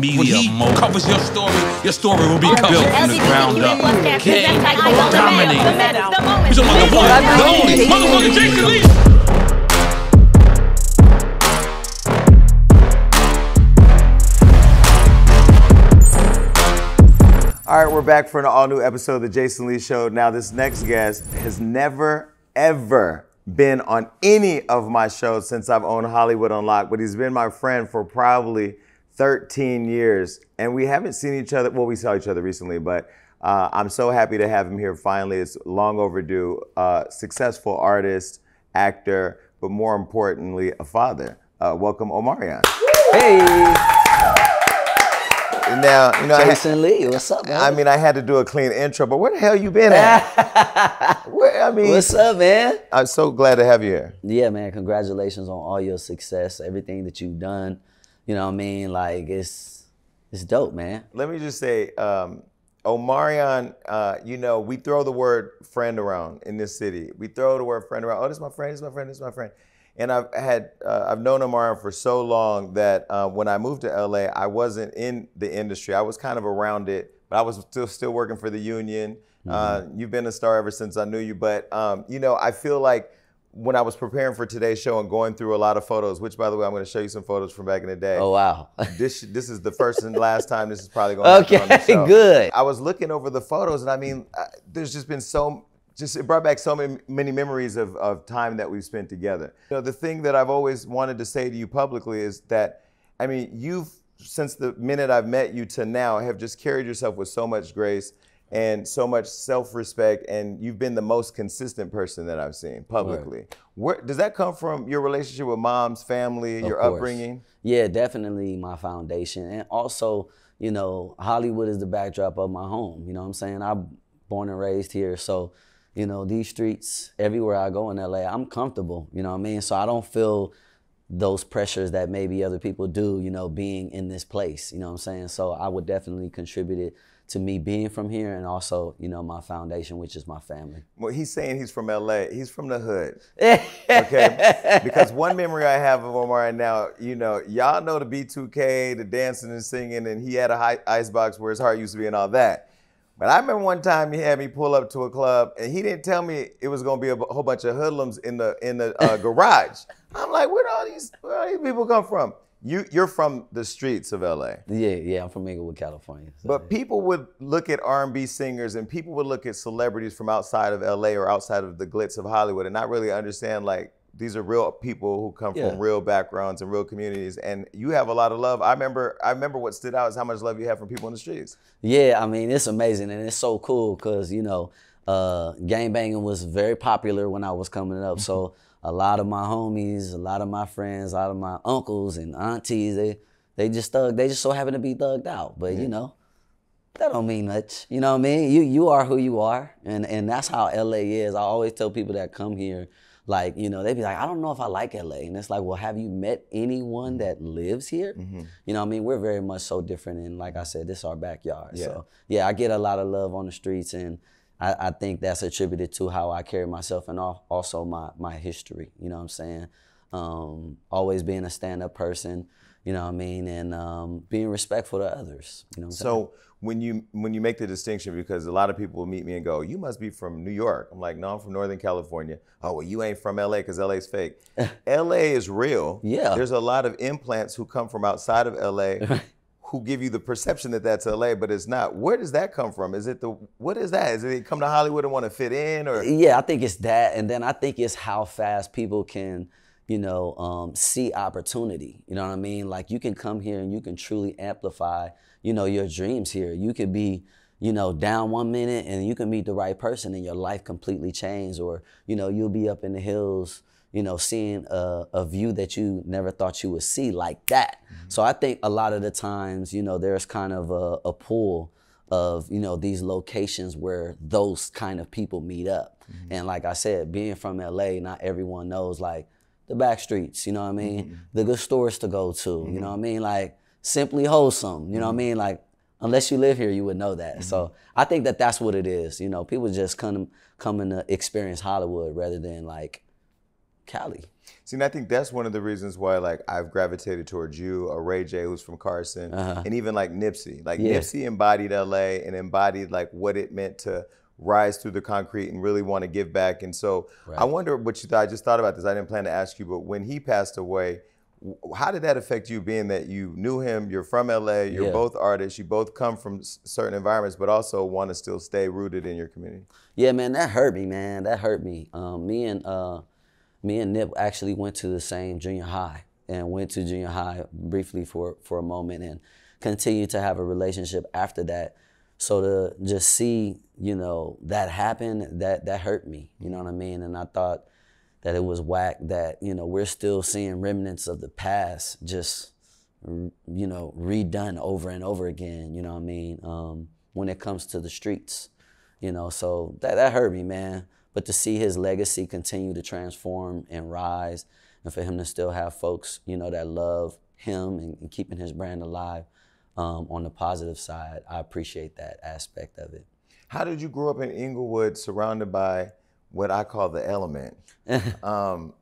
media covers your story will be built from the ground up. King, dominate. He's the one, the only, motherfucker Jason Lee. All right, we're back for an all-new episode of the Jason Lee Show. Now, this next guest has never, ever been on any of my shows since I've owned Hollywood Unlocked, but he's been my friend for probably 13 years. And we haven't seen each other, well, we saw each other recently, but I'm so happy to have him here finally. It's long overdue. Successful artist, actor, but more importantly, a father. Welcome, Omarion. Hey! Now, you know, Jason Lee, what's up, man? I mean, I had to do a clean intro, but where the hell you been at? What's up, man? I'm so glad to have you here. Yeah, man, congratulations on all your success, everything that you've done. You know what I mean? Like, it's dope, man. Let me just say, Omarion, you know, we throw the word friend around in this city. We throw the word friend around. Oh, this is my friend, this is my friend, this is my friend. And I've known Omarion for so long that when I moved to LA, I wasn't in the industry. I was kind of around it, but I was still working for the union. You've been a star ever since I knew you. But, you know, I feel like when I was preparing for today's show and going through a lot of photos, which, by the way, I'm going to show you some photos from back in the day. Oh, wow. This is the first and last time this is probably going to happen on the show. Good. I was looking over the photos, and I mean, there's just been it brought back so many memories of time that we've spent together. You know, the thing that I've always wanted to say to you publicly is that, I mean, you've, since the minute I've met you to now, have just carried yourself with so much grace and so much self-respect, and you've been the most consistent person that I've seen publicly. Right. Where does that come from? Your relationship with mom's family, your upbringing? Yeah, definitely my foundation. And also, you know, Hollywood is the backdrop of my home. You know what I'm saying? I'm born and raised here, so you know, these streets, everywhere I go in LA, I'm comfortable, you know what I mean? So I don't feel those pressures that maybe other people do, you know, being in this place, you know what I'm saying? So I would definitely contribute it to me being from here and also, you know, my foundation, which is my family. Well, he's saying he's from LA. He's from the hood, okay? Because one memory I have of Omar now, you know, y'all know the B2K, the dancing and singing, and he had a icebox where his heart used to be and all that. But I remember one time he had me pull up to a club, and he didn't tell me it was gonna be a whole bunch of hoodlums in the garage. I'm like, where do all these people come from? You're from the streets of LA. Yeah, I'm from Inglewood, California. So. But people would look at R&B singers, and people would look at celebrities from outside of LA or outside of the glitz of Hollywood, and not really understand, like, these are real people who come from real backgrounds and real communities, and you have a lot of love. I remember what stood out is how much love you have from people in the streets. Yeah, I mean, it's amazing, and it's so cool because, you know, gangbanging was very popular when I was coming up. So a lot of my homies, a lot of my friends, a lot of my uncles and aunties, they just so happen to be thugged out. But you know, that don't mean much. You know what I mean? You are who you are, and that's how LA is. I always tell people that come here, like, you know, they be like, I don't know if I like LA. And it's like, well, have you met anyone that lives here? You know what I mean? We're very much so different. And like I said, this is our backyard. Yeah. So yeah, I get a lot of love on the streets, and I think that's attributed to how I carry myself and also my history, you know what I'm saying? Always being a stand-up person, you know what I mean? And being respectful to others, you know what I'm saying? So when you make the distinction, because a lot of people will meet me and go, you must be from New York. I'm like, no, I'm from Northern California. Oh, well, you ain't from LA because LA's fake. LA is real. Yeah. There's a lot of implants who come from outside of LA who give you the perception that that's LA, but it's not. Where does that come from? What is that? Is it they come to Hollywood and want to fit in, or? Yeah, I think it's that, and then I think it's how fast people can, you know, see opportunity. You know what I mean? Like, you can come here and you can truly amplify, you know, your dreams here. You could be, you know, down 1 minute and you can meet the right person and your life completely change, or, you know, you'll be up in the hills, you know, seeing a view that you never thought you would see like that. So I think a lot of the times, you know, there's kind of a pool of, you know, these locations where those kind of people meet up. And like I said, being from LA, not everyone knows, like, the back streets, you know what I mean? The good stores to go to, you know what I mean? Like, Simply Wholesome, you know what I mean? Like, unless you live here, you would know that. So I think that that's what it is. You know, people just coming to experience Hollywood rather than, like, Cali. See, and I think that's one of the reasons why, like, I've gravitated towards you, or Ray J, who's from Carson, and even like Nipsey. Like, Nipsey embodied LA and embodied like what it meant to rise through the concrete and really want to give back. And so I wonder what you thought. I just thought about this. I didn't plan to ask you, but when he passed away, how did that affect you, being that you knew him, you're from LA, you're both artists, you both come from certain environments, but also want to still stay rooted in your community? Yeah, man, that hurt me, man. That hurt me. Me and Nip actually went to the same junior high, and went to junior high briefly for a moment, and continued to have a relationship after that. So to just see, you know, that happen, that hurt me, you know what I mean? And I thought that it was whack that, you know, we're still seeing remnants of the past just, you know, redone over and over again, you know what I mean, when it comes to the streets, you know, so that hurt me, man. But to see his legacy continue to transform and rise, and for him to still have folks, you know, that love him and keeping his brand alive on the positive side, I appreciate that aspect of it. How did you grow up in Inglewood surrounded by what I call the element,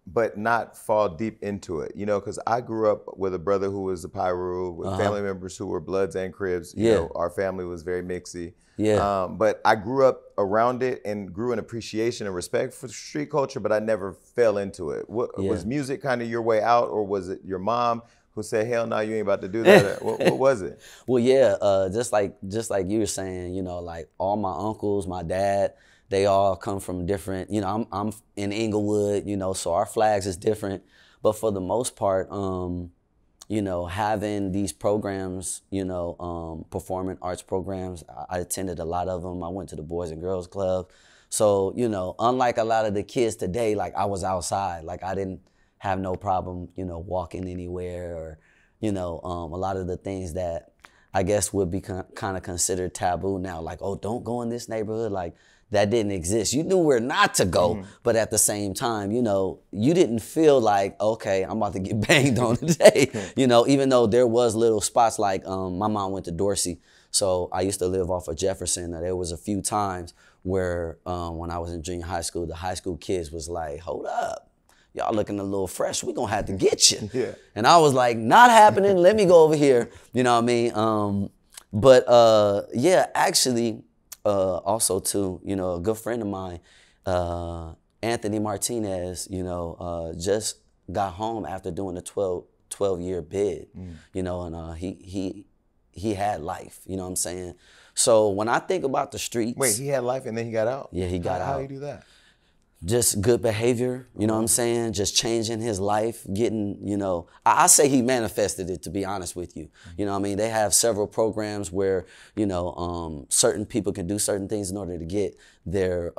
but not fall deep into it? You know, because I grew up with a brother who was a Piru, with family members who were Bloods and Crips. You know, our family was very mixy. But I grew up around it and grew an appreciation and respect for street culture, but I never fell into it. Was music kind of your way out, or was it your mom who said, hell no, you ain't about to do that? what was it? Well, yeah, just like you were saying, you know, like all my uncles, my dad, they all come from different, you know, I'm in Inglewood, you know, so our flags is different. But for the most part, you know, having these programs, you know, performing arts programs, I attended a lot of them. I went to the Boys and Girls Club. So, you know, unlike a lot of the kids today, like I was outside, like I didn't have no problem, you know, walking anywhere, or, you know, a lot of the things that I guess would be kind of considered taboo now, like, oh, don't go in this neighborhood, like that didn't exist. You knew where not to go, but at the same time, you know, you didn't feel like, okay, I'm about to get banged on today, you know, even though there was little spots like, my mom went to Dorsey, so I used to live off of Jefferson. There was a few times where when I was in junior high school, the high school kids was like, hold up, y'all looking a little fresh, we gonna have to get you. And I was like, not happening, let me go over here, you know what I mean? Yeah, actually, also too, you know, a good friend of mine, Anthony Martinez, you know, just got home after doing a 12-year bid, you know, and he had life, you know what I'm saying? So when I think about the streets. Wait, he had life and then he got out? Yeah, he got out. How do you do that? Just good behavior, you know what I'm saying? Just changing his life, getting, you know, I say he manifested it, to be honest with you. You know what I mean? They have several programs where, you know, certain people can do certain things in order to get their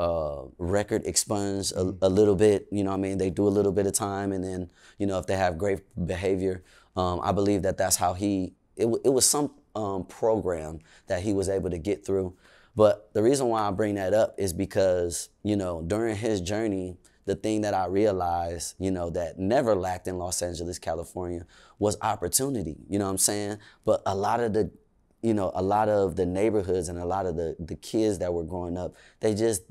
record expunged a little bit, you know what I mean? They do a little bit of time, and then, you know, if they have great behavior, I believe that that's how it was some program that he was able to get through. But the reason why I bring that up is because, you know, during his journey, the thing that I realized, you know, that never lacked in Los Angeles, California, was opportunity, you know what I'm saying? But a lot of the, you know, a lot of the neighborhoods and a lot of the kids that were growing up, they just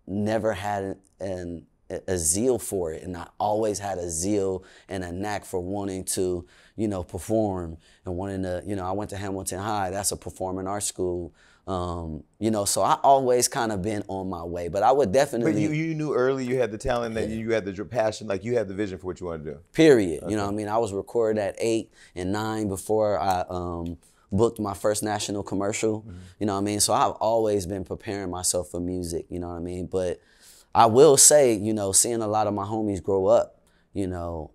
never had a zeal for it. And I always had a zeal and a knack for wanting to, you know, perform and wanting to, you know, I went to Hamilton High, that's a performing arts school. You know, so I always kind of been on my way, but I would definitely. But you knew early you had the talent, that you had the passion, like you had the vision for what you wanted to do. Period. Okay. You know what I mean? I was recorded at 8 and 9 before I booked my first national commercial. You know what I mean? So I've always been preparing myself for music, you know what I mean? But I will say, you know, seeing a lot of my homies grow up, you know,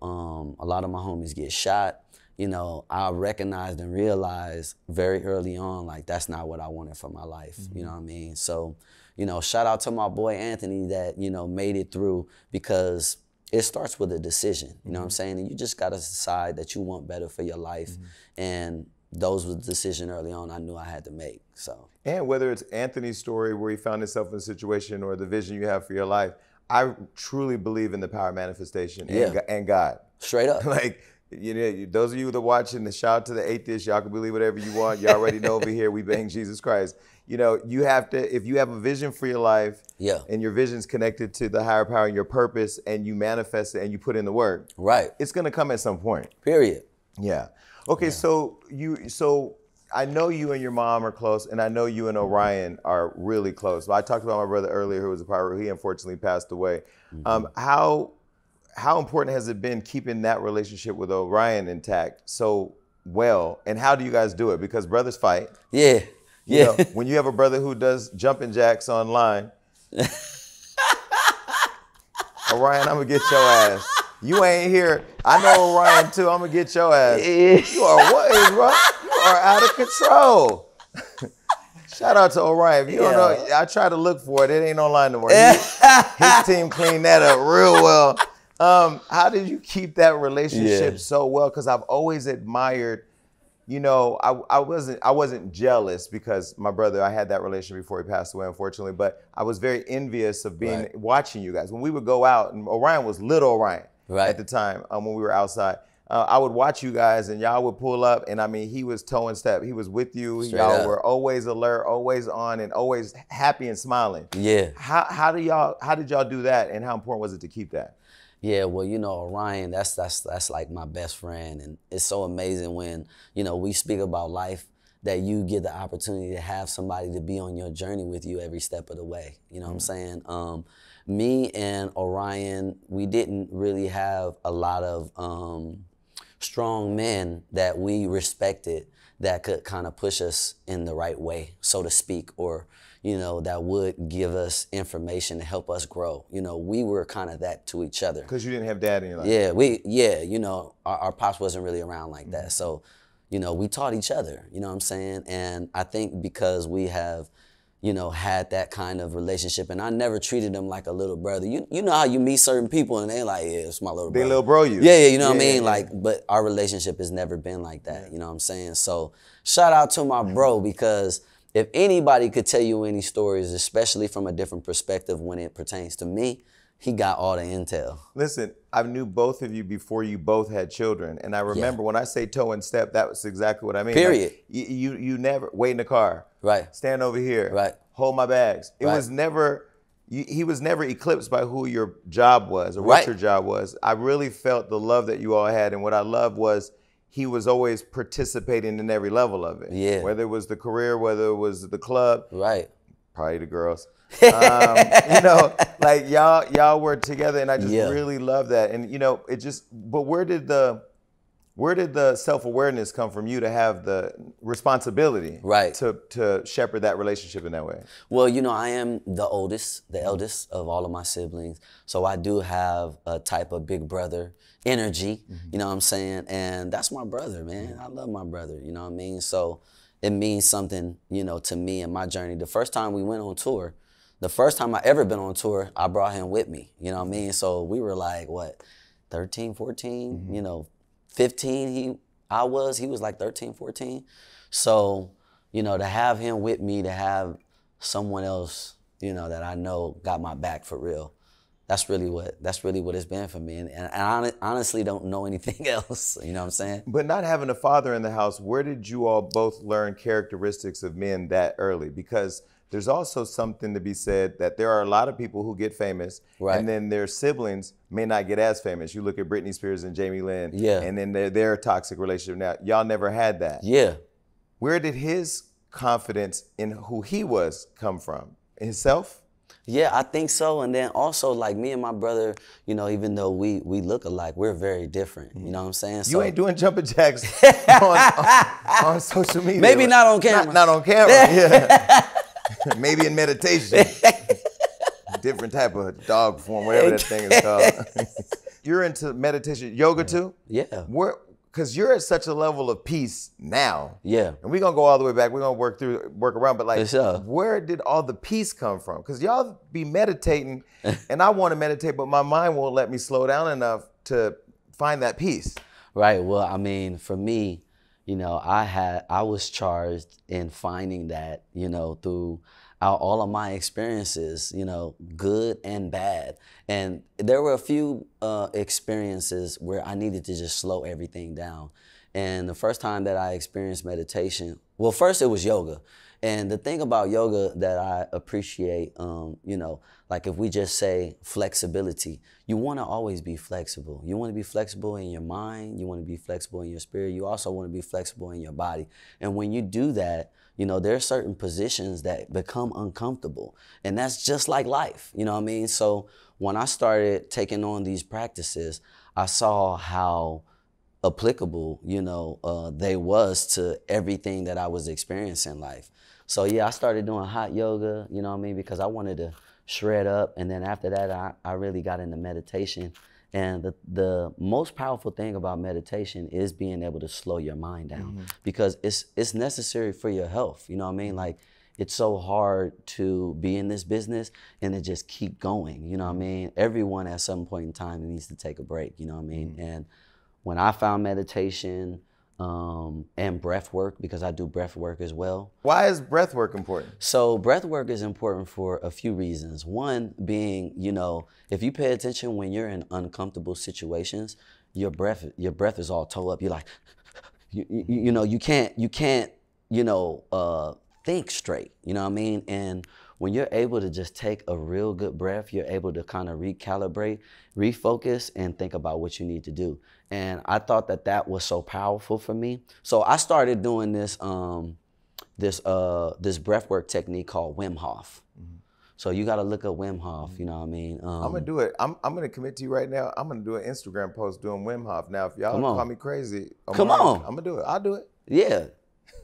a lot of my homies get shot. You know, I recognized and realized very early on, like, that's not what I wanted for my life, you know what I mean? So, you know, shout out to my boy Anthony that, you know, made it through, because it starts with a decision, you know what I'm saying? And you just gotta decide that you want better for your life. And those were the decision early on I knew I had to make, so. And whether it's Anthony's story where he found himself in a situation, or the vision you have for your life, I truly believe in the power of manifestation and God. Straight up. Like, You know, those of you that are watching, the shout out to the atheists, y'all can believe whatever you want. You already know over here we bang Jesus Christ. You know, you have to, if you have a vision for your life, and your vision's connected to the higher power and your purpose, and you manifest it and you put in the work, it's gonna come at some point. Period. Yeah. Okay, so I know you and your mom are close, and I know you and Orion are really close. So I talked about my brother earlier, who was a pirate. He unfortunately passed away. How important has it been keeping that relationship with Orion intact so well? And how do you guys do it? Because brothers fight. Yeah. You know, when you have a brother who does jumping jacks online, Orion, I'm gonna get your ass. You ain't here. I know Orion too. I'm gonna get your ass. You are what is wrong? You are out of control. Shout out to Orion. If you don't know, I try to look for it. It ain't online no more. His team cleaned that up real well. How did you keep that relationship so well? Because I've always admired, you know, I wasn't jealous because my brother, I had that relationship before he passed away, unfortunately, but I was very envious of being watching you guys. When we would go out, and Orion was little Orion at the time when we were outside. I would watch you guys and y'all would pull up, and I mean, he was toe and step. He was with you. Y'all were always alert, always on, and always happy and smiling. Yeah. How did y'all do that, and how important was it to keep that? Yeah, well, you know, Orion, that's like my best friend, and it's so amazing when, you know, we speak about life, that you get the opportunity to have somebody to be on your journey with you every step of the way. You know what I'm saying? Me and Orion, we didn't really have a lot of strong men that we respected that could kind of push us in the right way, so to speak, or, you know, that would give us information to help us grow. You know, we were kind of that to each other. Because you didn't have dad in your life. Yeah, you know, our pops wasn't really around like that. So, you know, we taught each other, you know what I'm saying? And I think because we have, you know, had that kind of relationship, and I never treated him like a little brother. You know how you meet certain people and they like, yeah, it's my little brother. They little bro you. Yeah, you know what I mean? Like, but our relationship has never been like that, you know what I'm saying? So shout out to my bro, because if anybody could tell you any stories, especially from a different perspective when it pertains to me, he got all the intel. Listen, I knew both of you before you both had children. And I remember when I say toe and step, that was exactly what I mean. Period. Like, you never, wait in the car. Right. Stand over here. Right. Hold my bags. It was never, he was never eclipsed by who your job was or what your job was. I really felt the love that you all had. And what I loved was he was always participating in every level of it. Yeah. Whether it was the career, whether it was the club. Right. Probably the girls. You know, like y'all were together, and I just really love that. And you know, it just, but where did the self-awareness come from you to have the responsibility to shepherd that relationship in that way? Well, you know, I am the eldest of all of my siblings. So I do have a type of big brother energy, you know what I'm saying? And that's my brother, man. I love my brother, you know what I mean? So it means something, you know, to me and my journey. The first time we went on tour, the first time I ever been on tour, I brought him with me, you know what I mean? So we were like, what, 13, 14, you know, 15 he was like 13, 14. So, you know, to have him with me, to have someone else, you know, that I know got my back for real, that's really what it's been for me. And I honestly don't know anything else, you know what I'm saying? But not having a father in the house, where did you all both learn characteristics of men that early? Because there's also something to be said that there are a lot of people who get famous, and then their siblings may not get as famous. You look at Britney Spears and Jamie Lynn, and then their toxic relationship. Now, y'all never had that. Yeah. Where did his confidence in who he was come from? Himself? Yeah, I think so. And then also, like, me and my brother, you know, even though we look alike, we're very different. You know what I'm saying? So, you ain't doing jumping jacks on social media. Maybe not on camera. Not on camera, yeah. Maybe in meditation. Different type of dog form, whatever that thing is called. You're into meditation, yoga too? Yeah. Because you're at such a level of peace now. Yeah. And we're going to go all the way back. We're going to work around. But like, sure. Where did all the peace come from? Because y'all be meditating, and I want to meditate, but my mind won't let me slow down enough to find that peace. Right. Well, I mean, for me, you know, I was charged in finding that, you know, through all of my experiences, you know, good and bad. And there were a few experiences where I needed to just slow everything down. And the first time that I experienced meditation, well, first it was yoga. And the thing about yoga that I appreciate, you know, like if we just say flexibility, you want to always be flexible. You want to be flexible in your mind. You want to be flexible in your spirit. You also want to be flexible in your body. And when you do that, you know, there are certain positions that become uncomfortable. And that's just like life, you know what I mean? So when I started taking on these practices, I saw how applicable, you know, they was to everything that I was experiencing in life. So yeah, I started doing hot yoga, you know what I mean, because I wanted to shred up. And then after that, I really got into meditation. And the most powerful thing about meditation is being able to slow your mind down, because it's necessary for your health, you know what I mean? Like, it's so hard to be in this business and to just keep going, you know what I mean? Everyone at some point in time needs to take a break, you know what I mean? And when I found meditation and breath work, because I do breath work as well. Why is breath work important? So breath work is important for a few reasons. One being, you know, if you pay attention when you're in uncomfortable situations, your breath is all toe up. You're like, you know, you can't, you know, think straight, you know what I mean? And when you're able to just take a real good breath, you're able to kind of recalibrate, refocus, and think about what you need to do. And I thought that that was so powerful for me. So I started doing this this breathwork technique called Wim Hof. So you got to look up Wim Hof, you know what I mean? I'm gonna do it. I'm gonna commit to you right now. I'm gonna do an Instagram post doing Wim Hof. Now, if y'all call me crazy, I'm gonna do it. I'll do it. Yeah.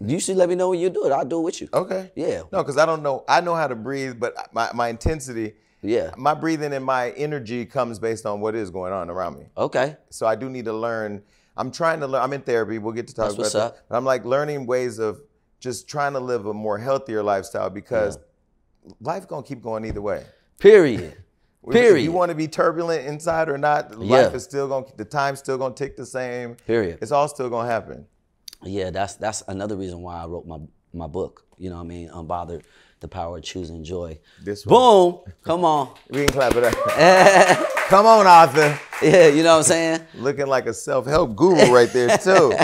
You should let me know when you do it. I'll do it with you. Okay. Yeah. No, because I don't know. I know how to breathe, but my intensity, my breathing and my energy comes based on what is going on around me. Okay. So I do need to learn. I'm trying to learn. I'm in therapy. We'll get to talk about that. But I'm like learning ways of just trying to live a more healthier lifestyle, because life gonna keep going either way. Period. Period. If you want to be turbulent inside or not, life is still gonna, the time's still gonna tick the same. Period. It's all still gonna happen. Yeah, that's another reason why I wrote my book. You know what I mean? Unbothered, The Power of Choosing Joy. This one. Boom! Come on. We can clap it up. Come on, Arthur. Yeah, you know what I'm saying? Looking like a self-help guru right there too.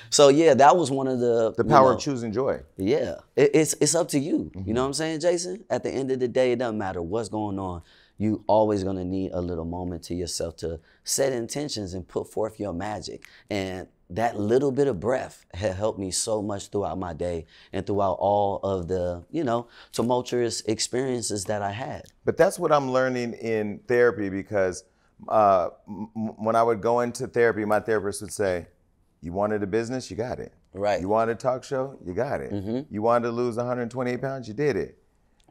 So yeah, that was one of the power of choosing joy. Yeah, it's up to you. You know what I'm saying, Jason? At the end of the day, it doesn't matter what's going on. You always gonna need a little moment to yourself to set intentions and put forth your magic. And that little bit of breath had helped me so much throughout my day and throughout all of the, you know, tumultuous experiences that I had. But that's what I'm learning in therapy, because when I would go into therapy, my therapist would say, you wanted a business, you got it. Right. You wanted a talk show, you got it. You wanted to lose 128 pounds, you did it.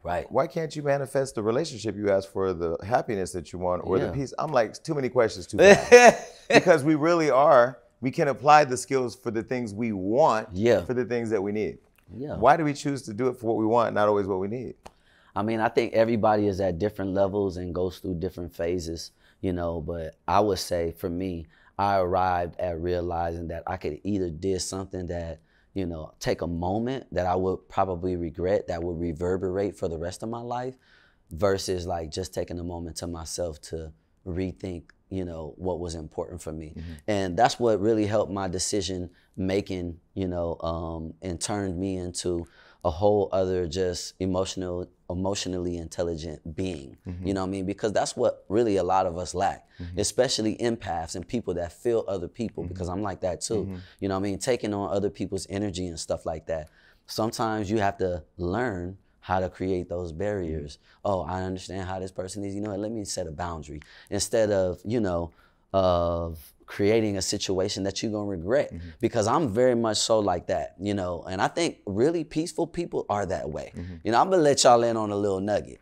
Right. Why can't you manifest the relationship you asked for, the happiness that you want, or the peace? I'm like, too many questions too fast. Because we really are. We can apply the skills for the things we want, for the things that we need. Yeah. Why do we choose to do it for what we want, not always what we need? I mean, I think everybody is at different levels and goes through different phases, you know, but I would say for me, I arrived at realizing that I could either did something that, you know, take a moment that I would probably regret, that would reverberate for the rest of my life, versus like just taking a moment to myself to rethink, you know, what was important for me. And that's what really helped my decision making, you know, and turned me into a whole other just emotionally intelligent being. You know what I mean? Because that's what really a lot of us lack, especially empaths and people that feel other people, because I'm like that too. You know what I mean? Taking on other people's energy and stuff like that. Sometimes you have to learn how to create those barriers. Oh, I understand how this person is, you know what, let me set a boundary. Instead of, you know, of creating a situation that you're gonna regret. Because I'm very much so like that, you know, and I think really peaceful people are that way. You know, I'm gonna let y'all in on a little nugget.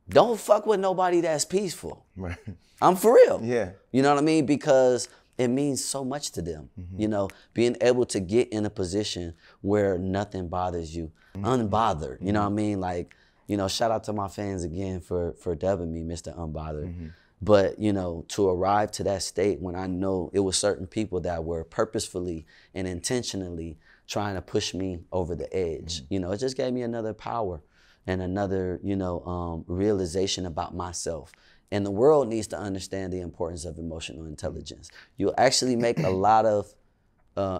Don't fuck with nobody that's peaceful. Right. I'm for real. Yeah. You know what I mean? Because it means so much to them. You know, being able to get in a position where nothing bothers you, unbothered. You know what I mean? Like, you know, shout out to my fans again for dubbing me Mr. Unbothered. But, you know, to arrive to that state when I know it was certain people that were purposefully and intentionally trying to push me over the edge, you know, it just gave me another power and another, you know, realization about myself. And the world needs to understand the importance of emotional intelligence. You'll actually make a lot of,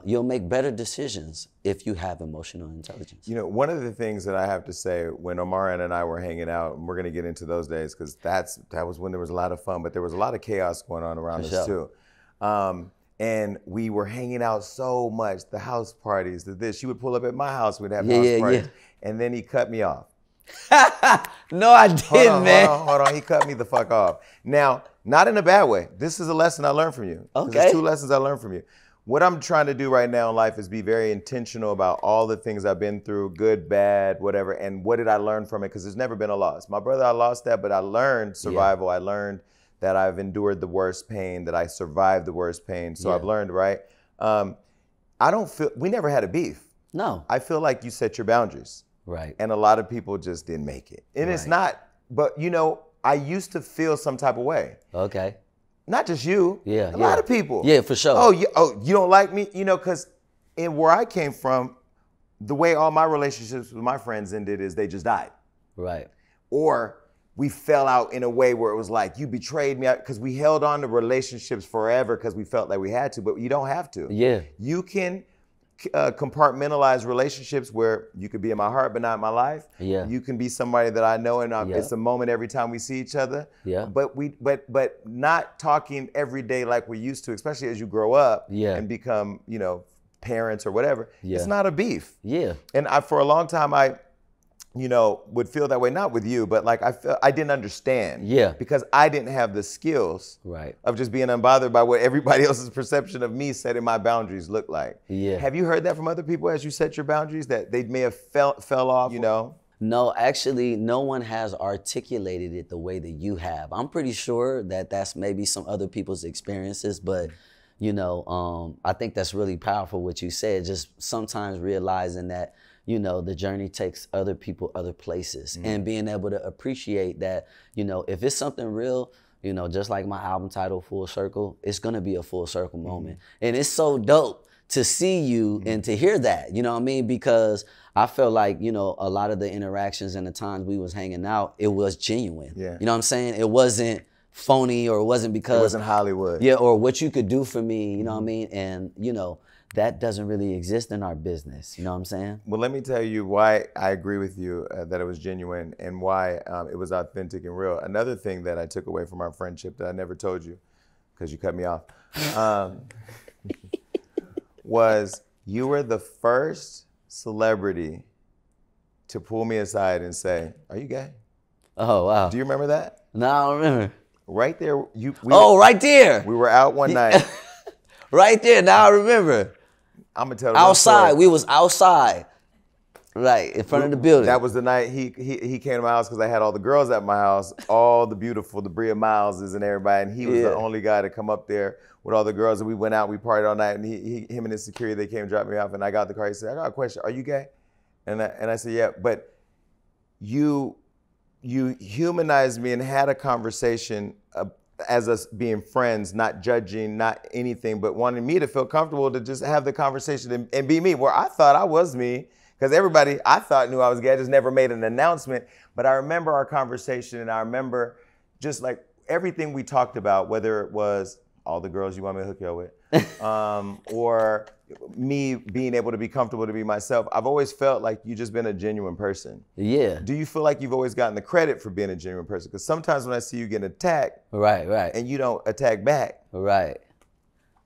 you'll make better decisions if you have emotional intelligence. You know, one of the things that I have to say when Omarion and I were hanging out, and we're going to get into those days because that was when there was a lot of fun, but there was a lot of chaos going on around us too. And we were hanging out so much, the house parties, she would pull up at my house, we'd have house parties, and then he cut me off. No, I didn't, man. Hold on, he cut me the fuck off. Now, not in a bad way. This is a lesson I learned from you. Okay. There's 2 lessons I learned from you. What I'm trying to do right now in life is be very intentional about all the things I've been through, good, bad, whatever, and what did I learn from it? Because there's never been a loss. My brother, I lost that, but I learned survival. I learned that I've endured the worst pain, that I survived the worst pain. So I've learned, right? We never had a beef. No. I feel like you set your boundaries. Right. And a lot of people just didn't make it. And it's not, but you know, I used to feel some type of way. Okay. Not just you. Yeah. A lot of people. Yeah, for sure. Oh, you don't like me? You know, because in where I came from, the way all my relationships with my friends ended is they just died. Right. Or we fell out in a way where it was like, you betrayed me, because we held on to relationships forever because we felt like we had to, but you don't have to. Yeah. You can compartmentalize relationships where you could be in my heart but not in my life. Yeah. You can be somebody that I know and it's a moment every time we see each other. Yeah. But not talking every day like we used to, especially as you grow up and become, you know, parents or whatever. It's not a beef. Yeah. And for a long time you know, would feel that way, not with you, but like I didn't understand. Yeah. Because I didn't have the skills of just being unbothered by what everybody else's perception of me setting my boundaries look like. Yeah. Have you heard that from other people as you set your boundaries, that they may have fell off, you know? No, actually, no one has articulated it the way that you have. I'm pretty sure that that's maybe some other people's experiences, but you know, I think that's really powerful what you said, just sometimes realizing that, you know, the journey takes other people other places and being able to appreciate that, you know, if it's something real, you know, just like my album title, Full Circle, it's gonna be a full circle moment. And it's so dope to see you and to hear that, you know what I mean? Because I felt like, you know, a lot of the interactions and the times we was hanging out, it was genuine. Yeah. You know what I'm saying? It wasn't phony, or it wasn't because— It wasn't Hollywood. Yeah, or what you could do for me, you know what I mean? And, you know, that doesn't really exist in our business, you know what I'm saying? Well, let me tell you why I agree with you that it was genuine and why it was authentic and real. Another thing that I took away from our friendship that I never told you, because you cut me off, was you were the first celebrity to pull me aside and say, "Are you gay?" Oh, wow. Do you remember that? No, I don't remember. Right there, right there. We were out one night. Right there, now I remember. I'm gonna tell you outside. We was outside, right in front of the building. That was the night he came to my house because I had all the girls at my house, all the beautiful, the Bria Mileses and everybody, and he was the only guy to come up there with all the girls. And we went out, we partied all night, and him and his security, they came and dropped me off, and I got the car. He said, "I got a question. Are you gay?" And I said, "Yeah," but you humanized me and had a conversation as us being friends, not judging, not anything, but wanting me to feel comfortable to just have the conversation and be me, where I thought I was me, because everybody I thought knew I was gay. I just never made an announcement. But I remember our conversation, and I remember just like everything we talked about, whether it was all the girls you want me to hook you up with, or me being able to be comfortable to be myself. I've always felt like you've just been a genuine person. Yeah. Do you feel like you've always gotten the credit for being a genuine person? Because sometimes when I see you getting attacked, right, and you don't attack back, right.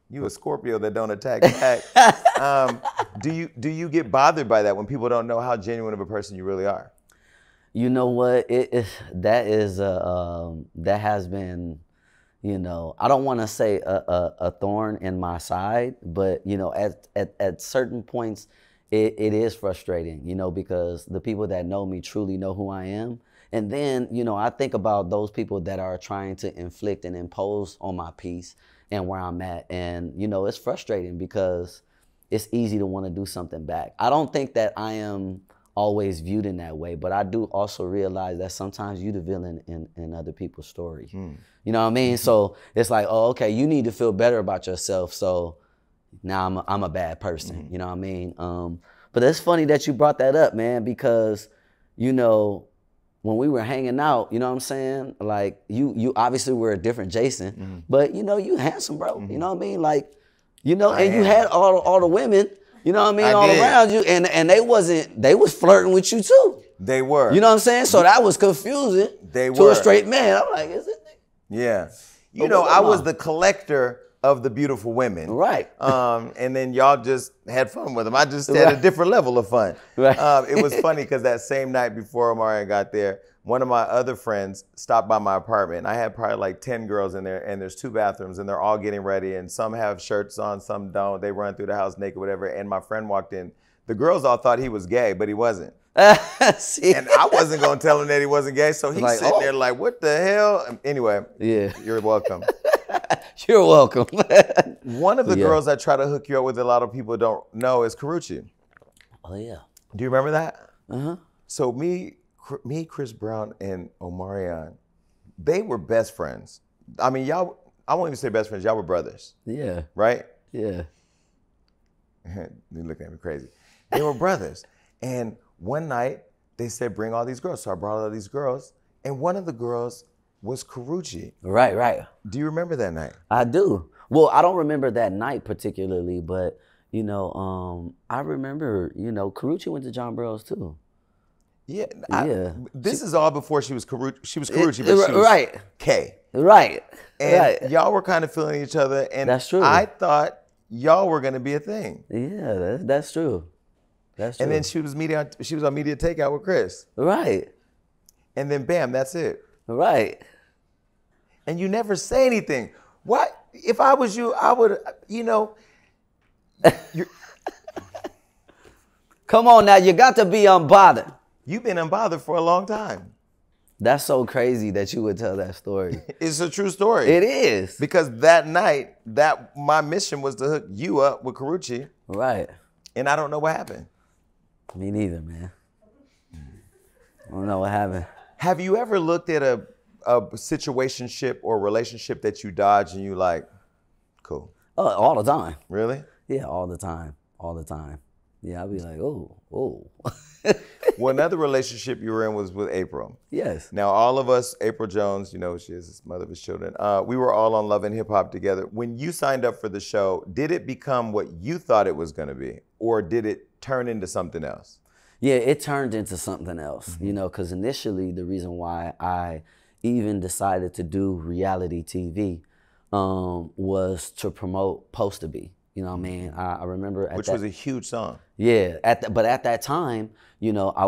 You a Scorpio that don't attack back. Do you get bothered by that when people don't know how genuine of a person you really are? You know what? That has been, you know, I don't want to say a thorn in my side, but you know, at certain points, it is frustrating, you know, because the people that know me truly know who I am. And then, you know, I think about those people that are trying to inflict and impose on my peace and where I'm at. And, you know, it's frustrating because it's easy to want to do something back. I don't think that I am always viewed in that way. But I do also realize that sometimes you the villain in other people's stories. You know what I mean? So it's like, oh, okay, you need to feel better about yourself. So now I'm a bad person. You know what I mean? But it's funny that you brought that up, man, because, you know, when we were hanging out, you know what I'm saying? Like you obviously were a different Jason, but you know, you handsome, bro. You know what I mean? Like, you know, and you had all the women, you know what I mean, all around you, and they was flirting with you too. They were. You know what I'm saying? So that was confusing to a straight man. I'm like, is it? Yeah. You know, I was the collector of the beautiful women. Right. And then y'all just had fun with them. I just had a different level of fun. Right. It was funny because that same night before Omarion got there, one of my other friends stopped by my apartment. I had probably like 10 girls in there, and there's 2 bathrooms, and they're all getting ready, and some have shirts on, some don't. They run through the house naked, whatever. And my friend walked in. The girls all thought he was gay, but he wasn't. And I wasn't going to tell him that he wasn't gay, so he's like, sitting there like, what the hell? Anyway, you're welcome. You're welcome. One of the girls I try to hook you up with, a lot of people don't know, is Karrueche. Oh, yeah. Do you remember that? Uh-huh. So me, Chris Brown, and Omarion, they were best friends. I mean, y'all, I won't even say best friends, y'all were brothers. Yeah. Right? Yeah. You looking at me crazy. They were brothers. And one night, they said, bring all these girls. So I brought all these girls, and one of the girls was Karrueche. Right, right. Do you remember that night? I do. Well, I don't remember that night particularly, but, you know, I remember, you know, Karrueche went to John Burroughs too. Yeah. Yeah. This is all before she was Karrueche. She was Karrueche, but she was right. K. Right. And right. y'all were kind of feeling each other, and that's true. I thought y'all were gonna be a thing. Yeah, that's true. That's true. And then she was on Media Takeout with Chris. Right. And then bam, that's it. Right. And you never say anything. What? If I was you, I would, you know. Come on now, you got to be unbothered. You've been unbothered for a long time. That's so crazy that you would tell that story. It's a true story. It is. Because that night, my mission was to hook you up with Karrueche. Right. And I don't know what happened. Me neither, man. I don't know what happened. Have you ever looked at a situationship or relationship that you dodged and you like, cool? Oh, all the time. Really? Yeah, all the time. All the time. Yeah, I'd be like, oh. Well, another relationship you were in was with April. Yes. Now, all of us, April Jones, you know, she is the mother of his children. We were all on Love and Hip Hop together. When you signed up for the show, did it become what you thought it was going to be, or did it turn into something else? Yeah, it turned into something else, you know, because initially the reason why I even decided to do reality TV was to promote Post to Be. You know what I mean? I remember Which was a huge song. Yeah, but at that time, you know, I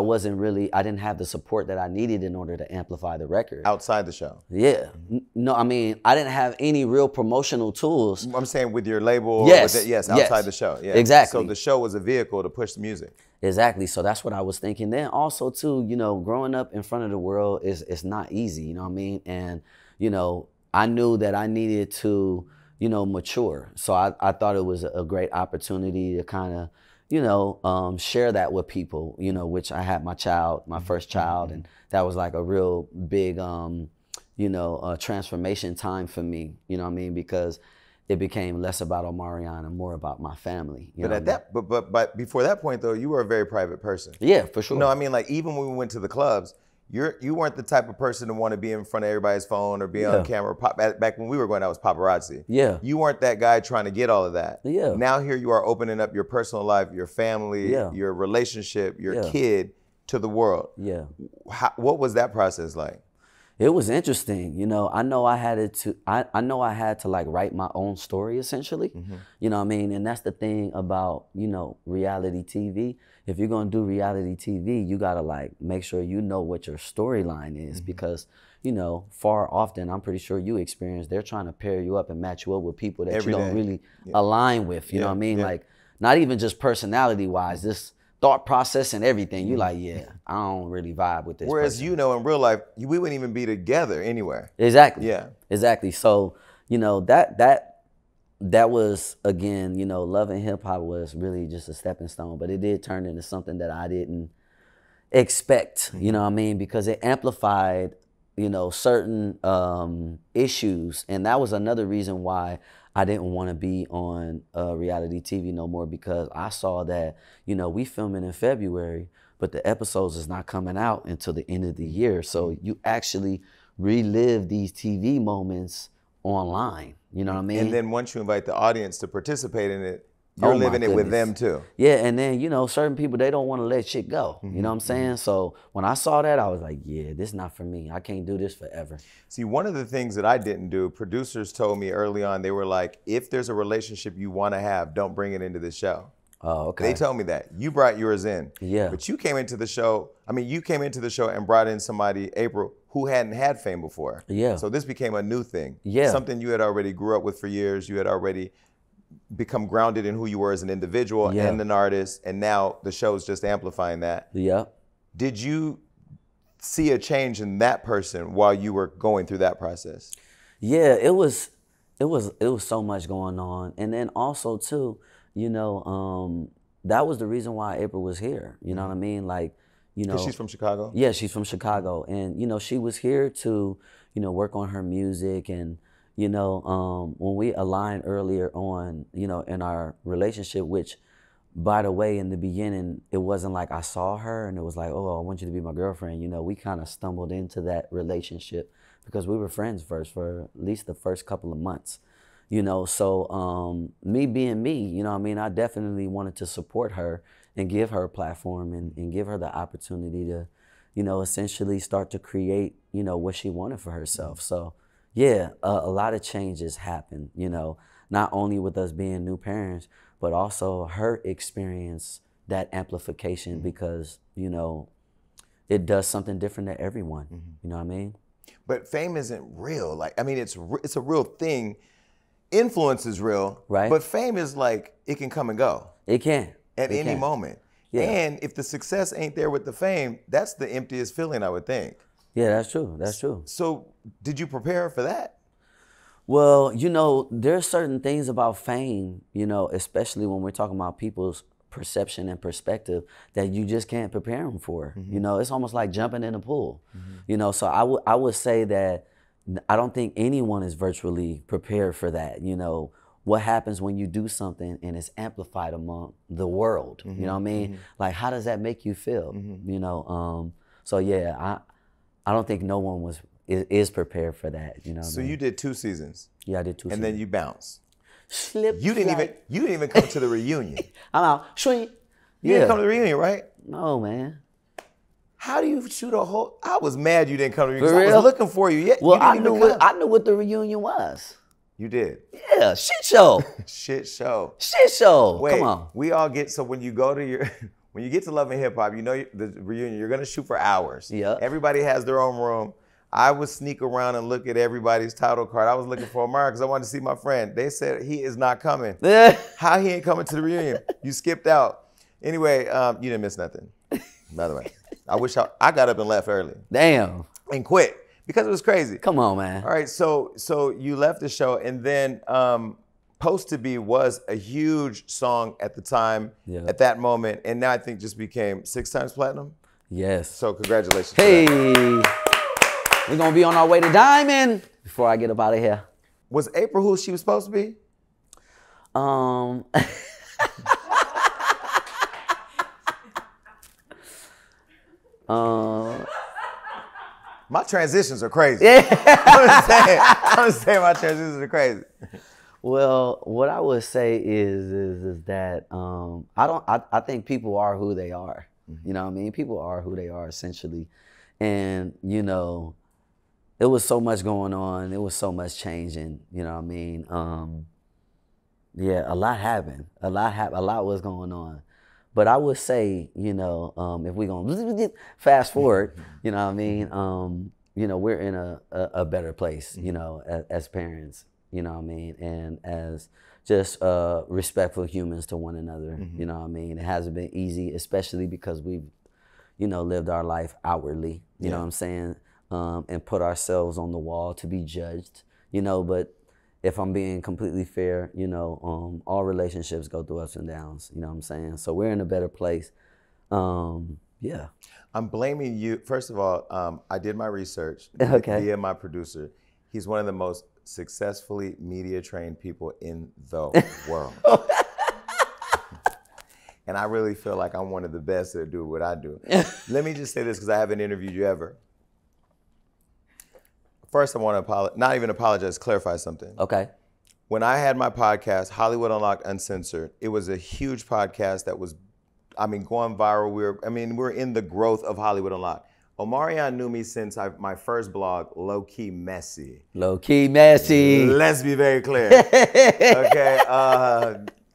didn't have the support that I needed in order to amplify the record. Outside the show? Yeah. No, I mean, I didn't have any real promotional tools. I'm saying with your label? Yes. Outside the show. Yeah. Exactly. So the show was a vehicle to push the music. Exactly. So that's what I was thinking. Then also too, you know, growing up in front of the world is not easy, you know what I mean? And, you know, I knew that I needed to, you know, mature. So I thought it was a great opportunity to kind of, you know, share that with people, you know, which I had my first child, and that was like a real big, you know, transformation time for me, you know what I mean? Because it became less about Omarion and more about my family. But before that point though, you were a very private person. Yeah, for sure. No, I mean, like even when we went to the clubs, you weren't the type of person to want to be in front of everybody's phone or be on camera. Back when we were going, that was paparazzi. Yeah. You weren't that guy trying to get all of that. Yeah. Now here you are opening up your personal life, your family, your relationship, your kid to the world. Yeah. What was that process like? It was interesting. You know, I know I had to like write my own story essentially. You know what I mean? And that's the thing about, you know, reality TV. If you're gonna do reality TV, you gotta like make sure you know what your storyline is, because, you know, far often, I'm pretty sure you experience, they're trying to pair you up and match you up with people that you don't really align with. You know what I mean? Like, not even just personality wise, this thought process and everything. You like, yeah, I don't really vibe with this. Whereas, person. you know, in real life, we wouldn't even be together anywhere. Exactly. Yeah. Exactly. So, you know, that was, again, you know, Love and Hip Hop was really just a stepping stone, but it did turn into something that I didn't expect, you know what I mean? Because it amplified, you know, certain issues. And that was another reason why I didn't want to be on reality TV no more, because I saw that, you know, we filming in February, but the episodes is not coming out until the end of the year. So you actually relive these TV moments online, you know what I mean? And then once you invite the audience to participate in it, you're living it with them too. Yeah, and then, you know, certain people, they don't want to let shit go. You know what I'm saying? So when I saw that, I was like, yeah, this is not for me. I can't do this forever. See, one of the things that I didn't do, producers told me early on, they were like, if there's a relationship you want to have, don't bring it into the show. Oh, okay. They told me that. You brought yours in. Yeah. But you came into the show, you came into the show and brought in somebody, April, who hadn't had fame before. Yeah. So this became a new thing. Yeah. Something you had already grew up with for years. You had already become grounded in who you were as an individual and an artist, and now the show's just amplifying that. Yeah. Did you see a change in that person while you were going through that process? Yeah, it was so much going on. And then also too, you know, that was the reason why April was here. You know what I mean? Like, you know, 'cause she's from Chicago? Yeah, she's from Chicago. And, you know, she was here to, you know, work on her music. And, you know, when we aligned earlier on, you know, in our relationship, which, by the way, in the beginning, it wasn't like I saw her and it was like, oh, I want you to be my girlfriend. You know, we kind of stumbled into that relationship because we were friends first for at least the first couple of months. You know, so me being me, you know what I mean, I definitely wanted to support her and give her a platform and give her the opportunity to, you know, essentially start to create, you know, what she wanted for herself. So, yeah, a lot of changes happened, you know, not only with us being new parents, but also her experience, that amplification, because, you know, it does something different to everyone, you know what I mean? But fame isn't real. Like, I mean, it's a real thing. Influence is real, right? But fame is like, it can come and go. It can. At any moment. Yeah. And if the success ain't there with the fame, that's the emptiest feeling, I would think. Yeah, that's true. That's true. So did you prepare for that? Well, you know, there's certain things about fame, you know, especially when we're talking about people's perception and perspective, that you just can't prepare them for. You know, it's almost like jumping in a pool. You know, so I would say that I don't think anyone is virtually prepared for that. You know, what happens when you do something and it's amplified among the world? You know what I mean? Like, how does that make you feel? You know, so yeah, I don't think no one is prepared for that. You know. So you did 2 seasons. Yeah, I did 2 seasons. And then you bounced. Slip. You didn't even come to the reunion. I'm out. Sweet. You didn't come to the reunion, right? No, man. How do you shoot a whole? I was mad you didn't come to the reunion. For real? I was looking for you. Yeah. Well, you didn't I knew what the reunion was. You did. Yeah, shit show. Shit show. Shit show. Wait, Come on. We all get, so when you go to your, when you get to Love and Hip Hop, you know the reunion, you're gonna shoot for hours. Yeah. Everybody has their own room. I would sneak around and look at everybody's title card. I was looking for Omar because I wanted to see my friend. They said he is not coming. How he ain't coming to the reunion? You skipped out. Anyway, you didn't miss nothing, by the way. I wish I got up and left early. Damn. And quit because it was crazy. Come on, man. All right, so you left the show, and then Post to Be was a huge song at the time, at that moment, and now I think just became 6 times platinum. Yes. So congratulations. Hey, we're gonna be on our way to Diamond before I get up out of here. Was April who she was supposed to be? My transitions are crazy. Yeah. I'm saying my transitions are crazy. Well, what I would say is that I think people are who they are. You know what I mean? People are who they are essentially. And, you know, it was so much going on. It was so much changing, you know what I mean? Yeah, a lot happened. A lot was going on. But I would say, you know, if we're going to fast forward, you know what I mean? You know, we're in a better place, you know, as parents, you know what I mean? And as just respectful humans to one another, you know what I mean? It hasn't been easy, especially because we've, you know, lived our life outwardly, you know what I'm saying? And put ourselves on the wall to be judged, you know, but if I'm being completely fair, you know, all relationships go through ups and downs, you know what I'm saying? So we're in a better place. Yeah. I'm blaming you. First of all, I did my research via my producer. He's one of the most successfully media trained people in the world. And I really feel like I'm one of the best that do what I do. Let me just say this because I haven't interviewed you ever. First, I want to not even apologize, clarify something. Okay. When I had my podcast, Hollywood Unlocked Uncensored, it was a huge podcast that was, going viral. We're in the growth of Hollywood Unlocked. Omarion knew me since my first blog, Low Key Messy. Low Key Messy. Let's be very clear. Okay.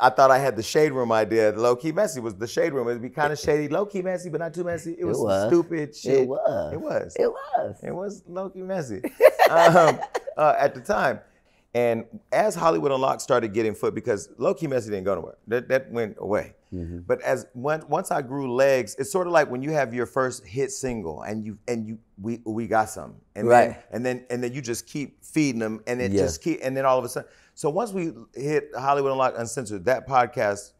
I thought I had the Shade Room idea. Low Key Messy was the Shade Room. It'd be kind of shady, low key messy, but not too messy. It was some stupid shit. It was low key messy at the time. And as Hollywood Unlocked started getting foot, because Low Key Messy didn't go nowhere. That went away. Mm-hmm. But once I grew legs, it's sort of like when you have your first hit single and we got something. And then you just keep feeding them and it just and then all of a sudden. So once we hit Hollywood Unlocked Uncensored, that podcast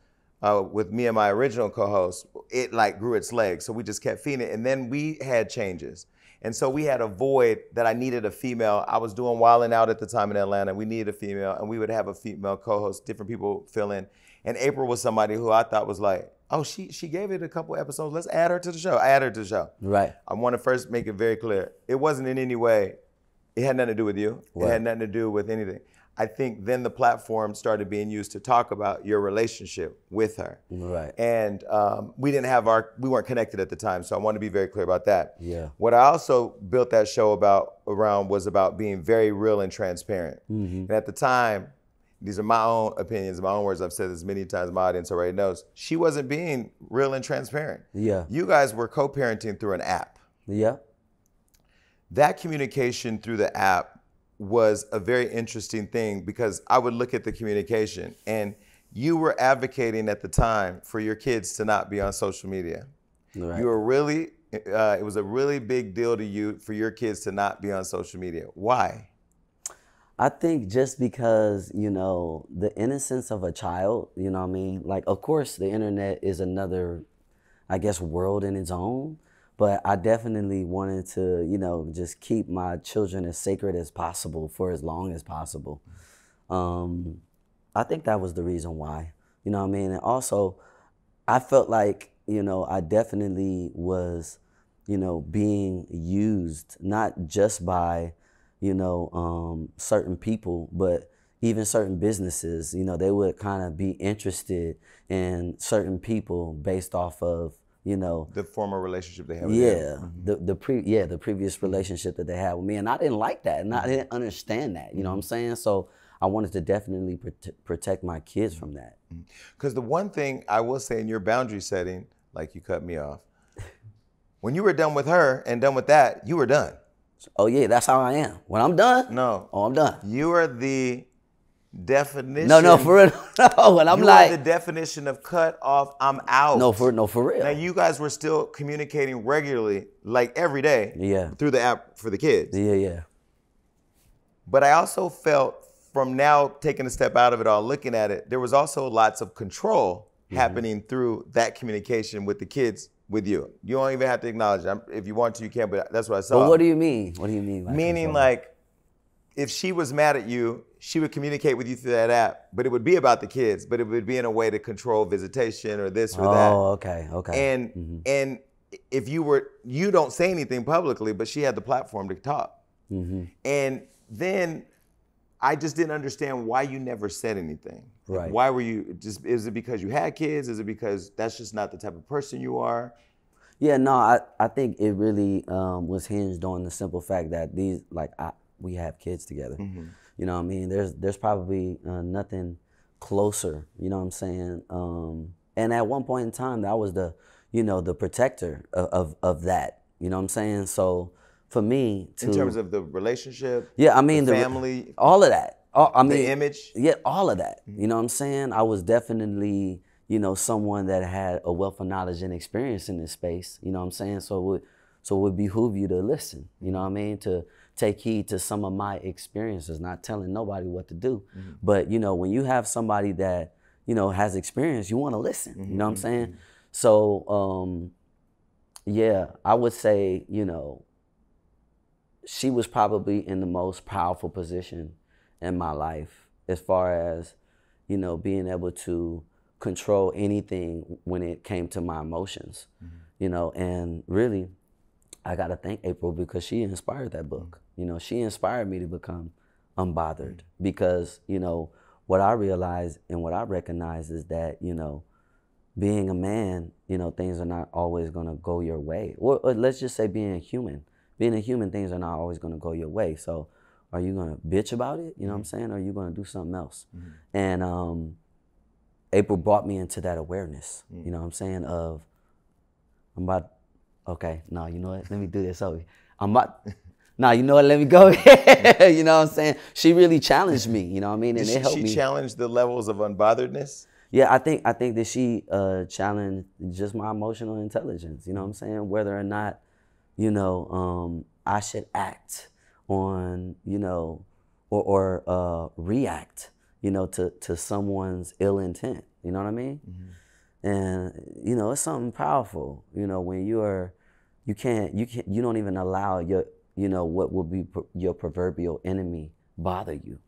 with me and my original co-host, it like grew its legs. So we just kept feeding it. And then we had changes. And so we had a void that I needed a female. I was doing Wildin' Out at the time in Atlanta. We needed a female, and we would have a female co-host, different people fill in. And April was somebody who I thought was like, oh, she gave it a couple episodes. Let's add her to the show. I added her to the show. Right. I want to first make it very clear. It wasn't in any way, it had nothing to do with you. Right. It had nothing to do with anything. I think then the platform started being used to talk about your relationship with her. Right. And we weren't connected at the time, so I want to be very clear about that. Yeah. What I also built that show around was about being very real and transparent. Mm-hmm. And at the time, these are my own opinions, my own words. I've said this many times, my audience already knows. She wasn't being real and transparent. Yeah. You guys were co-parenting through an app. Yeah. That communication through the app was a very interesting thing because I would look at the communication and you were advocating at the time for your kids to not be on social media. Right. You were really, it was a really big deal to you for your kids to not be on social media. Why? I think just because, the innocence of a child, you know what I mean? Like, of course, the internet is another, world in its own. But I definitely wanted to, just keep my children as sacred as possible for as long as possible. I think that was the reason why, you know what I mean? And also, I felt like, I definitely was, being used, not just by, certain people, but even certain businesses, they would kind of be interested in certain people based off of, the former relationship they had with the previous relationship that they had with me, and I didn't like that, and I didn't understand that. You know what I'm saying? So I wanted to definitely protect my kids from that. Because the one thing I will say in your boundary setting, like you cut me off, when you were done with her and done with that, you were done. Oh yeah, that's how I am. When I'm done, I'm done. You are the definition. No, for real. No, and I'm like the definition of cut off. I'm out. No, for real. Now you guys were still communicating regularly, like every day. Yeah. Through the app for the kids. Yeah. But I also felt from now taking a step out of it all, looking at it, there was also lots of control happening through that communication with the kids. With you. You don't even have to acknowledge it. If you want to, you can, but that's what I saw. But what do you mean? What do you mean? Meaning control? Like, if she was mad at you, she would communicate with you through that app, but it would be about the kids, but it would be in a way to control visitation or this or that. Oh, okay. And if you don't say anything publicly, but she had the platform to talk. Mm-hmm. And then I just didn't understand why you never said anything. Right. Like, why were you is it because you had kids? Is it because that's just not the type of person you are? Yeah, no, I think it really was hinged on the simple fact that we have kids together. Mm-hmm. You know what I mean? There's probably nothing closer, you know what I'm saying? And at one point in time, that was the protector of that, you know what I'm saying? So for me in terms of the relationship, yeah, I mean the family, all of that. The image? Yeah, all of that. You know what I'm saying? I was definitely, someone that had a wealth of knowledge and experience in this space, you know what I'm saying? So it would behoove you to listen, you know what I mean? To take heed to some of my experiences, not telling nobody what to do. Mm-hmm. But, when you have somebody that, has experience, you want to listen, you know what I'm saying? So Yeah, I would say, she was probably in the most powerful position in my life as far as, being able to control anything when it came to my emotions, and really, I got to thank April because she inspired that book. She inspired me to become unbothered because, what I realized and what I recognize is that, being a man, things are not always going to go your way. Or let's just say being a human. Being a human, things are not always going to go your way. So are you going to bitch about it? You know what I'm saying? Or are you going to do something else? And April brought me into that awareness, you know what I'm saying, of okay, no, you know what? Let me do this over. You know what? Let me go. You know what I'm saying? She really challenged me, you know what I mean? And it helped me. She challenged the levels of unbotheredness? Yeah, I think that she challenged just my emotional intelligence, you know what I'm saying? Whether or not, I should act on, or react, to someone's ill intent, you know what I mean? And, it's something powerful, when you don't even allow your, what will be your proverbial enemy bother you.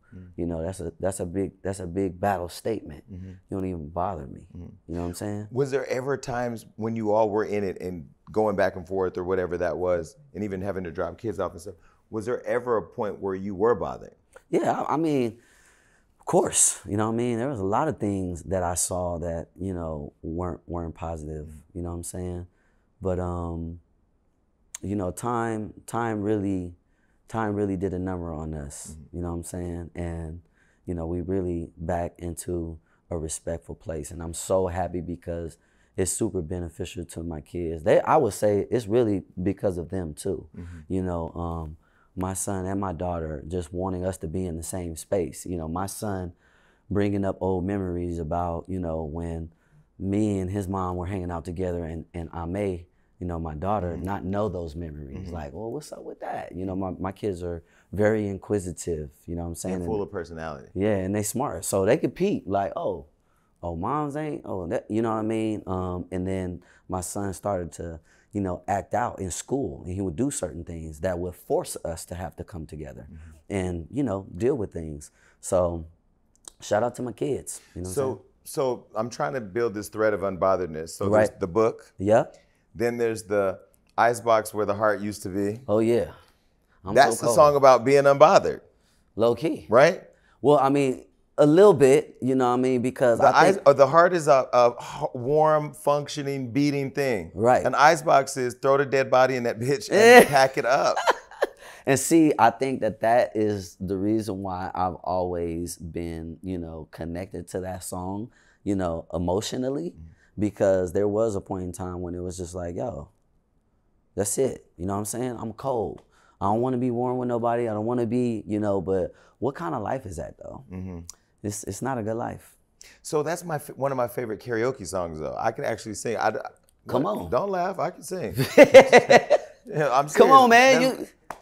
That's a big battle statement. You don't even bother me. You know what I'm saying? Was there ever times when you all were in it and going back and forth or whatever that was, and even having to drop kids off and stuff, was there ever a point where you were bothered? Yeah, I mean, of course. You know what I mean? There was a lot of things that I saw that, weren't positive. You know what I'm saying? But time really did a number on us, you know what I'm saying? And, we really back into a respectful place. And I'm so happy because it's super beneficial to my kids. I would say it's really because of them too. My son and my daughter just wanting us to be in the same space. My son bringing up old memories about, when me and his mom were hanging out together and I may, my daughter not know those memories. Like, well, what's up with that? My kids are very inquisitive, you know what I'm saying? And full of personality. Yeah, and they smart. So they could peep like, oh, moms ain't, that, you know what I mean? And then my son started to, act out in school, and he would do certain things that would force us to have to come together and, deal with things. So shout out to my kids. So I'm trying to build this thread of unbotheredness. So Right. There's the book. Yeah. Then there's the icebox where the heart used to be. Oh yeah. That's the song about being unbothered. Low key. Right? Well, I mean, a little bit, you know what I mean? Because the heart is a warm, functioning, beating thing. Right. An icebox is throw the dead body in that bitch and pack it up. And see, I think that is the reason why I've always been, connected to that song, emotionally, because there was a point in time when it was just like, yo, that's it. You know what I'm saying? I'm cold. I don't want to be warm with nobody. I don't want to be, but what kind of life is that though? It's not a good life. So that's one of my favorite karaoke songs though. I can actually sing. Come on. Don't laugh. I can sing. I'm serious. Come on, man.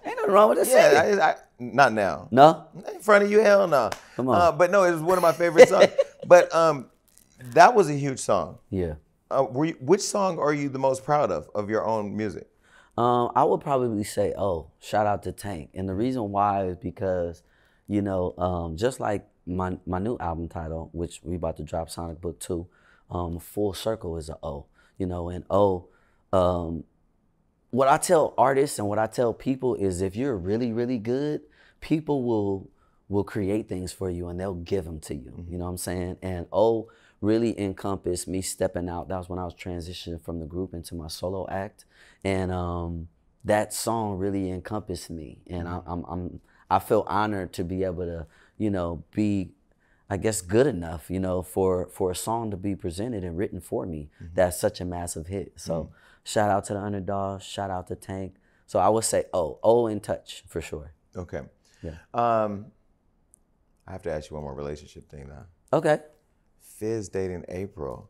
Ain't nothing wrong with this. Yeah, not now. No? In front of you, hell no. Come on. But no, it was one of my favorite songs. But that was a huge song. Yeah. Which song are you the most proud of your own music? I would probably say, shout out to Tank. And the reason why is because, just like my new album title, which we about to drop, Sonic Book 2, Full Circle is an O, and what I tell artists and what I tell people is if you're really, really good, people will create things for you and they'll give them to you, you know what I'm saying? And O really encompassed me stepping out. That was when I was transitioning from the group into my solo act. And that song really encompassed me. And I feel honored to be able to, be, I guess, good enough, for a song to be presented and written for me. That's such a massive hit. So shout out to the Underdogs, shout out to Tank. So I would say O in touch for sure. Okay. Yeah. I have to ask you one more relationship thing now. Okay. Fizz dating April.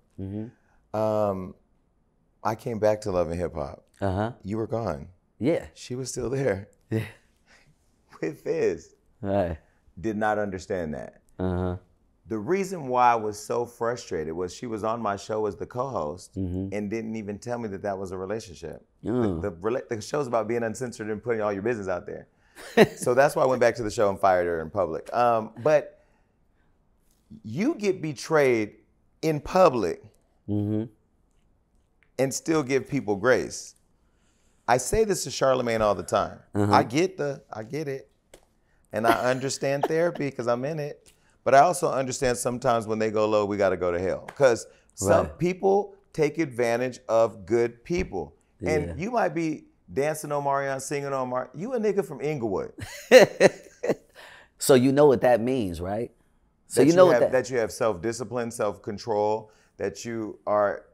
I came back to Love and Hip Hop. You were gone. Yeah. She was still there. Yeah. With Fizz. Right. Did not understand that. The reason why I was so frustrated was she was on my show as the co-host and didn't even tell me that that was a relationship. The show's about being uncensored and putting all your business out there. So that's why I went back to the show and fired her in public. But you get betrayed in public and still give people grace. I say this to Charlamagne all the time. I get it. And I understand therapy because I'm in it. But I also understand sometimes when they go low, we got to go to hell. Because some people take advantage of good people. And you might be dancing on Omarion, singing on Omarion. You a nigga from Inglewood. So you know what that means, right? So you know that you have self-discipline, self-control, that you are,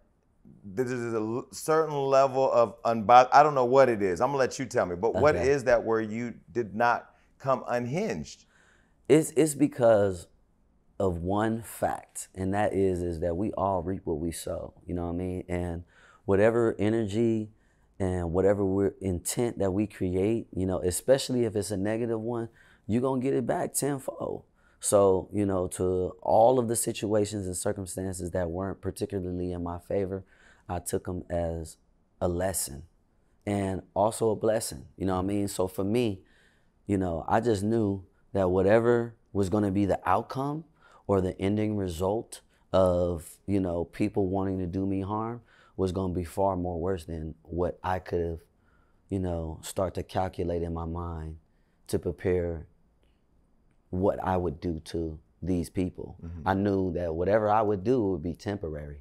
there's a certain level of unbothered. I don't know what it is. I'm gonna let you tell me. But what is that where you did not come unhinged? It's because of one fact, and that is that we all reap what we sow. You know what I mean? And whatever energy and whatever intent that we create, you know, especially if it's a negative one, you're gonna get it back tenfold. So, you know, to all of the situations and circumstances that weren't particularly in my favor, I took them as a lesson and also a blessing. You know what I mean? So for me, you know, I just knew that whatever was going to be the outcome or the ending result of, you know, people wanting to do me harm was going to be far more worse than what I could have, you know, start to calculate in my mind to prepare what I would do to these people. I knew that whatever I would do would be temporary.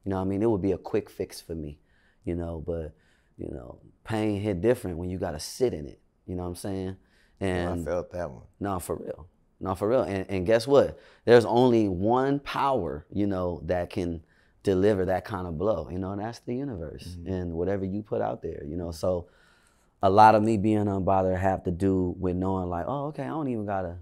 You know what I mean? It would be a quick fix for me, you know, but, you know, pain hit different when you got to sit in it. You know what I'm saying? And I felt that one. No, for real. No, for real. And guess what? There's only one power, you know, that can deliver that kind of blow, you know, and that's the universe and whatever you put out there, you know. So a lot of me being unbothered have to do with knowing like, oh, okay, I don't even gotta,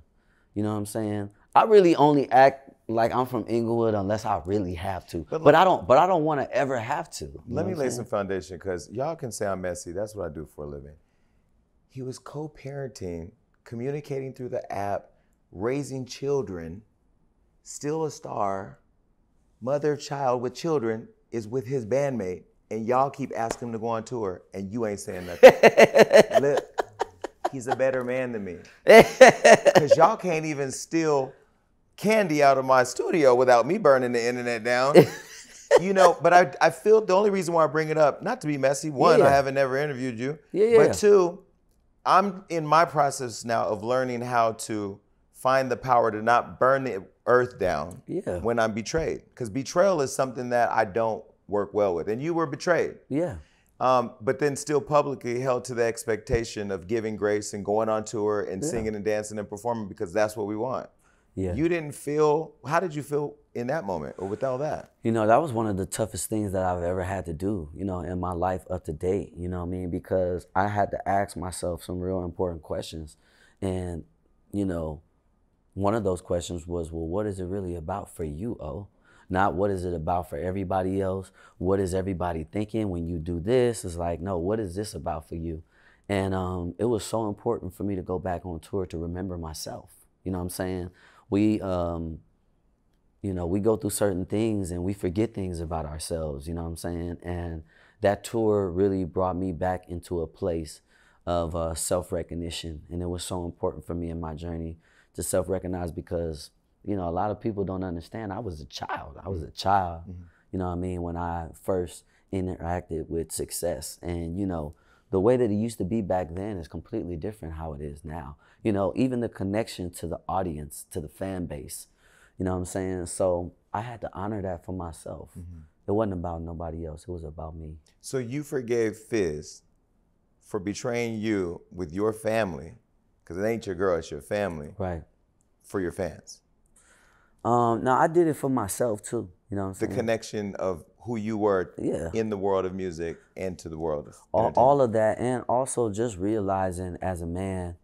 you know what I'm saying? I really only act like I'm from Inglewood unless I really have to. But I don't want to ever have to. Let me lay some foundation, because y'all can say I'm messy. That's what I do for a living. He was co-parenting, communicating through the app, raising children, still a star, mother, child with children, is with his bandmate, and y'all keep asking him to go on tour, and you ain't saying nothing. Look, he's a better man than me. Because y'all can't even steal candy out of my studio without me burning the internet down. You know, but I feel the only reason why I bring it up, not to be messy, one, I haven't never interviewed you, but two, I'm in my process now of learning how to find the power to not burn the earth down when I'm betrayed. Because betrayal is something that I don't work well with. And you were betrayed. But then still publicly held to the expectation of giving grace and going on tour and singing and dancing and performing, because that's what we want. You didn't feel, how did you feel in that moment or with all that? You know, that was one of the toughest things that I've ever had to do, you know, in my life up to date, you know what I mean? Because I had to ask myself some real important questions. And, you know, one of those questions was, well, what is it really about for you, O? Not what is it about for everybody else? What is everybody thinking when you do this? It's like, no, what is this about for you? And it was so important for me to go back on tour to remember myself. You know what I'm saying? We, you know, we go through certain things and we forget things about ourselves, you know what I'm saying? And that tour really brought me back into a place of self-recognition. And it was so important for me in my journey to self-recognize, because, you know, a lot of people don't understand. I was a child. You know what I mean, when I first interacted with success. And, you know, the way that it used to be back then is completely different how it is now. You know, even the connection to the audience, to the fan base, you know what I'm saying? So I had to honor that for myself. It wasn't about nobody else, it was about me. So you forgave Fizz for betraying you with your family, because it ain't your girl, it's your family. Right. For your fans. No, I did it for myself too, you know what I'm saying? The connection of who you were in the world of music and to the world of all of that, and also just realizing as a man,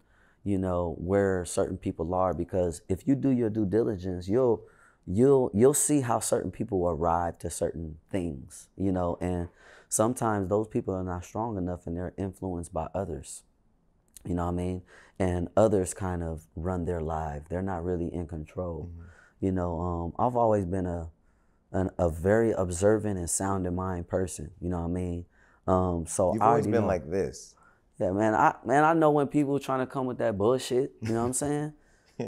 you know, where certain people are, because if you do your due diligence, you'll see how certain people arrive to certain things, you know, and sometimes those people are not strong enough and they're influenced by others, you know what I mean? And others kind of run their life. They're not really in control. you know, I've always been a very observant and sound in mind person. You know what I mean? So You've I always already been know. like this. Yeah, man. I know when people trying to come with that bullshit. You know what I'm saying?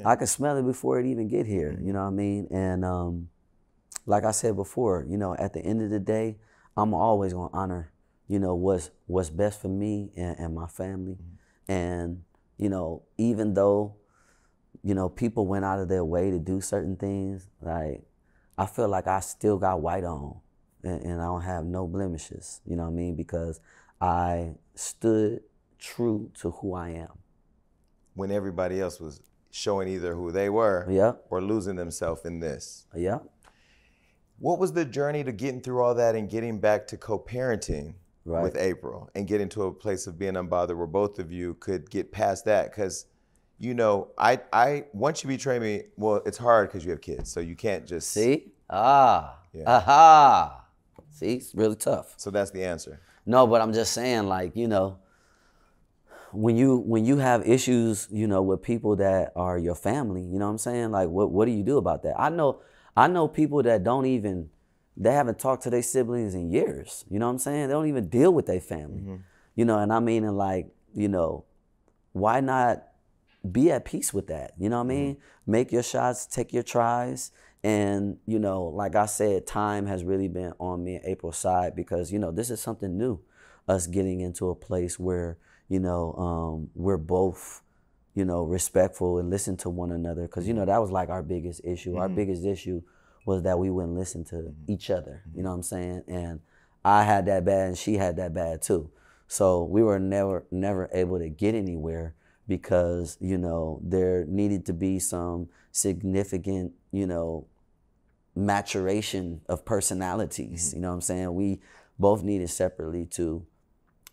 I can smell it before it even get here. You know what I mean? And like I said before, you know, at the end of the day, I'm always gonna honor, you know, what's best for me and my family. And you know, even though, you know, people went out of their way to do certain things, like I feel like I still got white on, and I don't have no blemishes. You know what I mean? Because I stood true to who I am. When everybody else was showing either who they were Yep. or losing themselves in this. Yeah. What was the journey to getting through all that and getting back to co-parenting Right. with April and getting to a place of being unbothered where both of you could get past that? Because, you know, I once you betray me, well, it's hard because you have kids, so you can't just See? Yeah. Aha. See, it's really tough. So that's the answer. No, but I'm just saying, like, you know, when you have issues, you know, with people that are your family, you know what I'm saying? Like, what do you do about that? I know people that they haven't talked to their siblings in years. You know what I'm saying? They don't even deal with their family. You know, and I mean, and like, you know, why not be at peace with that? You know what I mean? Make your shots, take your tries. And, you know, like I said, time has really been on me and April's side because, you know, this is something new, us getting into a place where, you know, we're both, you know, respectful and listen to one another. Because, you know, that was like our biggest issue. Our biggest issue was that we wouldn't listen to each other. You know what I'm saying? And I had that bad and she had that bad too. So we were never able to get anywhere because, you know, there needed to be some significant, you know, maturation of personalities. You know what I'm saying? We both needed separately to,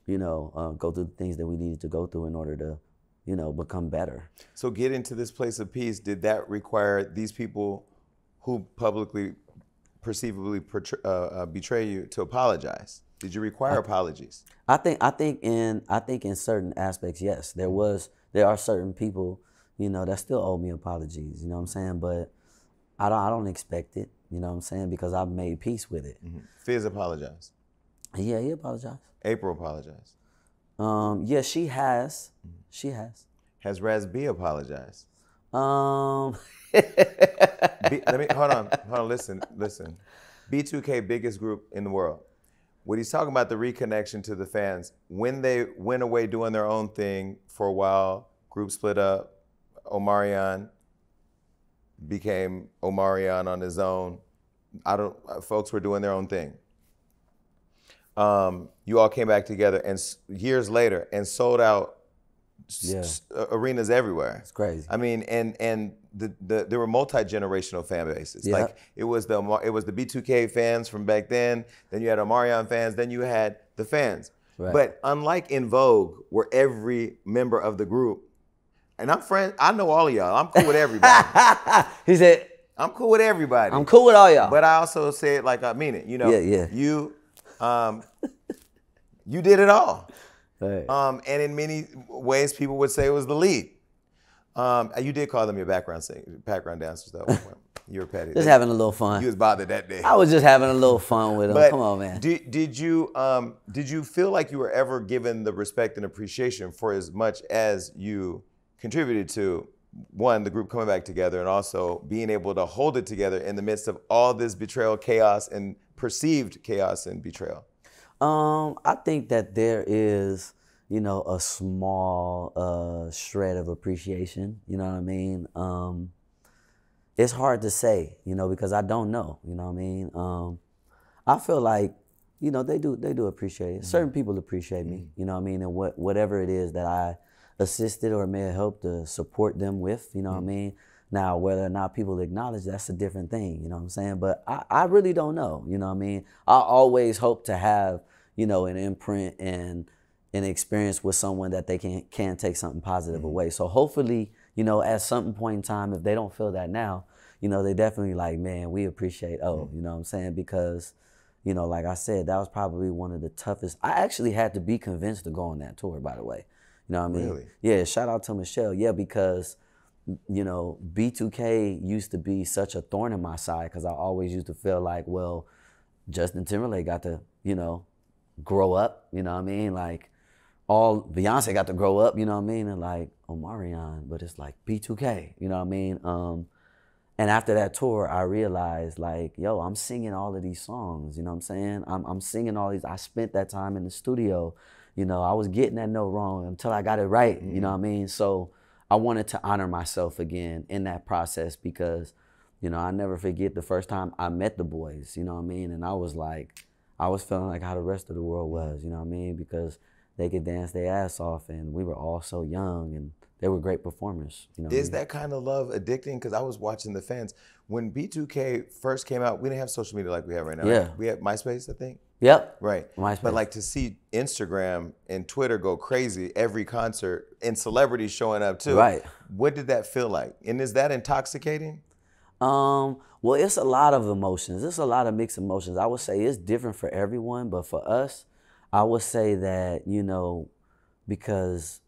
you know, go through the things that we needed to go through in order to, you know, become better. So getting to this place of peace, did that require these people who publicly, perceivably betray you to apologize? Did you require apologies? I think in certain aspects, yes. There are certain people, you know, that still owe me apologies. You know what I'm saying? But I don't expect it. You know what I'm saying? Because I've made peace with it. Fizz apologized. Yeah, he apologized. April apologized. Yeah, she has. She has. Has Raz B apologized? Um, Hold on, listen. B2K, biggest group in the world. When he's talking about the reconnection to the fans, when they went away doing their own thing for a while, group split up, Omarion became Omarion on his own. Folks were doing their own thing. You all came back together and years later and sold out arenas everywhere. It's crazy. I mean, and there were multi-generational fan bases. Yeah. Like it was the B2K fans from back then you had Omarion fans, then you had the fans. Right. But unlike In Vogue, where every member of the group, and I know all of y'all, I'm cool with everybody. He said, I'm cool with everybody. I'm cool with all y'all. But I also say it like I mean it. You know, Yeah. you did it all. Right. And in many ways, people would say it was the lead. You did call them your background dancers, though. You were petty. Just having a little fun. You was bothered that day. I was just having a little fun with them. But Come on, man. Did you feel like you were ever given the respect and appreciation for as much as you contributed to, one, the group coming back together, and also being able to hold it together in the midst of all this betrayal, chaos, and perceived chaos and betrayal? I think that there is, you know, a small shred of appreciation. You know what I mean? It's hard to say, you know, because I don't know. You know what I mean? I feel like, you know, they do appreciate it. Certain people appreciate me. You know what I mean? And whatever it is that I assisted or may have helped to support them with. You know what I mean? Now, whether or not people acknowledge, that's a different thing, you know what I'm saying? But I really don't know, you know what I mean? I always hope to have, you know, an imprint and an experience with someone that they can take something positive away. So hopefully, you know, at some point in time, if they don't feel that now, you know, they definitely like, man, we appreciate you know what I'm saying? Because, you know, like I said, that was probably one of the toughest. I actually had to be convinced to go on that tour, by the way. You know what I mean? Really? Yeah, shout out to Michelle. Yeah, because you know, B2K used to be such a thorn in my side because I always used to feel like, well, Justin Timberlake got to, you know, grow up, you know what I mean? Like, all Beyonce got to grow up, you know what I mean? And like, Omarion, but it's like B2K, you know what I mean? And after that tour, I realized like, yo, I'm singing all of these songs, you know what I'm saying? I'm singing all these, I spent that time in the studio, you know, I was getting that note wrong until I got it right, you know what I mean? So I wanted to honor myself again in that process because, you know, I never forget the first time I met the boys, you know what I mean? And I was like, I was feeling like how the rest of the world was, you know what I mean? Because they could dance their ass off and we were all so young and they were great performers. You know Is that kind of love addicting? Because I was watching the fans. When B2K first came out, we didn't have social media like we have right now. Yeah. Right? We had MySpace, I think. Yep. Right. MySpace. But like to see Instagram and Twitter go crazy every concert and celebrities showing up too. Right. What did that feel like? And is that intoxicating? Well, it's a lot of emotions. It's a lot of mixed emotions. I would say it's different for everyone, but for us, I would say that, you know, because,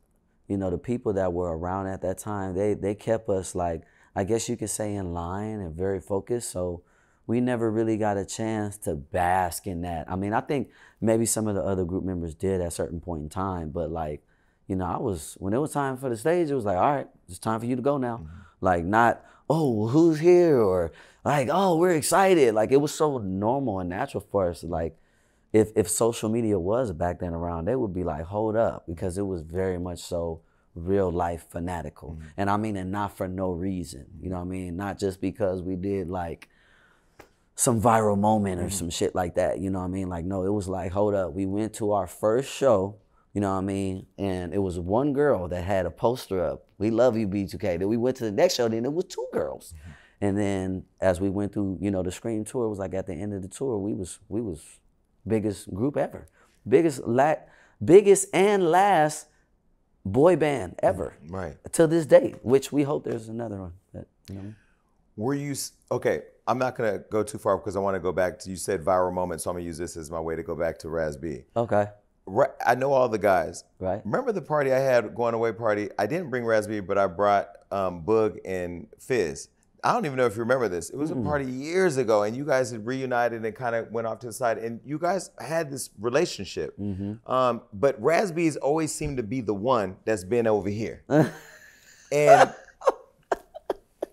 you know, the people that were around at that time, they kept us like, I guess you could say in line and very focused. So we never really got a chance to bask in that. I mean, I think maybe some of the other group members did at a certain point in time, but like, you know, when it was time for the stage, it was like, all right, it's time for you to go now. Mm-hmm. Like not, oh, well, who's here? Or like, oh, we're excited. Like it was so normal and natural for us. Like if social media was back then around, they would be like, hold up, because it was very much so real life fanatical. Mm-hmm. And I mean, and not for no reason, you know what I mean? Not just because we did like some viral moment or some shit like that, you know what I mean? Like, no, it was like, hold up, we went to our first show, you know what I mean? And it was one girl that had a poster up, "We love you, B2K." Then we went to the next show, then it was two girls. Mm-hmm. And then as we went through, you know, the Scream tour, it was like at the end of the tour, we was biggest group ever. Biggest and last boy band ever. Right. To this day, which we hope there's another one. That, you know. Were you, okay, I'm not gonna go too far because I wanna go back to, you said viral moment, so I'm gonna use this as my way to go back to Raz B. Okay. I know all the guys. Right. Remember the party I had, going away party? I didn't bring Raz B, but I brought Boog and Fizz. I don't even know if you remember this. It was a party years ago, and you guys had reunited and kind of went off to the side, and you guys had this relationship. Mm-hmm. But Raz B's always seemed to be the one that's been over here. And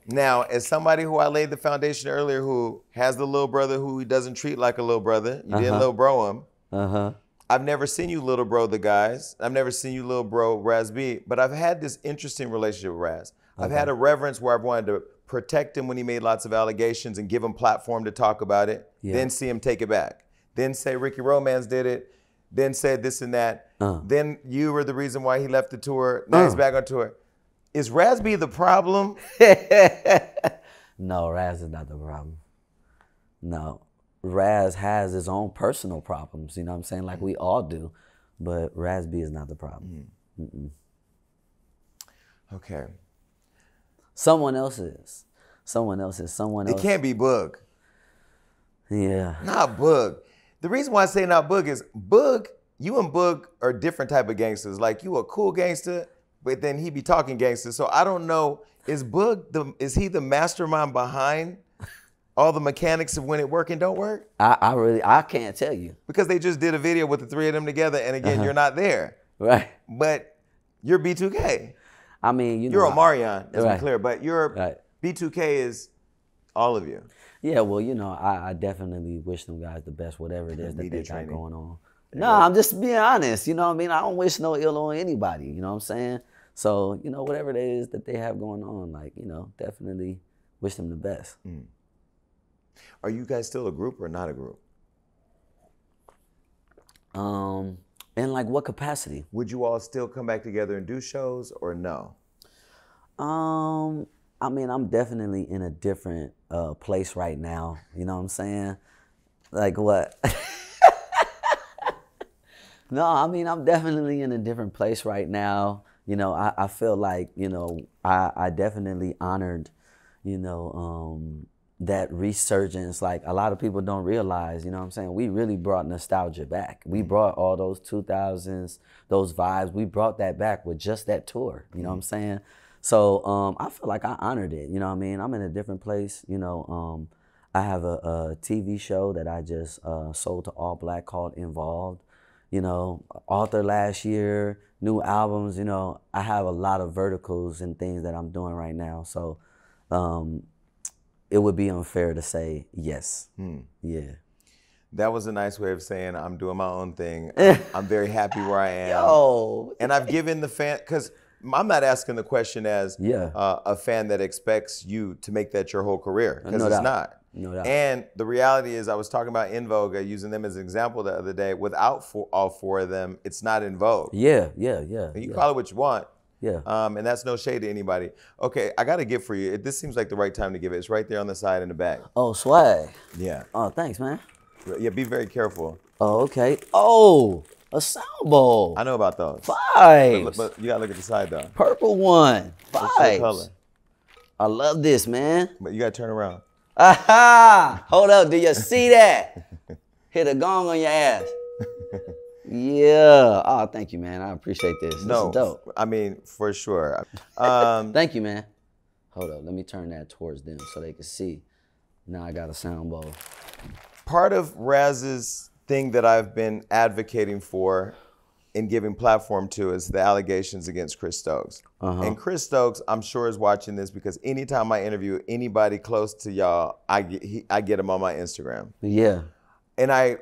now, as somebody who I laid the foundation earlier, who has the little brother who he doesn't treat like a little brother, you didn't little bro him. I've never seen you little bro the guys. I've never seen you little bro Raz B, but I've had this interesting relationship with Raz. Okay. I've had a reverence where I've wanted to protect him when he made lots of allegations and give him platform to talk about it, then see him take it back. Then say Ricky Romance did it, then said this and that. Then you were the reason why he left the tour, now he's back on tour. Is Raz B the problem? No, Raz is not the problem. No, Raz has his own personal problems, you know what I'm saying? Like we all do, but Raz B is not the problem. Okay. Someone else is. It can't be Boog. Yeah. Not Boog. The reason why I say not Boog is Boog, you and Boog are different type of gangsters. Like you a cool gangster, but then he be talking gangster. So I don't know, is is he the mastermind behind all the mechanics of when it work and don't work? I can't tell you. Because they just did a video with the three of them together, and again, you're not there. Right. But you're B2K. I mean, you know. You're Omarion, let's be clear, but right. B2K is all of you. Yeah, well, you know, I definitely wish them guys the best, whatever it is that they got going on. Yeah. No, I'm just being honest, you know what I mean? I don't wish no ill on anybody, you know what I'm saying? So, you know, whatever it is that they have going on, like, you know, definitely wish them the best. Are you guys still a group or not a group? In like what capacity? Would you all still come back together and do shows or no? I mean, I'm definitely in a different place right now. You know what I'm saying? Like what? No, I mean, I'm definitely in a different place right now. You know, I feel like, you know, I definitely honored, you know, that resurgence. Like a lot of people don't realize, you know what I'm saying? We really brought nostalgia back. We brought all those 2000s, those vibes. We brought that back with just that tour. You know what I'm saying? So I feel like I honored it. You know what I mean? I'm in a different place. You know, I have a TV show that I just sold to All Black called Involved. You know, author last year, new albums. You know, I have a lot of verticals and things that I'm doing right now. So it would be unfair to say yes. Yeah. That was a nice way of saying I'm doing my own thing. I'm very happy where I am. Yo. And I've given the fan, because I'm not asking the question as a fan that expects you to make that your whole career, because it's not. No doubt. And the reality is, I was talking about En Vogue, using them as an example the other day. Without all four of them, it's not En Vogue. Yeah. You call it what you want. Yeah. And that's no shade to anybody. Okay, I got a gift for you. This seems like the right time to give it. It's right there on the side in the back. Oh, swag. Yeah. Oh, thanks, man. Yeah, be very careful. Oh, okay. Oh, a sound bowl. I know about those. Five. But you gotta look at the side though. Purple one. What's your Five. color? I love this, man. But you gotta turn around. Aha! Hold up, do you see that? Hit a gong on your ass. Yeah. Oh, thank you, man. I appreciate this. This is dope. I mean, for sure. Thank you, man. Hold up, let me turn that towards them so they can see. Now I got a sound bowl. Part of Raz's thing that I've been advocating for and giving platform to is the allegations against Chris Stokes. And Chris Stokes, I'm sure, is watching this, because anytime I interview anybody close to y'all, I get him on my Instagram. Yeah. And I,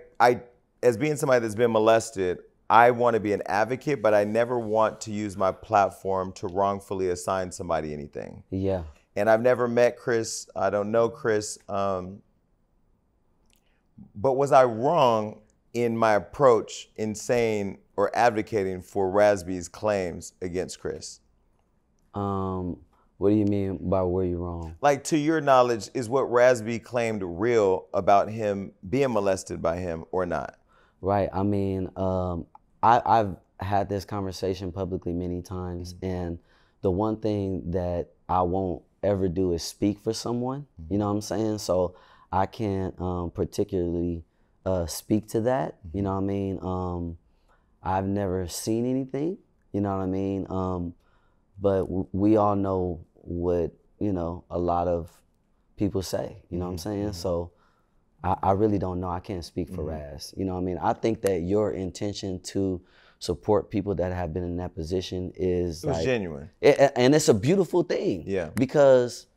as being somebody that's been molested, I want to be an advocate, but I never want to use my platform to wrongfully assign somebody anything. Yeah. And I've never met Chris. I don't know Chris. But was I wrong in my approach in saying or advocating for Raz-B's claims against Chris? What do you mean by were you wrong? Like, to your knowledge, is what Raz-B claimed real about him being molested by him or not? Right. I mean, I've had this conversation publicly many times, and the one thing that I won't ever do is speak for someone. You know what I'm saying? So I can't particularly speak to that. You know what I mean? I've never seen anything. You know what I mean? But we all know what, you know, a lot of people say. You know what I'm saying? So I really don't know. I can't speak for Raz. You know what I mean? I think that your intention to support people that have been in that position is It was genuine. And it's a beautiful thing. Yeah. Because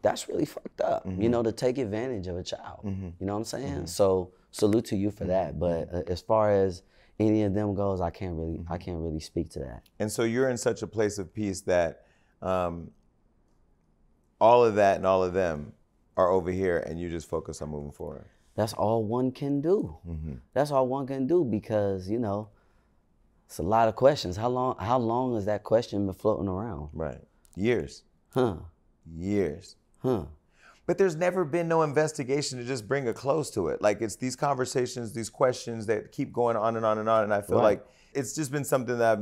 that's really fucked up, you know, to take advantage of a child. You know what I'm saying? So salute to you for that. But as far as any of them goes, I can't really speak to that. And so you're in such a place of peace that all of that and all of them are over here, and you just focus on moving forward. That's all one can do. That's all one can do, because, you know, it's a lot of questions. How long has that question been floating around? Right. Years. Huh. Years. Huh. But there's never been no investigation to just bring a close to it. Like, it's these conversations, these questions that keep going on and on and on. And I feel like it's just been something that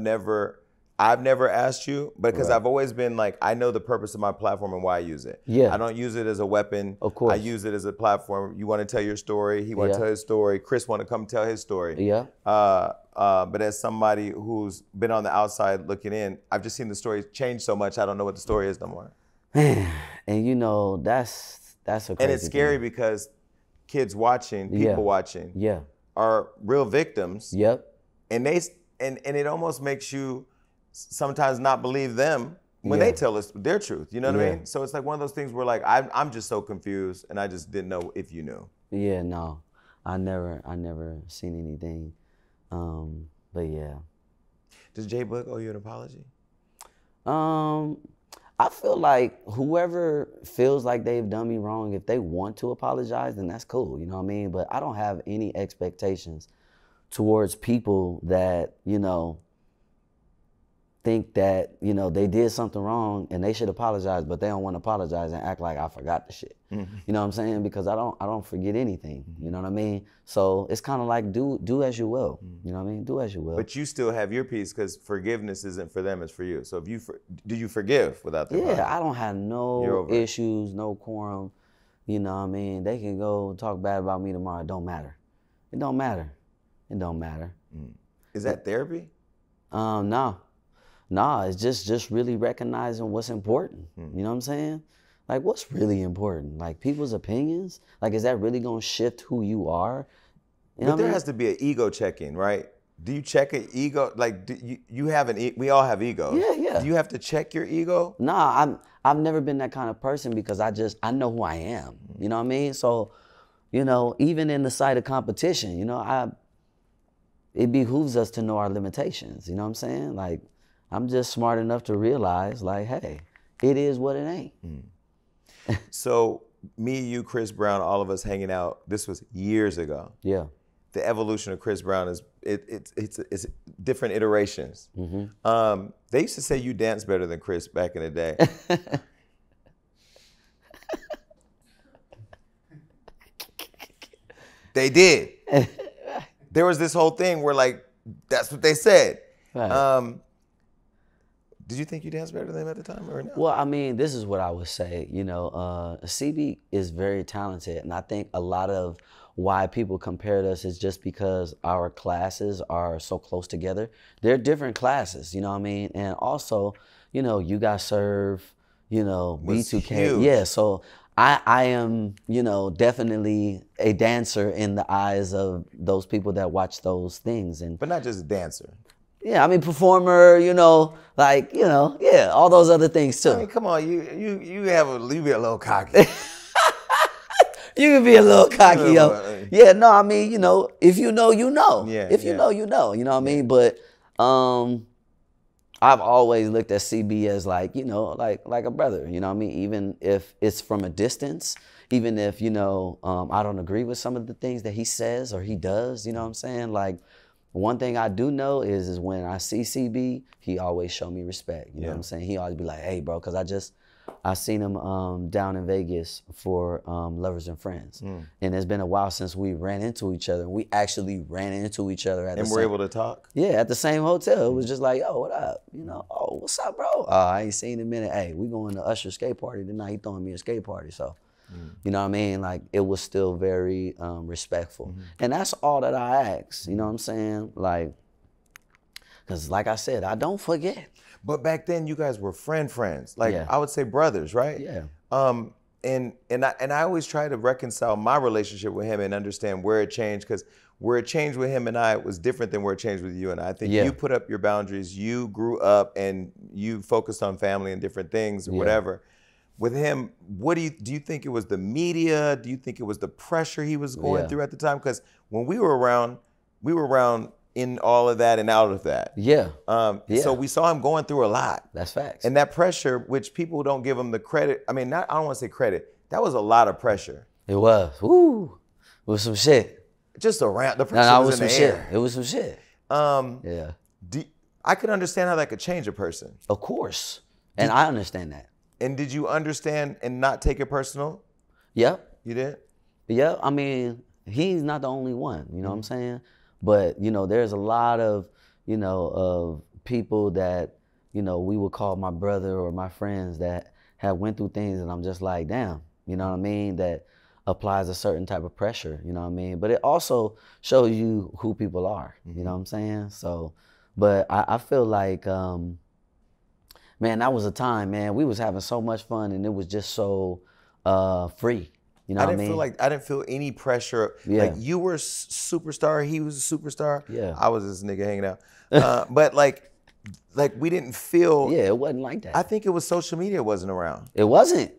I've never asked you, because I've always been like, I know the purpose of my platform and why I use it. Yeah. I don't use it as a weapon. Of course. I use it as a platform. You want to tell your story. He want to tell his story. Chris want to come tell his story. Yeah. But as somebody who's been on the outside looking in, I've just seen the story change so much. I don't know what the story is no more. Man, and you know, that's a crazy And it's scary thing. because kids watching, people watching, are real victims. Yep. And it almost makes you sometimes not believe them when they tell us their truth. You know what I mean? So it's like one of those things where, like, I'm just so confused, and I just didn't know if you knew. Yeah, no, I never seen anything. But yeah. Does Jay Book owe you an apology? I feel like whoever feels like they've done me wrong, if they want to apologize, then that's cool, you know what I mean? But I don't have any expectations towards people that, you know, think that, you know, they did something wrong and they should apologize, but they don't want to apologize and act like I forgot the shit. You know what I'm saying? Because I don't forget anything. You know what I mean? So it's kind of like do as you will. You know what I mean? Do as you will. But you still have your peace, because forgiveness isn't for them, it's for you. So if you do you forgive without the apology? I don't have no issues, no quorum. You know what I mean? They can go talk bad about me tomorrow. It don't matter. It don't matter. It don't matter. Is that therapy? No. Nah, it's just really recognizing what's important. You know what I'm saying? Like, what's really important? Like, people's opinions? Like, is that really gonna shift who you are? You know But there has to be an ego check-in, right? Do you check an ego? Like, do you have we all have egos. Yeah. Do you have to check your ego? Nah, I've never been that kind of person because I know who I am. You know what I mean? So, you know, even in the sight of competition, you know, it behooves us to know our limitations. You know what I'm saying? Like, I'm just smart enough to realize, like, hey, it is what it ain't. So me, you, Chris Brown, all of us hanging out. This was years ago. Yeah. The evolution of Chris Brown is it's different iterations. They used to say you dance better than Chris back in the day. They did. There was this whole thing where like that's what they said. Right. Did you think you danced better than him at the time or no? Well, I mean, this is what I would say. You know, CB is very talented, and I think a lot of why people compared us is just because our classes are so close together. They're different classes, you know what I mean? And also, you know, you got Serve, you know, B2K. Huge. Yeah, so I am, you know, definitely a dancer in the eyes of those people that watch those things. But not just a dancer. Yeah, I mean, performer, you know, like, you know, yeah, all those other things too. I mean, come on, you be a little cocky. You can be a little cocky, yo. Yeah, no, I mean, you know, if you know, you know. Yeah, if you know, you know. You know what I mean? But I've always looked at CB as like, you know, like a brother. You know what I mean? Even if it's from a distance, even if, you know, I don't agree with some of the things that he says or he does. You know what I'm saying? Like, one thing I do know is when I see CB, he always show me respect. You know what I'm saying? He always be like, hey, bro, because I seen him down in Vegas for Lovers and Friends. And it's been a while since we ran into each other. We actually ran into each other at the same. And we're able to talk? Yeah, at the same hotel. It was just like, yo, what up? You know, oh, what's up, bro? Oh, I ain't seen him in a minute. Hey, we going to Usher's skate party tonight. He throwing me a skate party. So, you know what I mean? Like, it was still very respectful. And that's all that I ask. You know what I'm saying? Like, because like I said, I don't forget. But back then, you guys were friends. Like, I would say brothers, right? Yeah. And I always try to reconcile my relationship with him and understand where it changed, because where it changed with him and I was different than where it changed with you and I. I think you put up your boundaries, you grew up and you focused on family and different things or whatever. With him, what do you think it was the media? Do you think it was the pressure he was going through at the time? Because when we were around in all of that and out of that. Yeah. So we saw him going through a lot. That's facts. And that pressure, which people don't give him the credit. I mean, I don't want to say credit. That was a lot of pressure. It was. Woo. It was some shit. Just around the pressure was in the air. It was some shit. Yeah. I could understand how that could change a person. Of course. And I understand that. And did you understand and not take it personal? Yep. You did? Yeah. I mean, he's not the only one. You know what I'm saying? But, you know, there's a lot of, you know, of people that, you know, we would call my brother or my friends that have went through things and I'm just like, damn, you know what I mean? That applies a certain type of pressure, you know what I mean? But it also shows you who people are, you know what I'm saying? So, but I feel like, man, that was a time, man. We was having so much fun and it was just so free. You know I what I mean? I didn't feel any pressure. Like, you were a superstar, he was a superstar. Yeah. I was this nigga hanging out. But like we didn't feel. Yeah, it wasn't like that. I think it was social media wasn't around. It wasn't.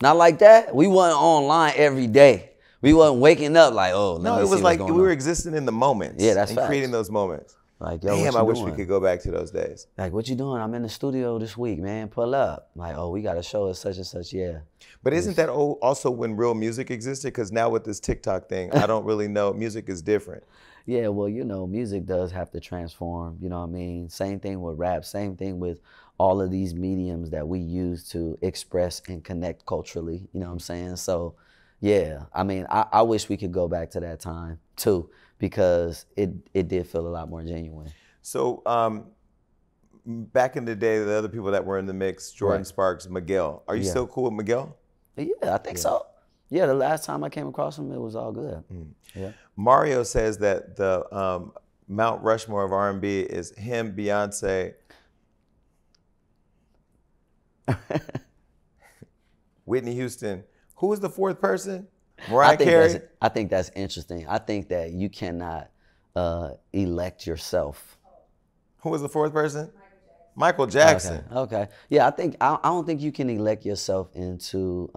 Not like that. We wasn't online every day. We wasn't waking up like, oh, let me see it was what's like going we were on. existing in the moments. Yeah, that's and facts. creating those moments. Like, yo, damn, what I you wish doing? we could go back to those days. Like, what you doing? I'm in the studio this week, man. Pull up. Like, oh, we got a show at such and such, yeah. But isn't that also when real music existed? Because now with this TikTok thing, I don't really know. Music is different. Yeah, well, you know, music does have to transform, you know what I mean? Same thing with rap, same thing with all of these mediums that we use to express and connect culturally, you know what I'm saying? So, yeah, I mean, I wish we could go back to that time too, because it did feel a lot more genuine. So, back in the day, the other people that were in the mix, Jordan Sparks, Miguel. Are you still cool with Miguel? Yeah, I think so. Yeah, the last time I came across him, it was all good. Yeah. Mario says that the Mount Rushmore of R&B is him, Beyonce, Whitney Houston. Who was the fourth person? Mariah Carey? I think that's interesting. I think that you cannot elect yourself. Who was the fourth person? Michael Jackson. Okay. Yeah, I don't think you can elect yourself into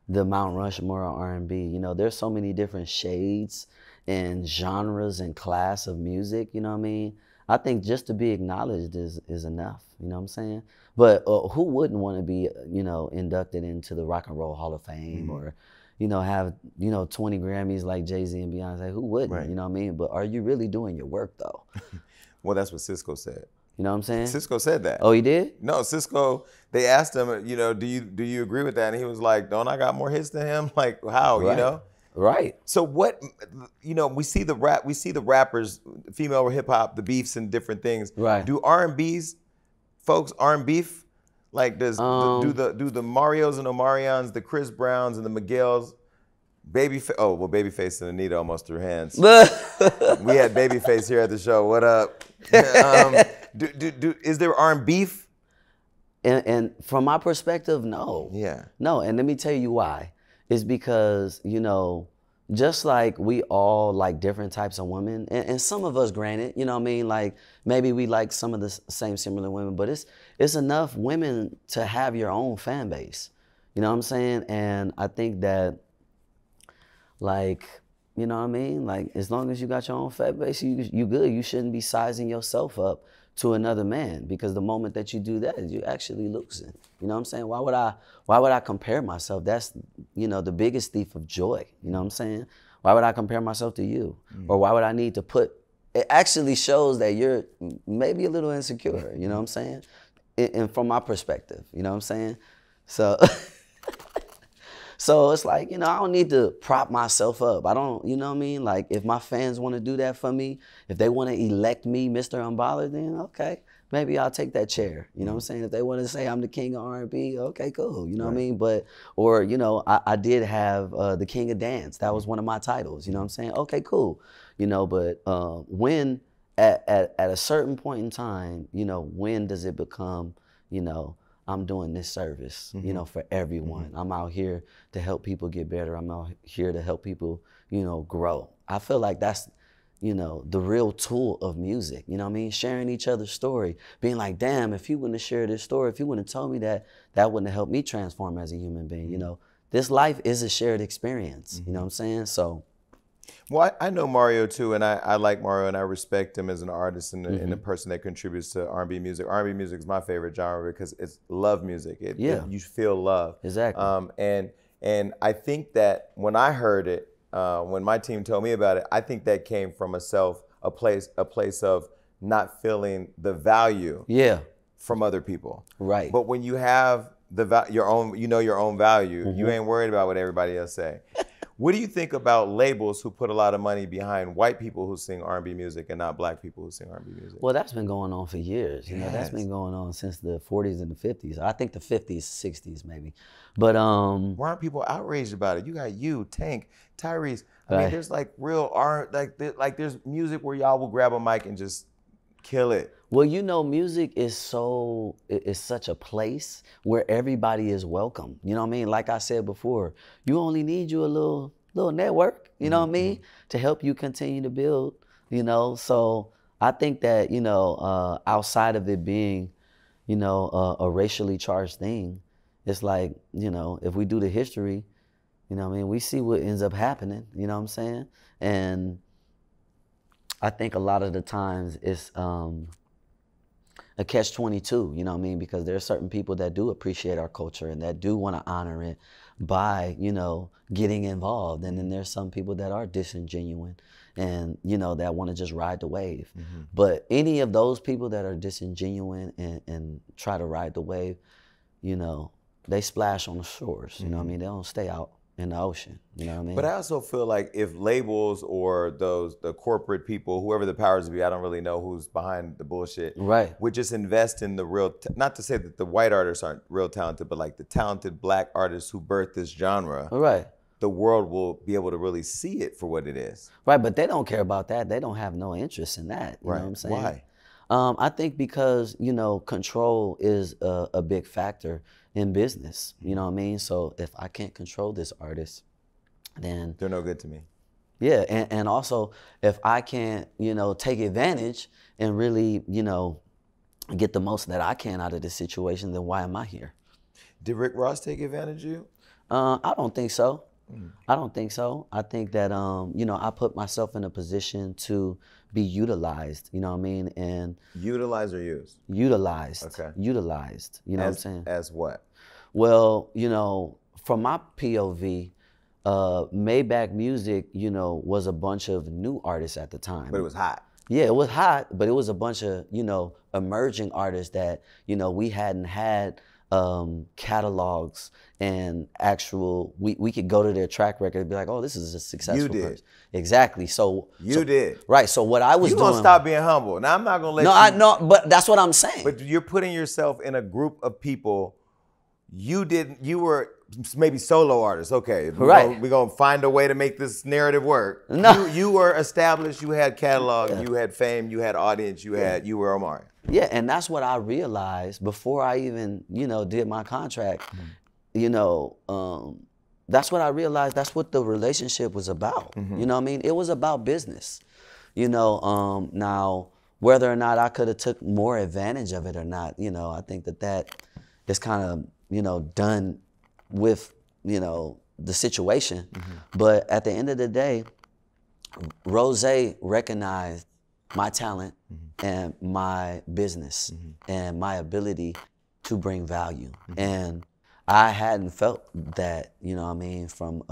the Mount Rushmore of R&B. You know, there's so many different shades and genres and class of music, you know what I mean? I think just to be acknowledged is enough, you know what I'm saying? But who wouldn't want to be, you know, inducted into the Rock and Roll Hall of Fame or, you know, have, you know, 20 Grammys like Jay-Z and Beyonce? Who wouldn't, Right. you know what I mean? But are you really doing your work though? Well, that's what Cisco said. You know what I'm saying? Cisco said that. Oh, he did? No, Cisco, they asked him, you know, do you agree with that? And he was like, don't I got more hits than him? Like, how, you Right. know? Right. So what, you know, we see the rappers, female hip hop, the beefs and different things. Right. Do R&B's folks beef? Like, do the Marios and Omarions, the Chris Browns and the Miguels, Babyface and Anita almost threw hands. We had Babyface here at the show. What up? Is there R&B beef? And from my perspective, no. Yeah. No, and let me tell you why. It's because, you know, just like we all like different types of women, and some of us, granted, you know what I mean, like maybe we like some of the same similar women, but it's enough women to have your own fan base. You know what I'm saying? And I think that, like, you know what I mean? Like, as long as you got your own fan base, you good. You shouldn't be sizing yourself up to another man, because the moment that you do that, you're actually losing. You know what I'm saying? Why would I compare myself? That's, you know, the biggest thief of joy. You know what I'm saying? Why would I compare myself to you? Or why would I need to it actually shows that you're maybe a little insecure, you know what I'm saying? And from my perspective, you know what I'm saying? So so it's like, you know, I don't need to prop myself up. I don't, you know what I mean? Like, if my fans want to do that for me, if they want to elect me Mr. Unbothered, then okay, maybe I'll take that chair. You know what I'm saying? If they want to say I'm the king of R&B, okay, cool. You know what I mean? But, or, you know, I did have the king of dance. That was one of my titles. You know what I'm saying? Okay, cool. You know, but when, at a certain point in time, you know, when does it become, you know, I'm doing this service, you know, for everyone. I'm out here to help people get better. I'm out here to help people, you know, grow. I feel like that's, you know, the real tool of music. You know what I mean? Sharing each other's story, being like, damn, if you wouldn't have shared this story, if you wouldn't have told me that, that wouldn't have helped me transform as a human being. You know, this life is a shared experience. You know what I'm saying? So. Well, I know Mario too, and I like Mario, and I respect him as an artist and a person that contributes to R&B music. R&B music is my favorite genre because it's love music. You feel love. Exactly. And I think that when I heard it, when my team told me about it, I think that came from a place of not feeling the value. Yeah. From other people. Right. But when you have your own, you know your own value, you ain't worried about what everybody else say. What do you think about labels who put a lot of money behind white people who sing R&B music and not black people who sing R&B music? Well, that's been going on for years. You know, that's been going on since the 40s and the 50s. I think the 50s, 60s maybe. But why aren't people outraged about it? You got Tank, Tyrese. I mean, there's like real art, like there's music where y'all will grab a mic and just kill it. Well, you know, music is such a place where everybody is welcome. You know what I mean? Like I said before, you only need you a little network, you know what I mean, to help you continue to build, you know. So I think that, you know, outside of it being, you know, a racially charged thing, it's like, you know, if we do the history, you know what I mean, we see what ends up happening, you know what I'm saying? And I think a lot of the times it's a catch-22, you know what I mean? Because there are certain people that do appreciate our culture and that do want to honor it by, you know, getting involved. And then there's some people that are disingenuous and, you know, that want to just ride the wave. But any of those people that are disingenuous and try to ride the wave, you know, they splash on the shores, you know what I mean? They don't stay out in the ocean, you know what I mean? But I also feel like if labels or the corporate people, whoever the powers be, I don't really know who's behind the bullshit, right, would just invest in the real, not to say that the white artists aren't real talented, but like the talented black artists who birthed this genre, right, the world will be able to really see it for what it is. Right, but they don't care about that. They don't have no interest in that, you know what I'm saying? Why? I think because, you know, control is a big factor in business. You know what I mean? So if I can't control this artist, then they're no good to me. Yeah, and also if I can't, you know, take advantage and really, you know, get the most that I can out of this situation, then why am I here? Did Rick Ross take advantage of you? I don't think so. I don't think so. I think that, you know, I put myself in a position to be utilized, you know what I mean? And Utilized or used? Utilized. Okay. Utilized, you know what I'm saying? As what? Well, you know, from my POV, Maybach Music, you know, was a bunch of new artists at the time. But it was hot. Yeah, it was hot, but it was a bunch of, you know, emerging artists that, you know, we hadn't had catalogs and actual, we could go to their track record and be like, oh, this is a successful You did. person. Exactly. So You did. Right. So what I was you doing. You gonna stop being humble. Now I'm not gonna let no, you. I no, but that's what I'm saying. But you're putting yourself in a group of people. You were maybe solo artists. Okay. Right. We're gonna find a way to make this narrative work. No. You were established, you had catalog, you had fame, you had audience, you were Omari. Yeah, and that's what I realized before I even, you know, did my contract. You know, that's what I realized. That's what the relationship was about. You know what I mean? It was about business. You know, now whether or not I could have took more advantage of it or not, you know, I think that is kind of, you know, done with, you know, the situation. But at the end of the day, Rose recognized my talent and my business and my ability to bring value. And I hadn't felt that, you know what I mean, from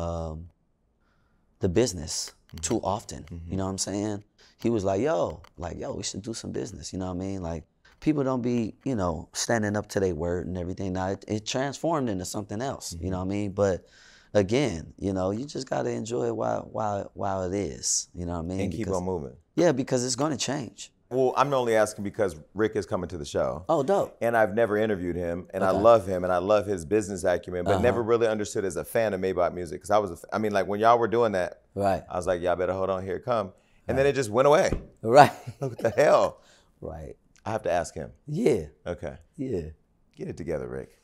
the business too often. You know what I'm saying? He was like, yo, we should do some business. You know what I mean? Like, people don't be, you know, standing up to their word and everything. Now, it transformed into something else. You know what I mean? But again, you know, you just got to enjoy it while it is. You know what I mean? And keep on moving. Yeah, because it's going to change. Well, I'm only asking because Rick is coming to the show. Oh, dope. And I've never interviewed him, and I love him, and I love his business acumen, but never really understood as a fan of Maybach Music. Because I mean, like when y'all were doing that, right? I was like, y'all better hold on, here it come. And then it just went away. Right. What the hell? Right. I have to ask him. Yeah. Okay. Yeah. Get it together, Rick.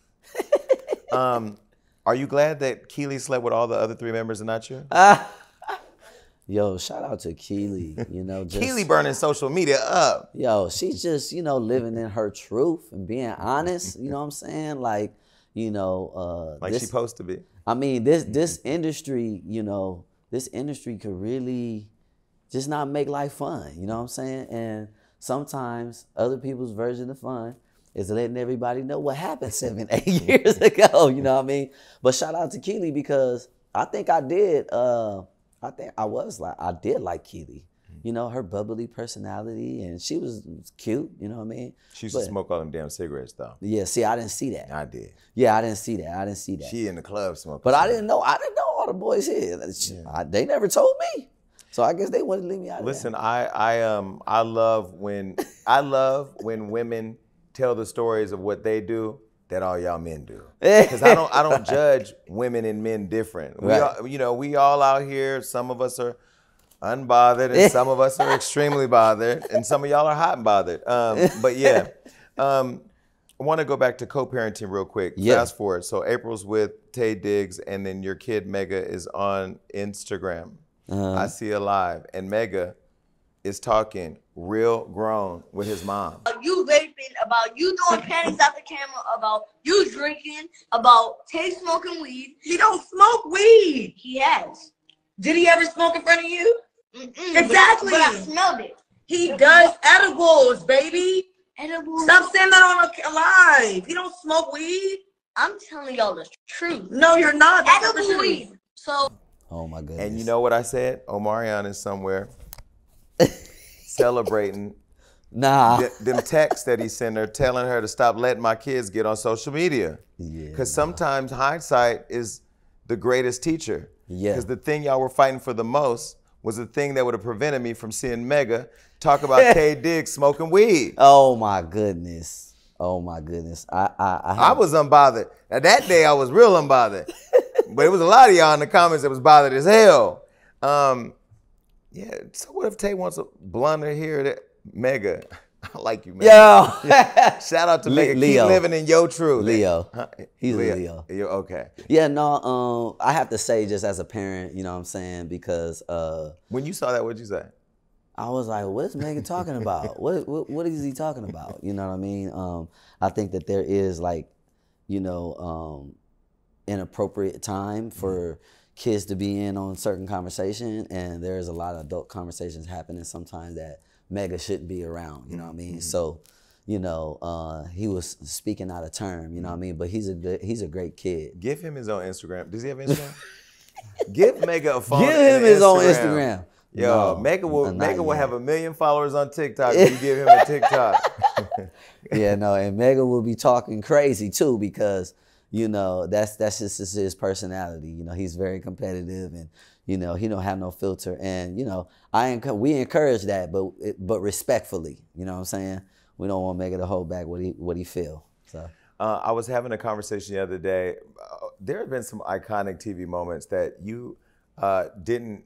Are you glad that Keely slept with all the other 3 members and not you? Yo, shout out to Keely, you know. Keely burning social media up. Yo, she's just, you know, living in her truth and being honest, you know what I'm saying? Like, you know. Like she's supposed to be. I mean, this industry, you know, this industry could really just not make life fun, you know what I'm saying? And sometimes other people's version of fun is letting everybody know what happened 7, 8 years ago, you know what I mean? But shout out to Keely because I think I did, I did like Keely. You know, her bubbly personality, and she was cute, you know what I mean? She used to smoke all them damn cigarettes, though. Yeah, see, I didn't see that. I did. Yeah, I didn't see that. She in the club smoking. But I didn't know all the boys here. They never told me. So I guess they wanted to leave me out of that. Listen, I love when women tell the stories of what they do that all y'all men do. Because I don't judge women and men different. Right. We all out here, some of us are unbothered and some of us are extremely bothered and some of y'all are hot and bothered. But yeah, I want to go back to co-parenting real quick. Yeah. Fast forward. So April's with Taye Diggs and then your kid Mega is on Instagram. I see it live and Mega is talking real grown with his mom. You vaping, about you throwing panties out the camera, about you drinking, about Tay smoking weed. He don't smoke weed. He has. Did he ever smoke in front of you? Exactly. But I smelled it. He does edibles, baby. Edibles. Stop saying that on a live. He don't smoke weed. I'm telling y'all the truth. No, you're not. That's not the Edible truth. weed. So. Oh my goodness. And you know what I said? Omarion is somewhere celebrating them texts that he sent her telling her to stop letting my kids get on social media. Yeah. Because sometimes hindsight is the greatest teacher. Yeah. Because the thing y'all were fighting for the most was the thing that would have prevented me from seeing Mega talk about Taye Diggs smoking weed. Oh my goodness. Oh my goodness. I was unbothered. Now that day I was real unbothered. But it was a lot of y'all in the comments that was bothered as hell. Yeah, so what if Tay wants a blonder hair, Mega? I like you, man. Yo. Shout out to Megan. Leo. Keep living in your truth. Leo. Huh? He's a Leo. You're okay. Yeah, no, I have to say just as a parent, you know what I'm saying, because When you saw that, what'd you say? I was like, what is Megan talking about? What is he talking about? You know what I mean? I think that there is like, you know, inappropriate time for kids to be in on certain conversation, and there's a lot of adult conversations happening sometimes that Mega shouldn't be around, you know what I mean? So, you know, he was speaking out of term, you know what I mean? But he's a great kid. Give him his own Instagram. Does he have Instagram? Give Mega a phone. Give him his own Instagram. Yo, No, Mega will not have yet. 1 million followers on TikTok if you give him a TikTok. Yeah, no, and Mega will be talking crazy too because, you know, that's just his personality. You know, he's very competitive and, you know, he don't have no filter. And, you know, we encourage that, but respectfully. You know what I'm saying? We don't want Mega to hold back what he feel. So I was having a conversation the other day. There have been some iconic TV moments that you didn't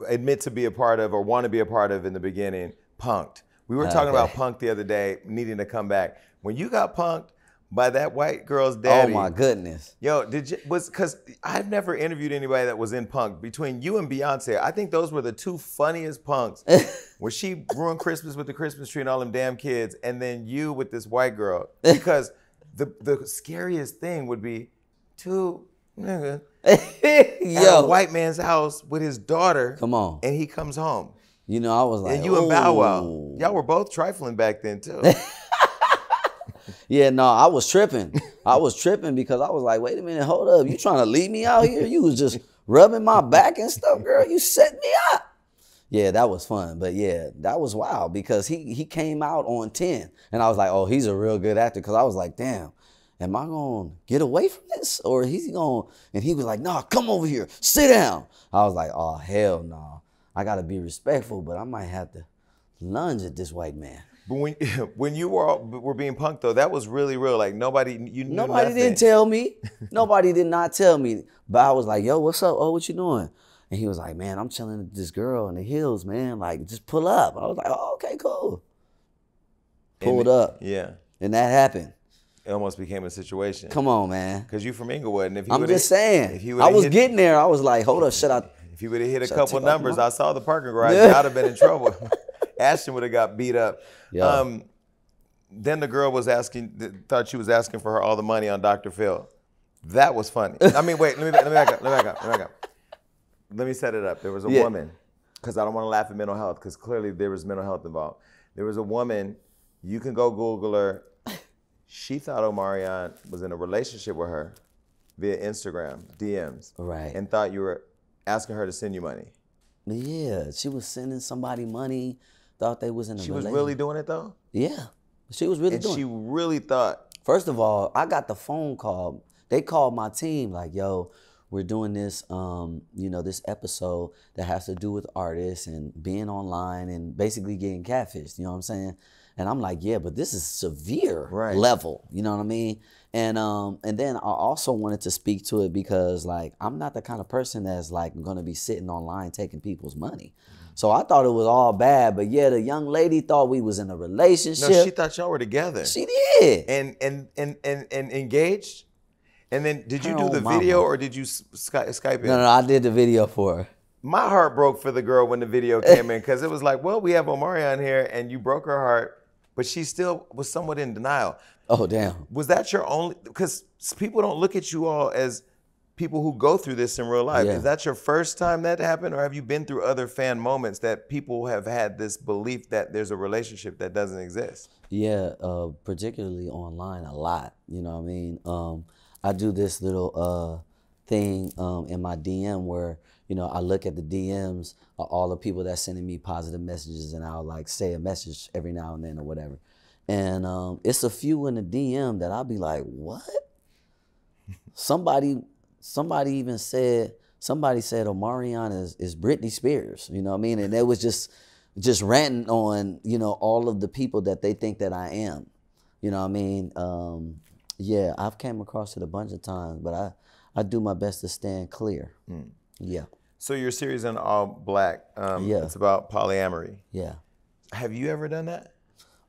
admit to be a part of or want to be a part of in the beginning. Punked. We were talking about Punk the other day, needing to come back. When you got punked by that white girl's daddy. Oh my goodness. Yo, because I've never interviewed anybody that was in Punk. Between you and Beyonce, I think those were the two funniest punks. Where she ruined Christmas with the Christmas tree and all them damn kids, and then you with this white girl. Because the scariest thing would be two niggas at a white man's house with his daughter. Come on. And he comes home. You know, I was like, And you and Bow Wow. "Ooh." Y'all were both trifling back then too. Yeah, no, I was tripping. I was tripping because I was like, wait a minute, hold up. You trying to leave me out here? You was just rubbing my back and stuff, girl. You set me up. Yeah, that was fun. But yeah, that was wild because he came out on 10. And I was like, oh, he's a real good actor. Because I was like, damn, am I going to get away from this? Or is he going to? And he was like, nah, come over here. Sit down. I was like, oh, hell no. I got to be respectful, but I might have to lunge at this white man. But when you were being punked though, that was really real. Like nobody knew nothing. Didn't tell me. Nobody did not tell me. But I was like, yo, what's up? Oh, what you doing? And he was like, man, I'm chilling with this girl in the hills, man. Like, just pull up. I was like, oh, okay, cool. Pulled up. Yeah. And that happened. It almost became a situation. Come on, man. Because you from Inglewood. And if you I'm just saying. If I was getting there. I was like, hold up, should I? If you would have hit a Should I couple tip off numbers, my- I saw the parking garage. I'd have been in trouble. Ashton would have got beat up. Yeah. Then the girl was thought she was asking for all the money on Dr. Phil. That was funny. I mean, wait, let me back up. Let me set it up. There was a woman, because I don't want to laugh at mental health, because clearly there was mental health involved. There was a woman, you can go Google her. She thought Omarion was in a relationship with her via Instagram, DMs. Right. And thought you were asking her to send you money. Yeah, she was sending somebody money, thought they was in a She was relationship. really doing it though? Yeah, she was really And doing she it. really thought. First of all, I got the phone call. They called my team like, yo, we're doing this, this episode that has to do with artists and being online and basically getting catfished, you know what I'm saying? And I'm like, yeah, but this is severe level, you know what I mean? And then I also wanted to speak to it because like, I'm not the kind of person that's like gonna be sitting online taking people's money. So I thought it was all bad, but yeah, the young lady thought we was in a relationship. No, she thought y'all were together. She did. And engaged? And then did you Her do the own video mama. or did you Skype in? No, I did the video for her. My heart broke for the girl when the video came in because it was like, well, we have Omarion here and you broke her heart, but she still was somewhat in denial. Oh, damn. Was that your only, because people don't look at you all as people who go through this in real life. Yeah. Is that your first time that happened, or have you been through other fan moments that people have had this belief that there's a relationship that doesn't exist? Yeah, particularly online a lot, you know what I mean? I do this little thing in my DM where, you know, I look at the DMs of all the people that's sending me positive messages and I'll like say a message every now and then or whatever. And it's a few in the DM that I'll be like, what? Somebody said Omarion is Britney Spears, you know what I mean? And it was just ranting on, you know, all of the people that they think that I am, you know what I mean? Yeah, I've came across it a bunch of times, but I do my best to stand clear. Yeah. So your series on All Black, Yeah. it's about polyamory. Yeah. Have you ever done that?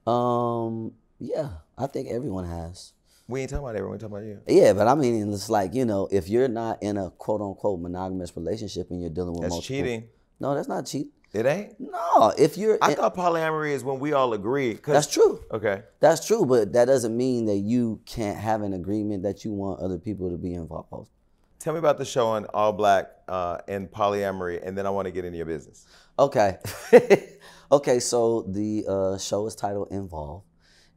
Yeah, I think everyone has. We ain't talking about everyone, we talking about you. Yeah, but I mean, it's like, you know, if you're not in a quote unquote monogamous relationship and you're dealing with That's multiple. cheating. No, that's not cheating. It ain't? No, if you're. I thought polyamory is when we all agree. That's true. Okay. That's true, but that doesn't mean that you can't have an agreement that you want other people to be involved. Tell me about the show on All Black and polyamory, and then I want to get into your business. Okay. Okay, so the show is titled Involved,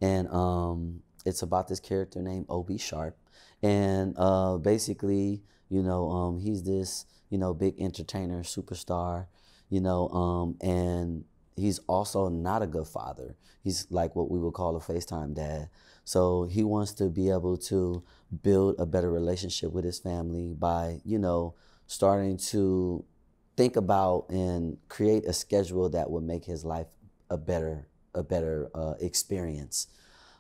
and it's about this character named Ob Sharp, and basically, you know, he's this, you know, big entertainer, superstar, you know, and he's also not a good father. He's like what we would call a FaceTime dad. So he wants to be able to build a better relationship with his family by, you know, starting to think about and create a schedule that would make his life a better experience.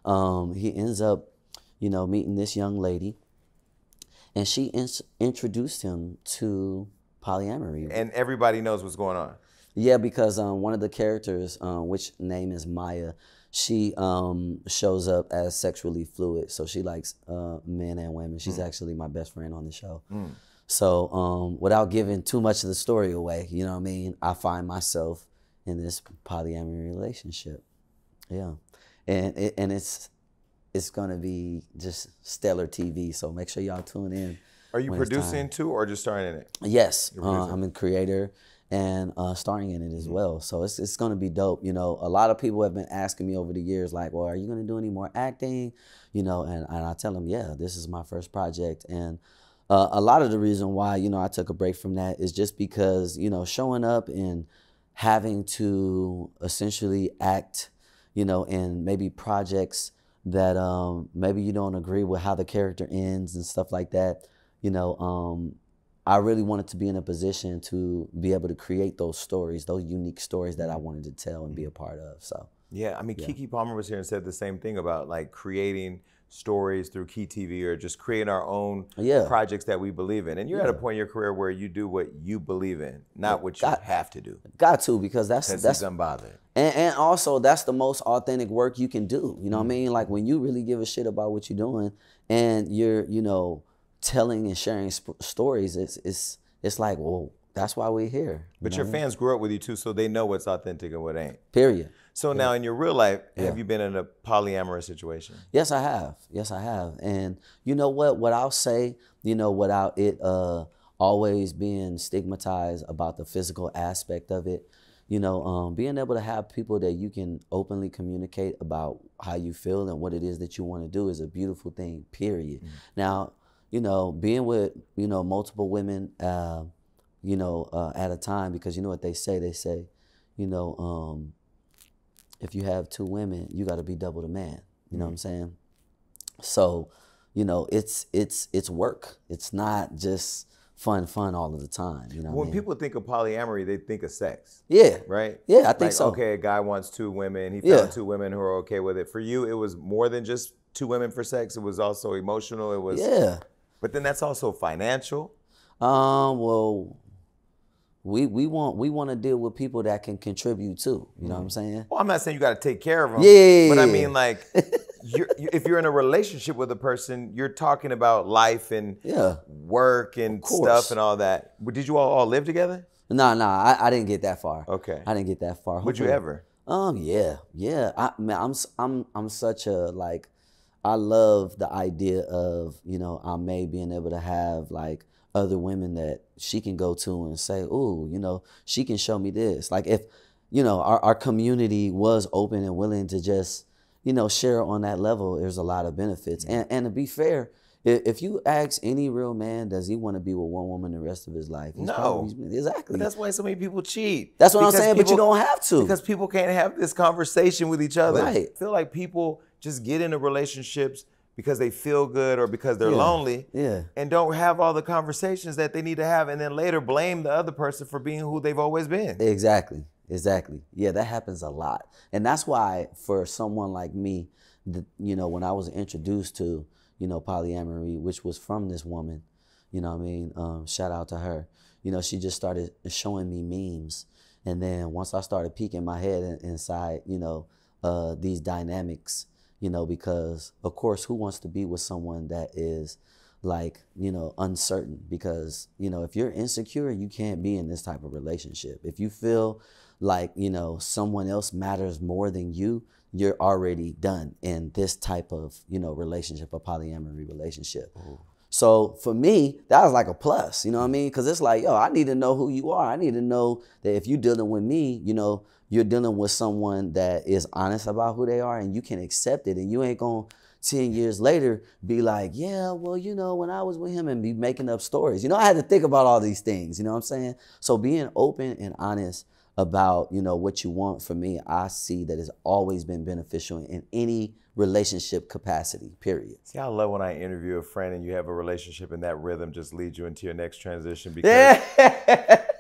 He ends up, you know, meeting this young lady, and she introduced him to polyamory. And everybody knows what's going on. Yeah, because one of the characters, which name is Maya, she shows up as sexually fluid. So she likes men and women. She's actually my best friend on the show. So without giving too much of the story away, you know what I mean, I find myself in this polyamory relationship. Yeah. And it's gonna be just stellar TV. So make sure y'all tune in. Are you producing too, or just starring in it? Yes, I'm a creator and starring in it as well. So it's gonna be dope. You know, a lot of people have been asking me over the years, like, well, are you gonna do any more acting? You know, and I tell them, yeah, this is my first project. And a lot of the reason why, you know, I took a break from that is just because, you know, showing up and having to essentially act, you know, in maybe projects that maybe you don't agree with how the character ends and stuff like that. You know, I really wanted to be in a position to be able to create those stories, those unique stories that I wanted to tell and be a part of. So yeah, I mean, Keke Palmer was here and said the same thing about like creating stories through Key TV or just creating our own projects that we believe in. And you're at a point in your career where you do what you believe in, not what you have to do. Got to, because that's unbothered. And also that's the most authentic work you can do. You know what I mean? Like when you really give a shit about what you're doing and you're, you know, telling and sharing stories, it's like, well, that's why we're here. But your fans grew up with you too, so they know what's authentic and what ain't. Period. So now in your real life, have you been in a polyamorous situation? Yes, I have. Yes, I have. And you know what I'll say, you know, without it always being stigmatized about the physical aspect of it, you know, being able to have people that you can openly communicate about how you feel and what it is that you want to do is a beautiful thing, period. Now, you know, being with, you know, multiple women, you know, at a time, because you know what they say, you know, if you have two women, you got to be double the man. You know what I'm saying? So, you know, it's work. It's not just fun all of the time. You know what I mean? People think of polyamory, they think of sex. Yeah. Right? Yeah, I think so. Okay, a guy wants two women. He found two women who are okay with it. For you, it was more than just two women for sex. It was also emotional. It was. Yeah. But then that's also financial. Well, we want to deal with people that can contribute too. You know what I'm saying? Well, I'm not saying you got to take care of them. Yeah. But I mean, like, if you're in a relationship with a person, you're talking about life and work and stuff and all that. Did you all live together? No, I didn't get that far. Okay. I didn't get that far. Would you ever? Yeah. I'm such a, like, I love the idea of, you know, I may being able to have like other women that she can go to and say, ooh, you know, she can show me this. Like if, you know, our community was open and willing to just, you know, share on that level, there's a lot of benefits. And to be fair, if you ask any real man, does he want to be with one woman the rest of his life? No. Exactly. But that's why so many people cheat. That's what I'm saying, but you don't have to. Because people can't have this conversation with each other. Right. I feel like people just get into relationships because they feel good or because they're lonely and don't have all the conversations that they need to have and then later blame the other person for being who they've always been. Exactly. Yeah, that happens a lot. And that's why for someone like me, you know, when I was introduced to, you know, polyamory, which was from this woman, you know what I mean? Shout out to her. You know, she just started showing me memes. And then once I started peeking my head inside, you know, these dynamics, you know, because of course, who wants to be with someone that is like, you know, uncertain? Because, you know, if you're insecure, you can't be in this type of relationship. If you feel like, you know, someone else matters more than you, you're already done in this type of, you know, relationship, a polyamory relationship. Ooh. So for me, that was like a plus, you know what I mean? Because it's like, yo, I need to know who you are. I need to know that if you're dealing with me, you know, you're dealing with someone that is honest about who they are and you can accept it, and you ain't gonna 10 years later be like, yeah, well, you know, when I was with him, and be making up stories. You know, I had to think about all these things, you know what I'm saying? So being open and honest about, you know, what you want, for me, I see that it's always been beneficial in any relationship capacity, period. See, I love when I interview a friend and you have a relationship and that rhythm just leads you into your next transition, because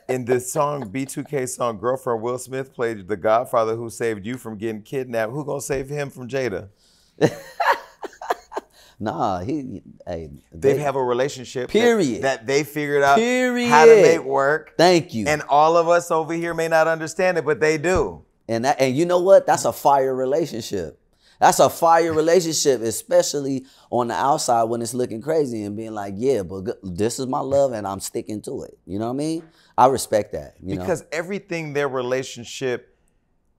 in this song, B2K song, Girlfriend, Will Smith played the Godfather who saved you from getting kidnapped. Who gonna save him from Jada? Nah, they have a relationship period that they figured out period how to make work. Thank you. And all of us over here may not understand it, but they do. And you know what? That's a fire relationship. That's a fire relationship, especially on the outside when it's looking crazy and being like, yeah, but this is my love and I'm sticking to it. You know what I mean? I respect that. Because everything their relationship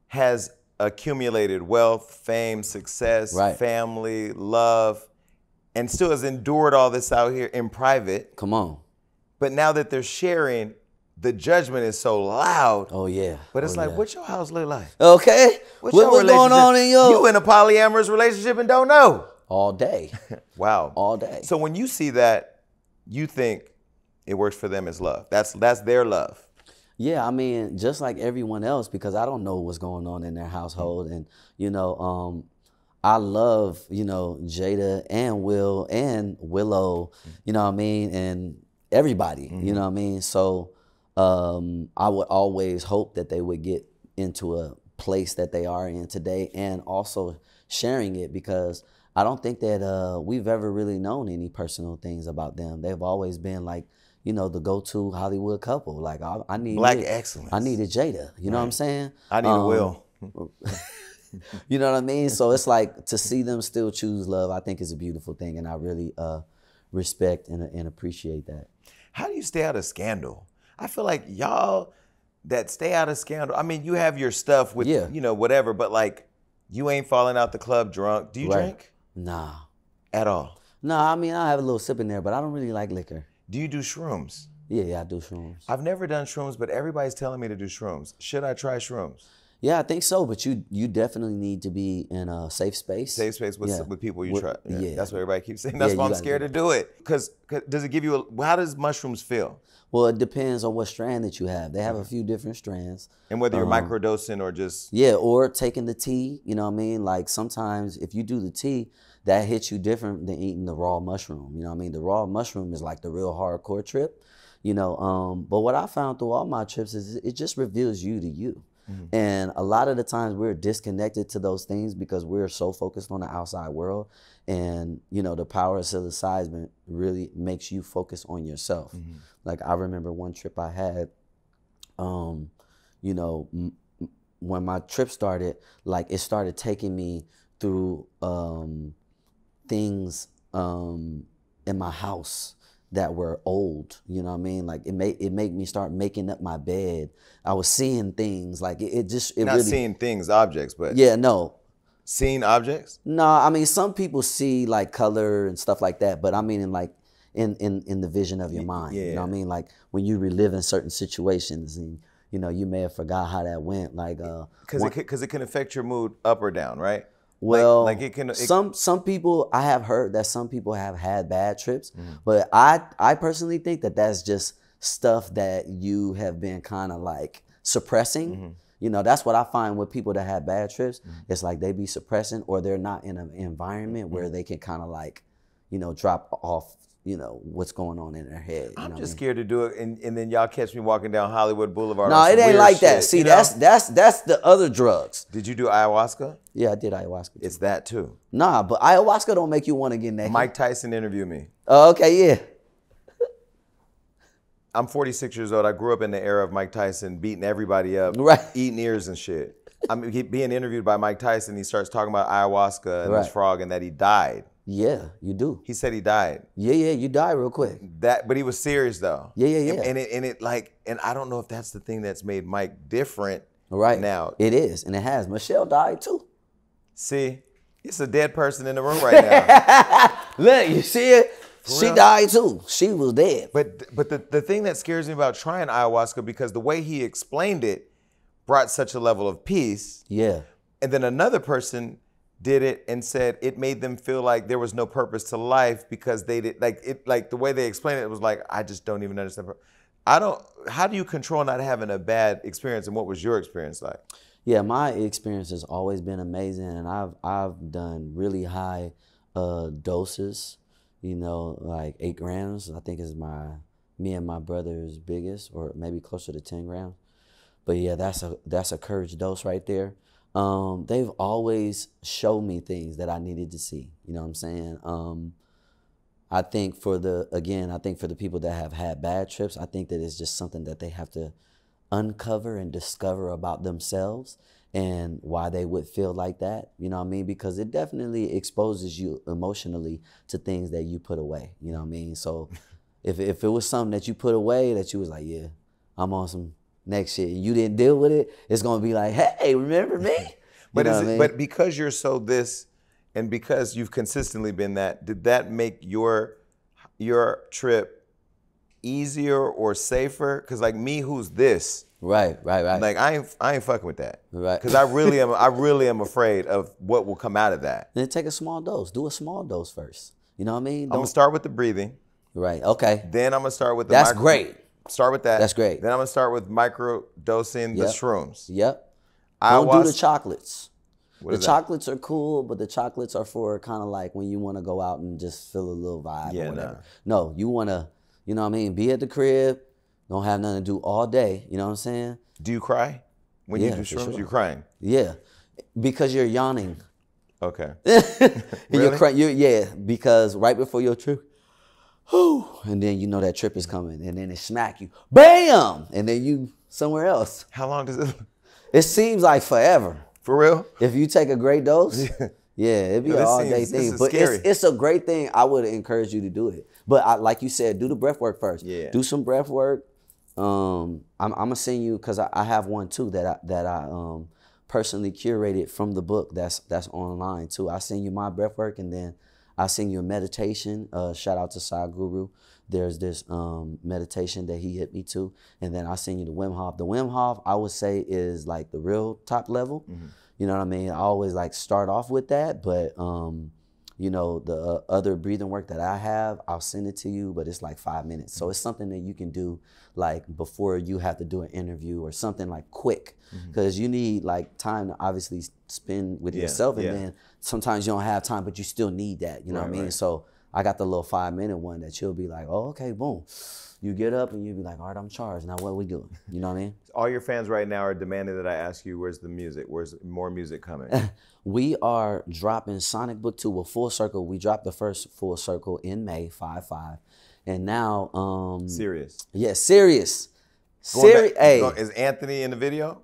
has accumulated, wealth, fame, success, family, love, and still has endured all this out here in private. Come on. But now that they're sharing, the judgment is so loud. Oh, yeah. But it's like, what's your house look like? Okay. What's going on in your... You in a polyamorous relationship and don't know. All day. Wow. All day. So when you see that, you think it works for them as love. That's their love. Yeah, I mean, just like everyone else, because I don't know what's going on in their household. And, you know, I love, you know, Jada and Will and Willow, you know what I mean, and everybody, you know what I mean? So I would always hope that they would get into a place that they are in today, and also sharing it, because I don't think that we've ever really known any personal things about them. They've always been like, you know, the go-to Hollywood couple. Like, I need Black excellence. I needed Jada, you know what I'm saying? I need Will. You know what I mean? So it's like, to see them still choose love, I think is a beautiful thing, and I really respect and appreciate that. How do you stay out of scandal? I feel like y'all that stay out of scandal, I mean, you have your stuff with, you know, whatever, but like, you ain't falling out the club drunk. Do you drink? Nah. At all? Nah, I mean, I have a little sip in there, but I don't really like liquor. Do you do shrooms? Yeah, I do shrooms. I've never done shrooms, but everybody's telling me to do shrooms. Should I try shrooms? Yeah, I think so, but you definitely need to be in a safe space. Safe space with people you trust. Yeah. That's what everybody keeps saying. That's why I'm scared to do it. Because does it give you how does mushrooms feel? Well, it depends on what strand that you have. They have a few different strands. And whether you're microdosing or just... Yeah, or taking the tea, you know what I mean? Like, sometimes if you do the tea, that hits you different than eating the raw mushroom. You know what I mean? The raw mushroom is like the real hardcore trip, you know. But what I found through all my trips is it just reveals you to you. Mm-hmm. And a lot of the times we're disconnected to those things because we're so focused on the outside world. And, you know, the power of psilocybin really makes you focus on yourself. Mm-hmm. Like, I remember one trip I had, you know, when my trip started, like, it started taking me through things in my house that were old, you know what I mean? Like, it made me start making up my bed. I was seeing things, like it Not really, seeing things, objects, but yeah, no. Seeing objects? No, I mean, some people see like color and stuff like that, but I mean in the vision of your mind. You know what I mean? Like, when you relive in certain situations and, you know, you may have forgot how that went. Like, because it can affect your mood up or down, right? Well, like it can. Some people, I have heard that some people have had bad trips, but I personally think that that's just stuff that you have been kind of like suppressing. You know, that's what I find with people that have bad trips. It's like they be suppressing, or they're not in an environment where they can kind of like, you know, drop off, you know, what's going on in their head. I'm just scared to do it, and then y'all catch me walking down Hollywood Boulevard. No, it ain't like that. See, that's the other drugs. Did you do ayahuasca? Yeah, I did ayahuasca too. It's that too. Nah, but ayahuasca don't make you want to get naked. Mike Tyson interviewed me. Oh, okay, yeah. I'm 46 years old. I grew up in the era of Mike Tyson beating everybody up, eating ears and shit. being interviewed by Mike Tyson, he starts talking about ayahuasca and this frog and that he died. Yeah, you do. He said he died. Yeah, you die real quick. But he was serious though. Yeah. And I don't know if that's the thing that's made Mike different right now. It is, and it has. Michelle died too. See, it's a dead person in the room right now. Look, you see it? She died too. She was dead. But the thing that scares me about trying ayahuasca, because the way he explained it brought such a level of peace. Yeah. And then another person did it and said it made them feel like there was no purpose to life because they did like the way they explained it was like, I just don't even understand. How do you control not having a bad experience, and what was your experience like? Yeah, my experience has always been amazing, and I've done really high doses, you know, like 8 grams, I think is me and my brother's biggest, or maybe closer to 10 grams. But yeah, that's a courage dose right there. They've always showed me things that I needed to see. You know what I'm saying? I think for the people that have had bad trips, I think that it's just something that they have to uncover and discover about themselves and why they would feel like that. You know what I mean? Because it definitely exposes you emotionally to things that you put away. You know what I mean? So if it was something that you put away that you was like, yeah, I'm on some next shit, and you didn't deal with it, it's gonna be like, hey, remember me? But because you're so this, and because you've consistently been that, did that make your trip easier or safer? Because like me, who's this? Right. Like I ain't fucking with that. Right. Because I really am afraid of what will come out of that. Then take a small dose. Do a small dose first. You know what I mean? I'm gonna start with the breathing. Right. Okay. Then I'm gonna start with the. That's great. Start with that. That's great. Then I'm gonna start with micro dosing the shrooms. Yep. Don't do the chocolates. The chocolates are cool, but the chocolates are for kind of like when you want to go out and just feel a little vibe or whatever. No, you want to, you know what I mean, be at the crib, don't have nothing to do all day, you know what I'm saying? Do you cry when you do shrooms? Sure. You're crying? Yeah, because you're yawning. Okay. Really? Yeah, because right before your trip, and then you know that trip is coming, and then it smack you, bam, and then you somewhere else. How long does it? It seems like forever. For real? If you take a great dose, yeah, it'd be an all-day thing. But it's a great thing. I would encourage you to do it. But like you said, do the breath work first. Yeah. Do some breath work. I'm gonna send you, because I have one too that I personally curated from the book that's online too. I send you my breath work, and then I send you a meditation. Shout out to Sadhguru. There's this meditation that he hit me to, and then I send you the Wim Hof. The Wim Hof, I would say, is like the real top level. Mm-hmm. You know what I mean? I always like start off with that, but you know, the other breathing work that I have, I'll send it to you, but it's like 5 minutes. So it's something that you can do like before you have to do an interview or something like quick, because you need like time to obviously spend with yourself, and then sometimes you don't have time, but you still need that. You know what I mean? Right. So I got the little 5-minute one that you'll be like, oh, okay, boom. You get up and you'll be like, all right, I'm charged. Now what are we doing? You know what I mean? All your fans right now are demanding that I ask you, where's the music? Where's more music coming? We are dropping Sonic Book 2 with Full Circle. We dropped the first Full Circle in May, 5/5. And now... Serious? Yeah, Serious. Serious. Hey. Is Anthony in the video?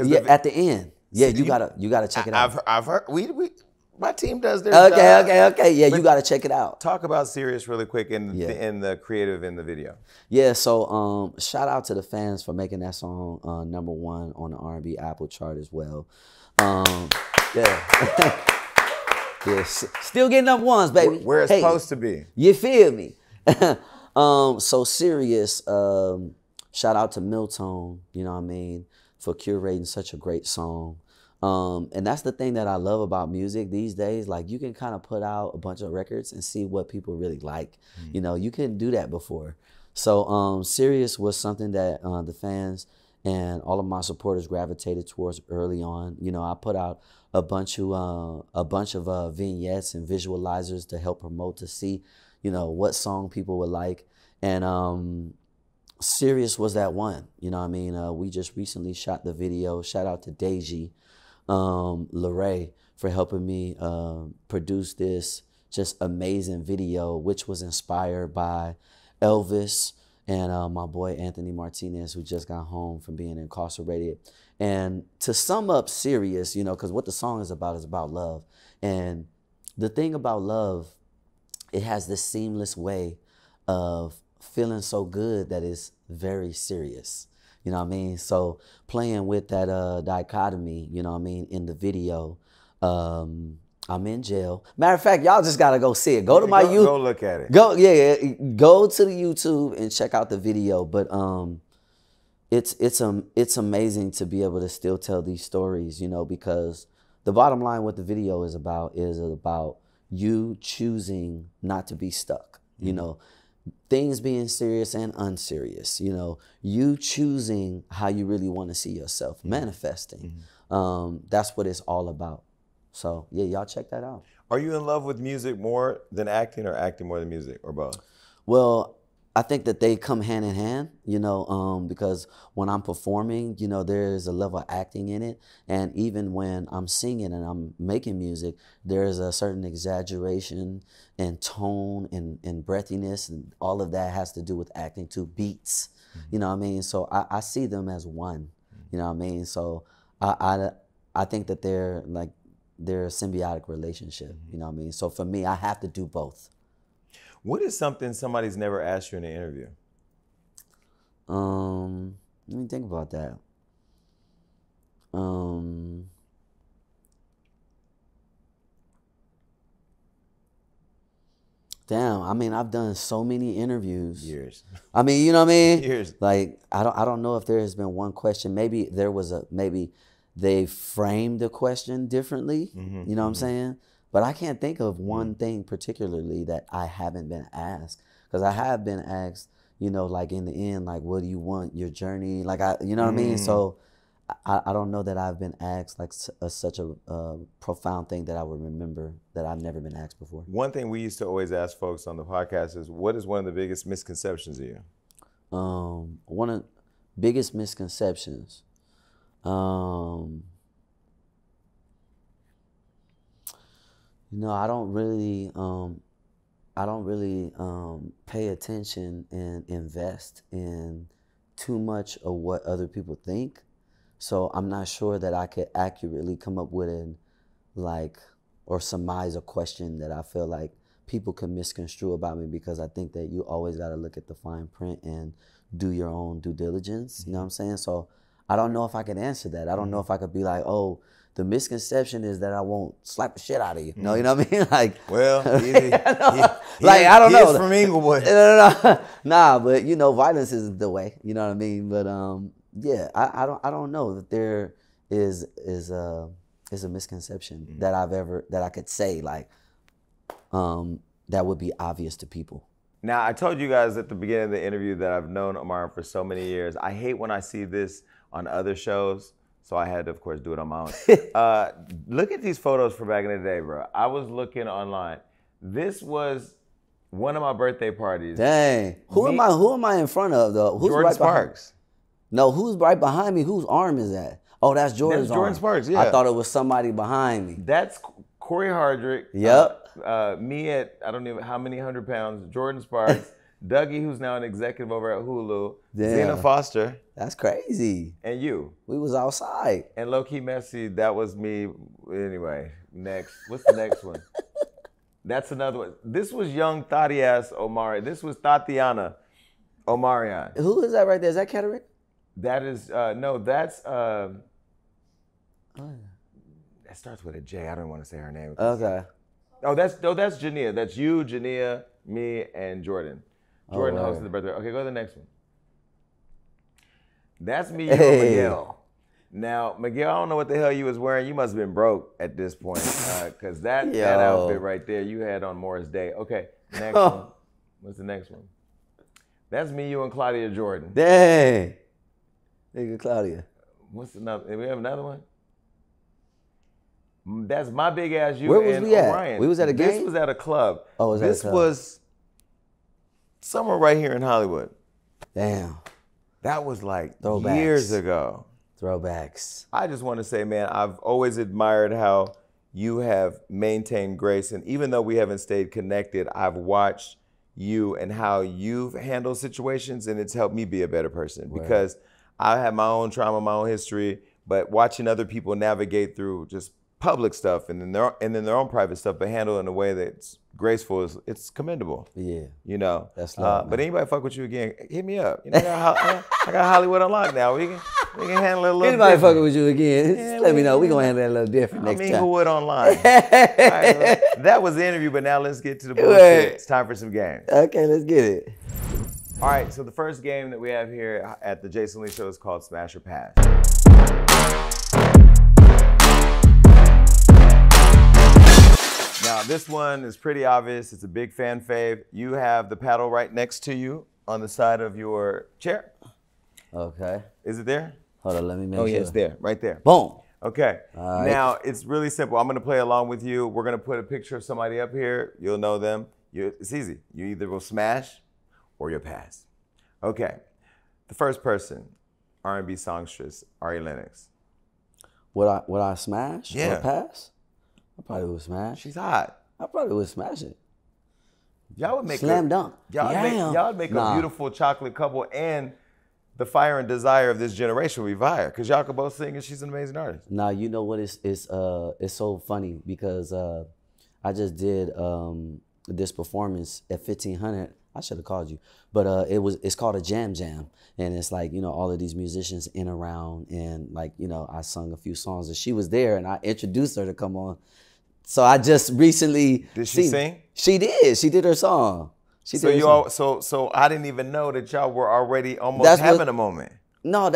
Yeah, at the end. Yeah, you gotta check it out. I've heard, my team does their job. Okay. Yeah, you gotta check it out. Talk about Serious really quick and the creative in the video. Yeah, so shout out to the fans for making that song #1 on the R&B Apple chart as well. Yeah. Yeah, still getting up ones, baby. Where it's supposed to be. You feel me? So Serious, shout out to Miltone, you know what I mean, for curating such a great song. And that's the thing that I love about music these days. Like, you can kind of put out a bunch of records and see what people really like. You know, you couldn't do that before. So Serious was something that the fans and all of my supporters gravitated towards early on. You know, I put out a bunch of vignettes and visualizers to help promote, to see, you know, what song people would like. And Serious was that one. You know what I mean? We just recently shot the video. Shout out to Deji Larray for helping me produce this just amazing video, which was inspired by Elvis and my boy Anthony Martinez, who just got home from being incarcerated. And to sum up Serious, you know, because what the song is about love. And the thing about love, it has this seamless way of feeling so good that it's very serious. You know what I mean? So playing with that dichotomy, you know what I mean, in the video, I'm in jail. Matter of fact, y'all just gotta go see it. Go to my YouTube. Go look at it. Go to the YouTube and check out the video. But it's amazing to be able to still tell these stories, you know, because the bottom line, what the video is about you choosing not to be stuck. You know, things being serious and unserious. You know, you choosing how you really want to see yourself, manifesting. That's what it's all about. So yeah, y'all check that out. Are you in love with music more than acting, or acting more than music, or both? Well, I think that they come hand in hand, you know, because when I'm performing, you know, there's a level of acting in it. And even when I'm singing and I'm making music, there's a certain exaggeration and tone and breathiness, and all of that has to do with acting too, beats, you know what I mean? So I see them as one, you know what I mean? So I think that they're a symbiotic relationship, you know what I mean? So for me, I have to do both. What is something somebody's never asked you in an interview? Let me think about that. Damn, I mean, I've done so many interviews. Years. I mean, you know what I mean? Years. Like, I don't know if there has been one question. Maybe they framed the question differently. You know what I'm saying? But I can't think of one thing particularly that I haven't been asked. Because I have been asked, you know, like in the end, like, what do you want, your journey? Like, you know what I mean? So I don't know that I've been asked like such a profound thing that I would remember that I've never been asked before. One thing we used to always ask folks on the podcast is, what is one of the biggest misconceptions of you? One of the biggest misconceptions. You know, I don't really pay attention and invest in too much of what other people think. So I'm not sure that I could accurately come up with or surmise a question that I feel like people can misconstrue about me, because I think that you always got to look at the fine print and do your own due diligence. You know what I'm saying? So I don't know if I could answer that. I don't know if I could be like, oh, the misconception is that I won't slap the shit out of you. No, you know what I mean? Like, well, I don't know. He's from Inglewood. Nah, but you know, violence isn't the way. You know what I mean? But yeah, I don't know that there is a misconception that I could say like that would be obvious to people. Now, I told you guys at the beginning of the interview that I've known Omarion for so many years. I hate when I see this on other shows, so I had to, of course, do it on my own. Look at these photos from back in the day, bro. I was looking online. This was one of my birthday parties. Dang. Who am I in front of, though? Who's Jordan right Sparks. No, who's right behind me? Whose arm is that? Oh, that's Jordan's That's Jordan arm. Sparks, yeah. I thought it was somebody behind me. That's Corey Hardrick. Yep. Me at, I don't know how many 100 pounds. Jordan Sparks. Dougie, who's now an executive over at Hulu. Damn. Zena Foster. That's crazy. And you. We was outside. And low-key messy, that was me. Anyway, next. What's the next one? That's another one. This was young Thaddeus Omarion. This was Tatiana Omarion. Who is that right there? Is that Katarina? That is, no, that's, that starts with a J. I don't want to say her name. Okay. Oh, that's Jania. That's you, Jania, me, and Jordan. Jordan hosted the birthday. Okay, go to the next one. That's me, you, and Miguel. Now, Miguel, I don't know what the hell you was wearing. You must have been broke at this point, because that outfit right there you had on Morris Day. Okay, next one. What's the next one? That's me, you, and Claudia Jordan. Dang. Nigga, Claudia. What's another? We have another one? That's my big ass you. Where was and we at? Orion. We was at a game? This was at a club. Oh, was at a this club. was somewhere right here in Hollywood. Damn. That was like Throwbacks. years ago. Throwbacks. I just want to say, man, I've always admired how you have maintained grace. And even though we haven't stayed connected, I've watched you and how you've handled situations, and it's helped me be a better person because I have my own trauma, my own history, but watching other people navigate through just public stuff and then their own private stuff, but handle it in a way that's graceful, it's commendable. Yeah. You know. That's love, but anybody fuck with you again, hit me up. You know, I got Hollywood on lock now. We can handle it a little Anybody different. fucking with you again, just let me know. We're going to handle that a little different next time. Inglewood online. All right, that was the interview, but now let's get to the bullshit. It's time for some games. Okay, let's get it. All right, so the first game that we have here at the Jason Lee Show is called Smash or Pass. Now, this one is pretty obvious. It's a big fan fave. You have the paddle right next to you on the side of your chair. Okay. Is it there? Hold on, let me make sure. Oh, yeah, it's there, right there. Boom. Okay. All right. Now, it's really simple. I'm going to play along with you. We're going to put a picture of somebody up here. You'll know them. It's easy. You either will smash or you'll pass. Okay. The first person, R&B songstress, Ari Lennox. Would I smash Yeah. or pass? I probably would smash. She's hot. I probably would smash it. Y'all would make Slam dunk. Y'all would make a beautiful chocolate couple, and the fire and desire of this generation would be fire, because y'all could both sing and she's an amazing artist. Now, you know what, it's so funny because I just did this performance at 1500. I should have called you, but it's called a jam, and it's like, you know, all of these musicians in around, and like, you know, I sung a few songs and she was there and I introduced her to come on. So I just recently Did she sing? She did. She did her song. So I didn't even know that y'all were already almost having a moment. No,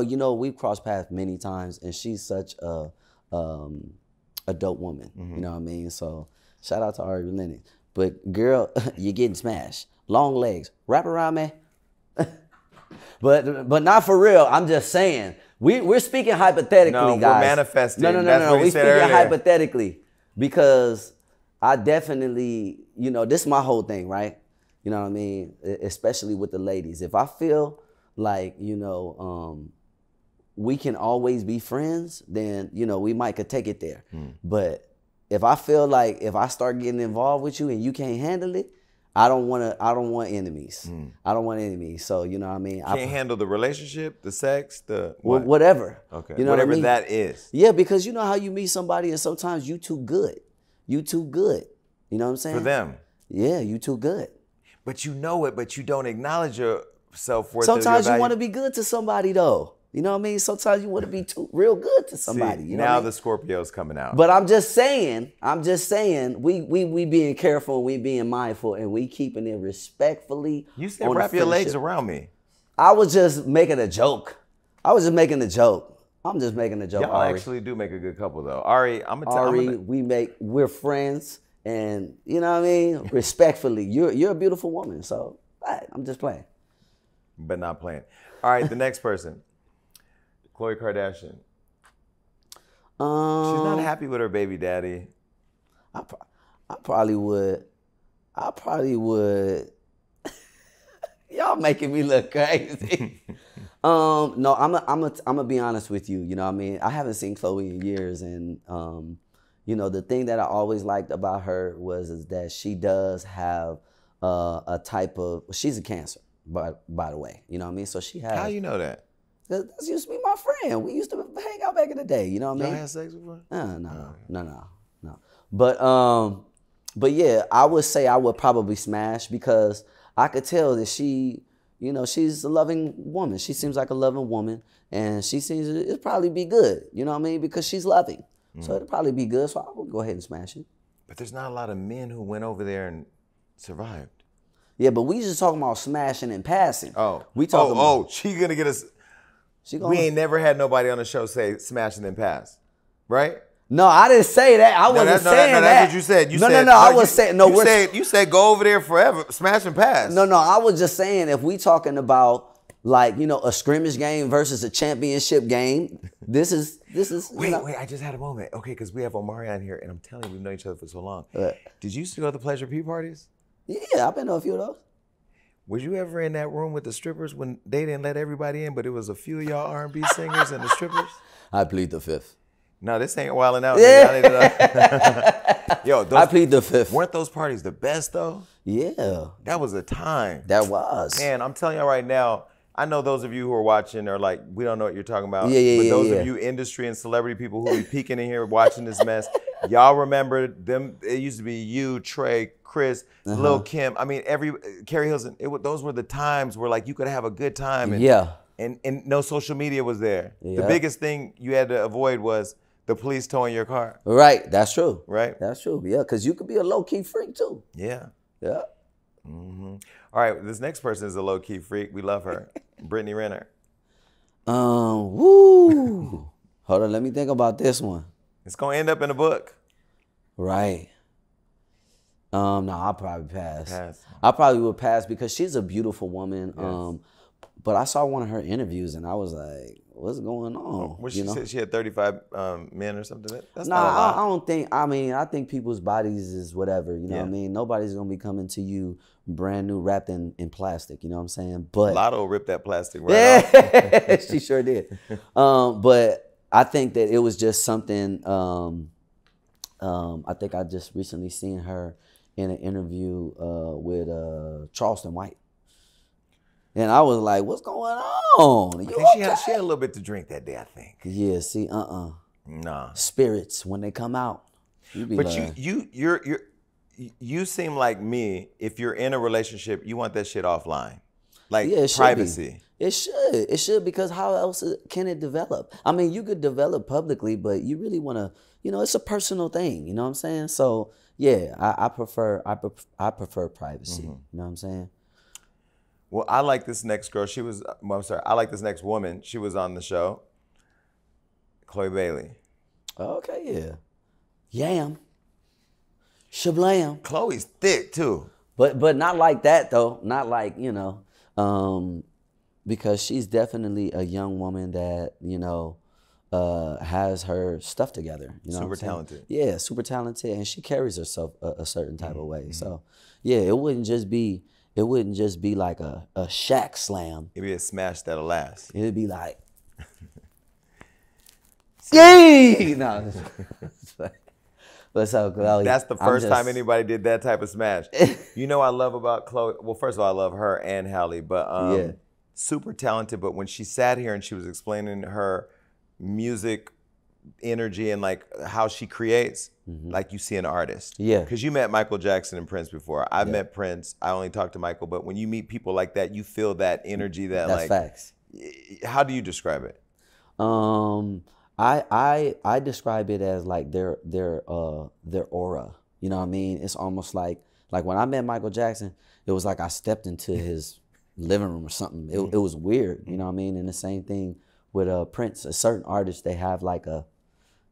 you know, we've crossed paths many times, and she's such a dope woman. Mm-hmm. You know what I mean? So shout out to Ari Lennox. But girl, you're getting smashed. Long legs, wrap around me. but not for real. I'm just saying. We're speaking hypothetically, No, guys. we're manifesting. No. That's what We're you said speaking earlier. hypothetically because I definitely, you know, this is my whole thing, right? You know what I mean? Especially with the ladies. If I feel like, you know, we can always be friends, then, you know, we might could take it there. But if I feel like if I start getting involved with you and you can't handle it, I don't want enemies. I don't want enemies. So, you know what I mean? Can't handle the relationship, the sex, the what? Whatever. Okay. You know whatever what I mean? that is. Yeah, because you know how you meet somebody and sometimes you too good. You too good. You know what I'm saying? For them. Yeah, you too good. But you know it, but you don't acknowledge your self-worth. Sometimes you want to be good to somebody though. You know what I mean? Sometimes you want to be too real good to somebody. See, you know now what I mean? the Scorpio's coming out. But I'm just saying, we being careful, we being mindful, and we keeping it respectfully. You said on the wrap your legs friendship. around me. I was just making a joke. I'm just making a joke. Y'all Ari. actually do make a good couple though. Ari, I'm gonna Ari, we're friends, and you know what I mean? Respectfully, you're a beautiful woman, so I'm just playing. but not playing. All right, the next person. Khloe Kardashian. She's not happy with her baby daddy. I probably would. Y'all making me look crazy. No, I'm gonna be honest with you. You know what I mean? I haven't seen Khloe in years, and you know, the thing that I always liked about her is that she does have a type of. She's a Cancer, by the way. You know what I mean? So she has. How you know that? That used to be my friend. We used to hang out back in the day. You know what I Y'all mean? had sex before? No. But yeah, I would say I would probably smash because I could tell that she, you know, she's a loving woman. She seems like a loving woman, and she seems it'd probably be good. You know what I mean? Because she's loving, so it'd probably be good. So I would go ahead and smash it. But there's not a lot of men who went over there and survived. Yeah, but we just talking about smashing and passing. We talking about she gonna get us. she gonna, We ain't never had nobody on the show say smash and then pass, right? No, I didn't say that. I wasn't saying that. That's what you said. I was saying no. You said go over there forever, smash and pass. No, I was just saying if we talking about like, you know, a scrimmage game versus a championship game, this is. Wait, I just had a moment. Okay, because we have Omarion here, and I'm telling you, we've known each other for so long. Did you used to go to the Pleasure P parties? Yeah, I've been to a few of those. Was you ever in that room with the strippers when they didn't let everybody in, but it was a few of y'all R&B singers and the strippers? I plead the fifth. No, this ain't wilding out. Yeah. Yo, I plead the fifth. Weren't those parties the best though? Yeah, That was a time. that was. Man, I'm telling y'all right now, I know those of you who are watching are like, we don't know what you're talking about. Yeah, but those yeah. of you industry and celebrity people who be peeking in here watching this mess, y'all remember them. It used to be you, Trey, Chris, Lil Kim. I mean, Carrie Hilson. Those were the times where like you could have a good time. And, Yeah. And no social media was there. Yeah. The biggest thing you had to avoid was the police towing your car. Right, that's true. Right? That's true. Yeah, because you could be a low-key freak too. Yeah. Yeah. All right, this next person is a low-key freak. We love her. Brittany Renner. Woo. Hold on, let me think about this one. It's going to end up in a book. Right. No, I'll probably pass. Pass. I probably would pass because she's a beautiful woman. Yes. But I saw one of her interviews and I was like, what's going on? What she said she had 35 men or something? That's No, not a lot. I don't think, I think people's bodies is whatever, you know Yeah. what I mean? Nobody's going to be coming to you brand new wrapped in plastic, you know what I'm saying? But Lotto ripped that plastic right off. yeah, she sure did. But I think that it was just something, I think I just recently seen her in an interview with Charleston White. And I was like, what's going on? I You think okay? she had a little bit to drink that day, I think. Yeah, see, Nah. spirits, when they come out, you be But like, you seem like me, if you're in a relationship, you want that shit offline. Like yeah, it should privacy. be. It should because how else can it develop? I mean, you could develop publicly, but you really want to, it's a personal thing. You know what I'm saying? So yeah, I prefer privacy. You know what I'm saying? Well, I like this next girl. I like this next woman. She was on the show. Chloe Bailey. Okay, yeah. Yam. Shablam. Chloe's thick too. But not like that though. Not like, because she's definitely a young woman that, has her stuff together. You know what I'm Super saying? talented. Yeah, super talented, and she carries herself a certain type of way. So yeah, it wouldn't just be like a Shaq slam. It'd be a smash that'll last. It'd be like, yay! No, but so Chloe, That's the first time anybody did that type of smash. You know what I love about Chloe? Well, first of all, I love her and Halle, but Yeah. super talented. But when she sat here and she was explaining her music energy and like how she creates, like you see an artist. Yeah. Because you met Michael Jackson and Prince before. I've met Prince. I only talked to Michael. But when you meet people like that, you feel that energy. That That's like. facts. How do you describe it? I describe it as like their aura. You know what I mean? It's almost like when I met Michael Jackson, it was like I stepped into his living room or something. It was weird. You know what I mean? And the same thing with Prince. A certain artists, they have like a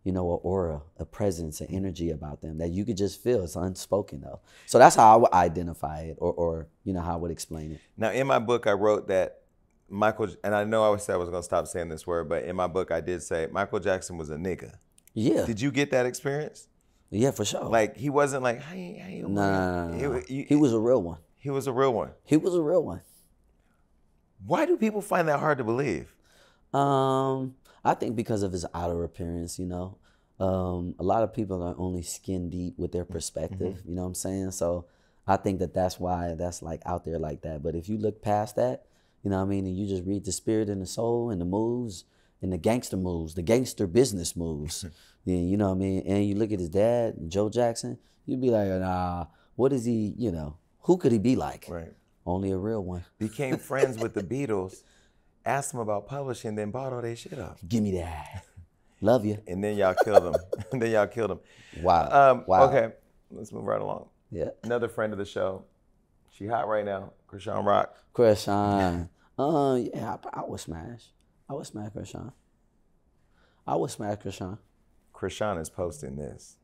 aura, a presence, an energy about them that you could just feel. It's unspoken though. So that's how I would identify it, or how I would explain it. Now, in my book, I wrote that Michael, and I know I said I was going to stop saying this word, but in my book, I did say Michael Jackson was a nigga. Yeah. Did you get that experience? Yeah, for sure. Like, he wasn't like, hey. No. He was a real one. He was a real one. He was a real one. Why do people find that hard to believe? I think because of his outer appearance, a lot of people are only skin deep with their perspective, you know what I'm saying? So I think that's why that's like out there like that. But if you look past that, you know what I mean, and you just read the spirit and the soul and the moves and the gangster moves, the gangster business moves, then you know what I mean? And you look at his dad, Joe Jackson, you'd be like, nah, what is he, who could he be like? Right. Only a real one. Became friends with the Beatles, asked them about publishing, then bought all their shit up. Give me that. Love you. And then y'all killed him. Wow. Wow. Okay, let's move right along. Yeah. Another friend of the show. She hot right now, Krishan Rock. Krishan. Yeah, I would smash. I would smash Krishan. Krishan is posting this.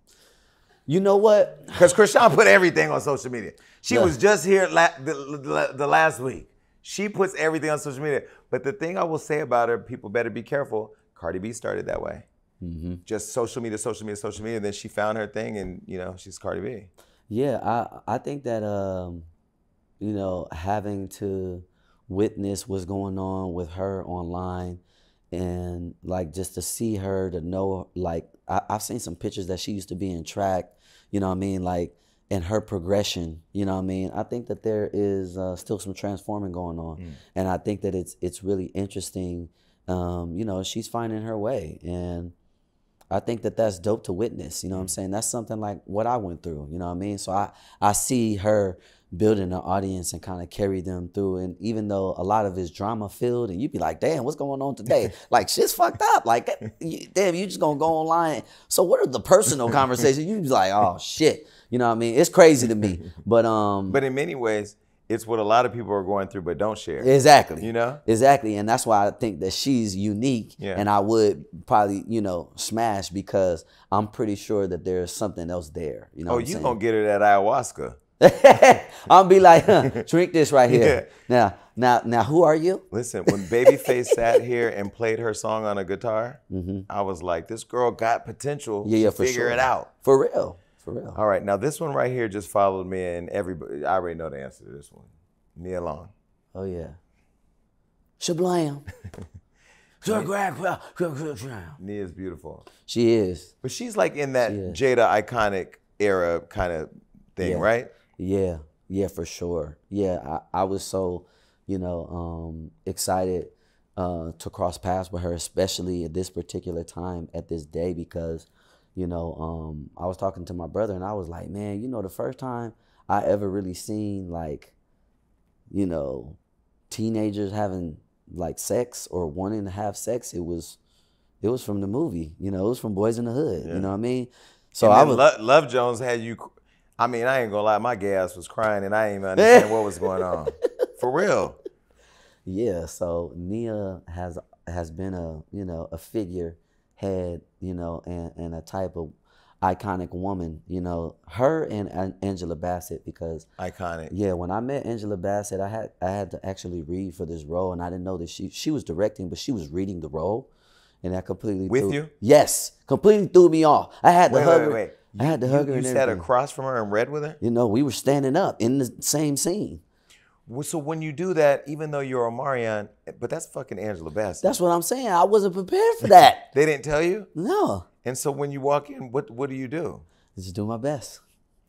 You know what? Because Krishan put everything on social media. She was just here the last week. She puts everything on social media. But the thing I will say about her, people better be careful. Cardi B started that way. Just social media. Then she found her thing and, she's Cardi B. Yeah, I think that, having to witness what's going on with her online and like just to see her, to know, like I've seen some pictures that she used to be in track, you know what I mean, like, and her progression, you know what I mean, I think that there is still some transforming going on. And I think that it's really interesting. You know, she's finding her way. And I think that that's dope to witness, you know what I'm saying? That's something like what I went through, you know what I mean? So I see her building an audience and kind of carry them through. And even though a lot of it's drama filled and you'd be like, damn, what's going on today? Like, shit's fucked up. Like, damn, you just gonna go online. So what are the personal conversations? You'd be like, oh shit. You know what I mean? It's crazy to me. But in many ways, it's what a lot of people are going through but don't share. Exactly. You know? Exactly. And that's why I think that she's unique. Yeah. And I would probably, you know, smash because I'm pretty sure that there's something else there. You know what I'm saying? Gonna get her that ayahuasca. I'll be like, drink this right here. Yeah. Now, who are you? Listen, when Babyface sat here and played her song on a guitar, I was like, this girl got potential. Yeah, for figure it out. For real. For real. All right, now this one right here just followed me, and everybody, I already know the answer to this one. Nia Long. Oh yeah. Shablam. Nia's beautiful. She is. But she's like in that Jada Iconic era kind of thing, right? Yeah, for sure. Yeah, I was so, you know, excited to cross paths with her, especially at this particular time, at this day, because, you know, I was talking to my brother and I was like, man, you know, the first time I ever really seen, like, you know, teenagers having like sex or wanting to have sex, it was from the movie, you know, it was from Boys in the Hood, you know what I mean? So I was Love Jones had you. I mean, I ain't gonna lie, my gay ass was crying and I ain't even understand what was going on. For real. Yeah, so Nia has been a, you know, a figurehead, you know, and a type of iconic woman, you know, her and Angela Bassett, because iconic. Yeah, when I met Angela Bassett, I had to actually read for this role, and I didn't know that she was directing, but she was reading the role, and that completely Yes, completely threw me off. I had to hug her. I had to hug her. You sat across from her and read with her? You know, we were standing up in the same scene. So when you do that, even though you're Omarion, but that's fucking Angela Bassett. That's what I'm saying. I wasn't prepared for that. They didn't tell you? No. And so when you walk in, what do you do? Just do my best.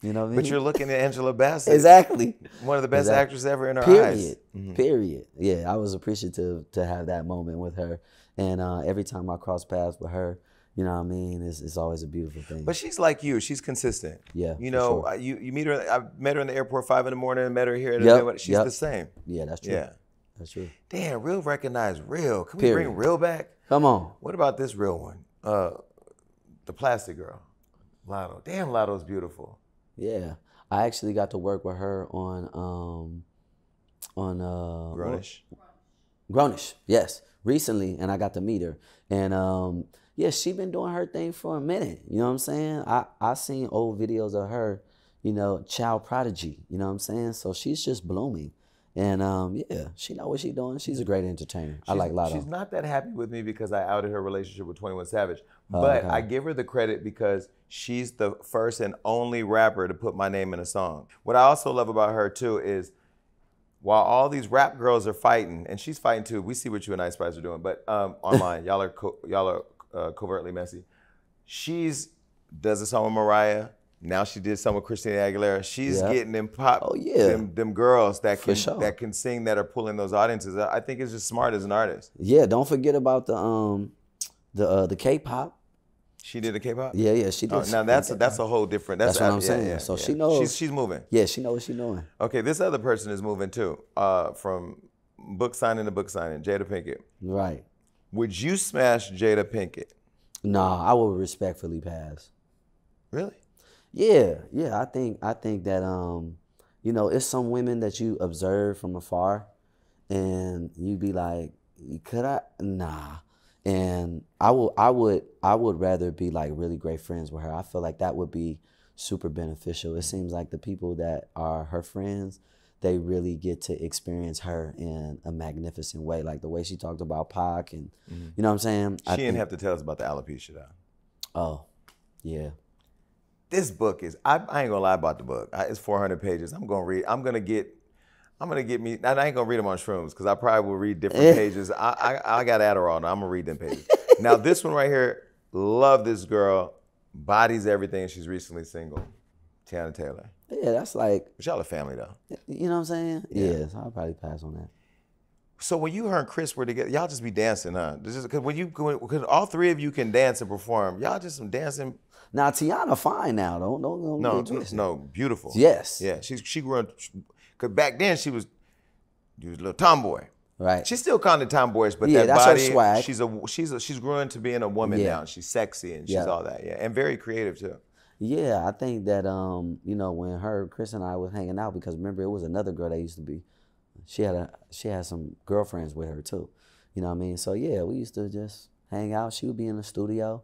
You know what I mean? But you're looking at Angela Bassett. Exactly. One of the best actresses ever in her eyes. Period. Yeah, I was appreciative to have that moment with her. And every time I cross paths with her, you know what I mean, it's always a beautiful thing. But she's like you. She's consistent. Yeah, you know, sure. you meet her. I met her in the airport 5 in the morning and met her here. She's the same. Yeah, that's true. Yeah. That's true. Damn, Real recognized Real. Can we bring Real back? Come on. What about this Real one? The Plastic Girl, Latto. Damn, Latto's beautiful. Yeah, I actually got to work with her on Grownish. Grownish, yes, recently, and I got to meet her, and yeah, she been doing her thing for a minute. You know what I'm saying? I seen old videos of her, you know, child prodigy. You know what I'm saying? So she's just blooming. And yeah, she know what she's doing. She's a great entertainer. I like Latto. She's not that happy with me because I outed her relationship with 21 Savage. But I give her the credit because she's the first and only rapper to put my name in a song. What I also love about her too is while all these rap girls are fighting, and she's fighting too, we see what you and Ice Spice are doing, but online, y'all are covertly messy. She's does a song with Mariah. Now she did some with Christina Aguilera. She's getting them pop, them girls that can sing, that are pulling those audiences. I think it's just smart as an artist. Yeah, don't forget about the K-pop. She did the K-pop? Yeah, she did. Now that's a whole different. That's what I'm saying. Yeah, so she knows. She's moving. Yeah, she knows what she's doing. Okay, this other person is moving too. From book signing to book signing, Jada Pinkett. Right. Would you smash Jada Pinkett? Nah, I would respectfully pass. Really? Yeah. I think that you know, it's some women that you observe from afar, and you be like, could I? Nah. And I would rather be like really great friends with her. I feel like that would be super beneficial. It seems like the people that are her friends, they really get to experience her in a magnificent way. Like the way she talked about Pac, and you know what I'm saying? She didn't have to tell us about the alopecia though. Oh, yeah. This book is, I ain't gonna lie about the book. It's 400 pages. I'm gonna read, I'm gonna get me, and I ain't gonna read them on shrooms because I probably will read different pages. I got Adderall now, I'm gonna read them pages. Now this one right here, love this girl, body's everything, she's recently single. Teyana Taylor. Yeah, that's like. But y'all a family though. You know what I'm saying? Yeah, so I'll probably pass on that. So when you, her and Chris were together, y'all just be dancing, huh? Because all three of you can dance and perform. Y'all just some dancing. Now Teyana fine now. No, beautiful. Yes. Yeah, she grew up. Cause back then she was a little tomboy. Right. She's still kind of tomboyish, but yeah, that that's body. her swag. She's grown into being a woman now. She's sexy and she's all that. Yeah, and very creative too. Yeah, I think that you know, when Chris and I was hanging out, because remember it was another girl that used to be. She had some girlfriends with her too. You know what I mean? So yeah, we used to just hang out. She would be in the studio.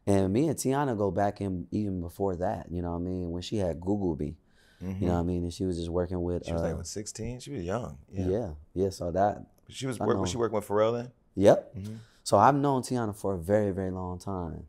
And me and Teyana go back in even before that, you know what I mean? When she had Google Me, you know what I mean? And she was just working with. She was like 16. She was young. Yeah. So that. Was she working with Pharrell then? Yep. So I've known Teyana for a very, very long time.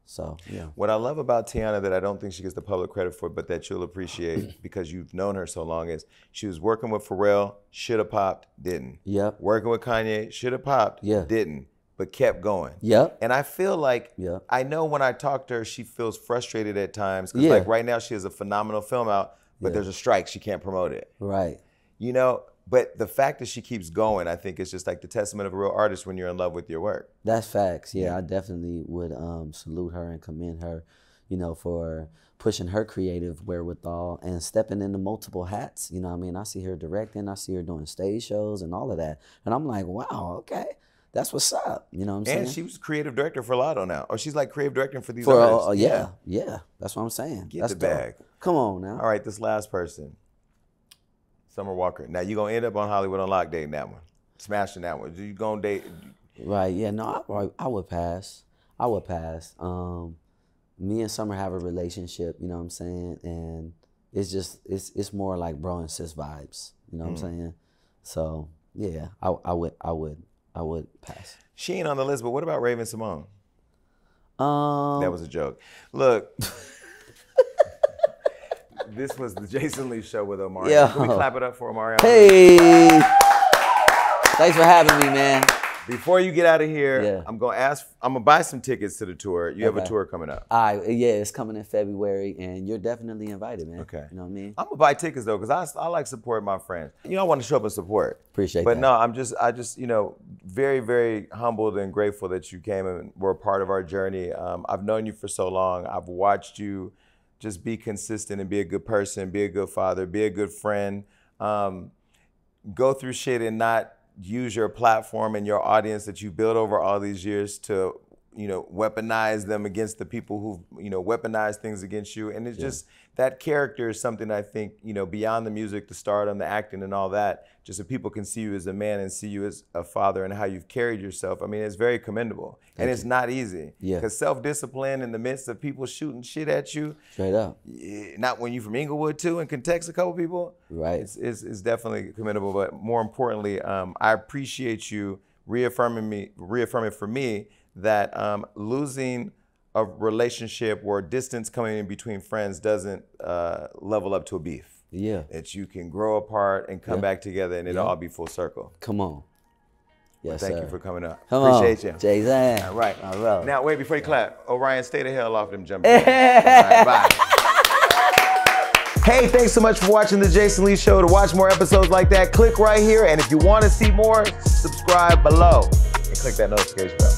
So yeah. What I love about Teyana that I don't think she gets the public credit for, but that you'll appreciate because you've known her so long, is she was working with Pharrell, should have popped, didn't. Yep. Working with Kanye, should have popped, didn't. But kept going. Yep. And I feel like, I know when I talk to her, she feels frustrated at times. Because like right now she has a phenomenal film out, but there's a strike, she can't promote it. Right. You know, but the fact that she keeps going, I think is just like the testament of a real artist when you're in love with your work. That's facts. Yeah, I definitely would salute her and commend her, you know, for pushing her creative wherewithal and stepping into multiple hats. You know what I mean? I see her directing, I see her doing stage shows and all of that. And I'm like, wow, okay. That's what's up, you know what I'm saying? And she was creative director for Lotto now. Or she's like creative directing for these others. Yeah, that's what I'm saying. Get that's the bag. Dope. Come on now. All right, this last person, Summer Walker. Now you're gonna end up on Hollywood Unlocked dating that one. Smashing that one. You gonna date? Right, yeah, no, I would pass. I would pass. Me and Summer have a relationship, you know what I'm saying? And it's just, it's more like bro and sis vibes, you know what I'm saying? So yeah, I would pass. She ain't on the list, but what about Raven Simone? That was a joke. Look, this was the Jason Lee Show with Omarion. Yeah. Can we clap it up for Omarion? Hey! Thanks for having me, man. Before you get out of here, I'm gonna buy some tickets to the tour. You have a tour coming up. Yeah, it's coming in February, and you're definitely invited, man. Okay. You know what I mean? I'm gonna buy tickets though, because I like supporting my friends. You know, I want to show up and support. Appreciate but that. no, I just, you know, very, very humbled and grateful that you came and were a part of our journey. I've known you for so long. I've watched you just be consistent and be a good person, be a good father, be a good friend, go through shit and not use your platform and your audience that you built over all these years to, you know, weaponize them against the people who, you know, weaponize things against you. And it's just, that character is something I think, you know, beyond the music, the stardom, the acting and all that, just so people can see you as a man and see you as a father and how you've carried yourself. I mean, it's very commendable. And it's not easy. Yeah. Because self-discipline in the midst of people shooting shit at you. Straight up. Not when you're from Inglewood too and can text a couple people. Right. It's definitely commendable. But more importantly, I appreciate you reaffirming for me that losing a relationship or distance coming in between friends doesn't level up to a beef. Yeah. That you can grow apart and come back together and it'll all be full circle. Come on. Yes, Thank sir. you for coming up. Come Appreciate on. you. Jason. All right. All right. Now, wait, before you clap. Orion, stay the hell off them jumping. All right, bye. Hey, thanks so much for watching The Jason Lee Show. To watch more episodes like that, click right here. And if you want to see more, subscribe below and click that notification bell.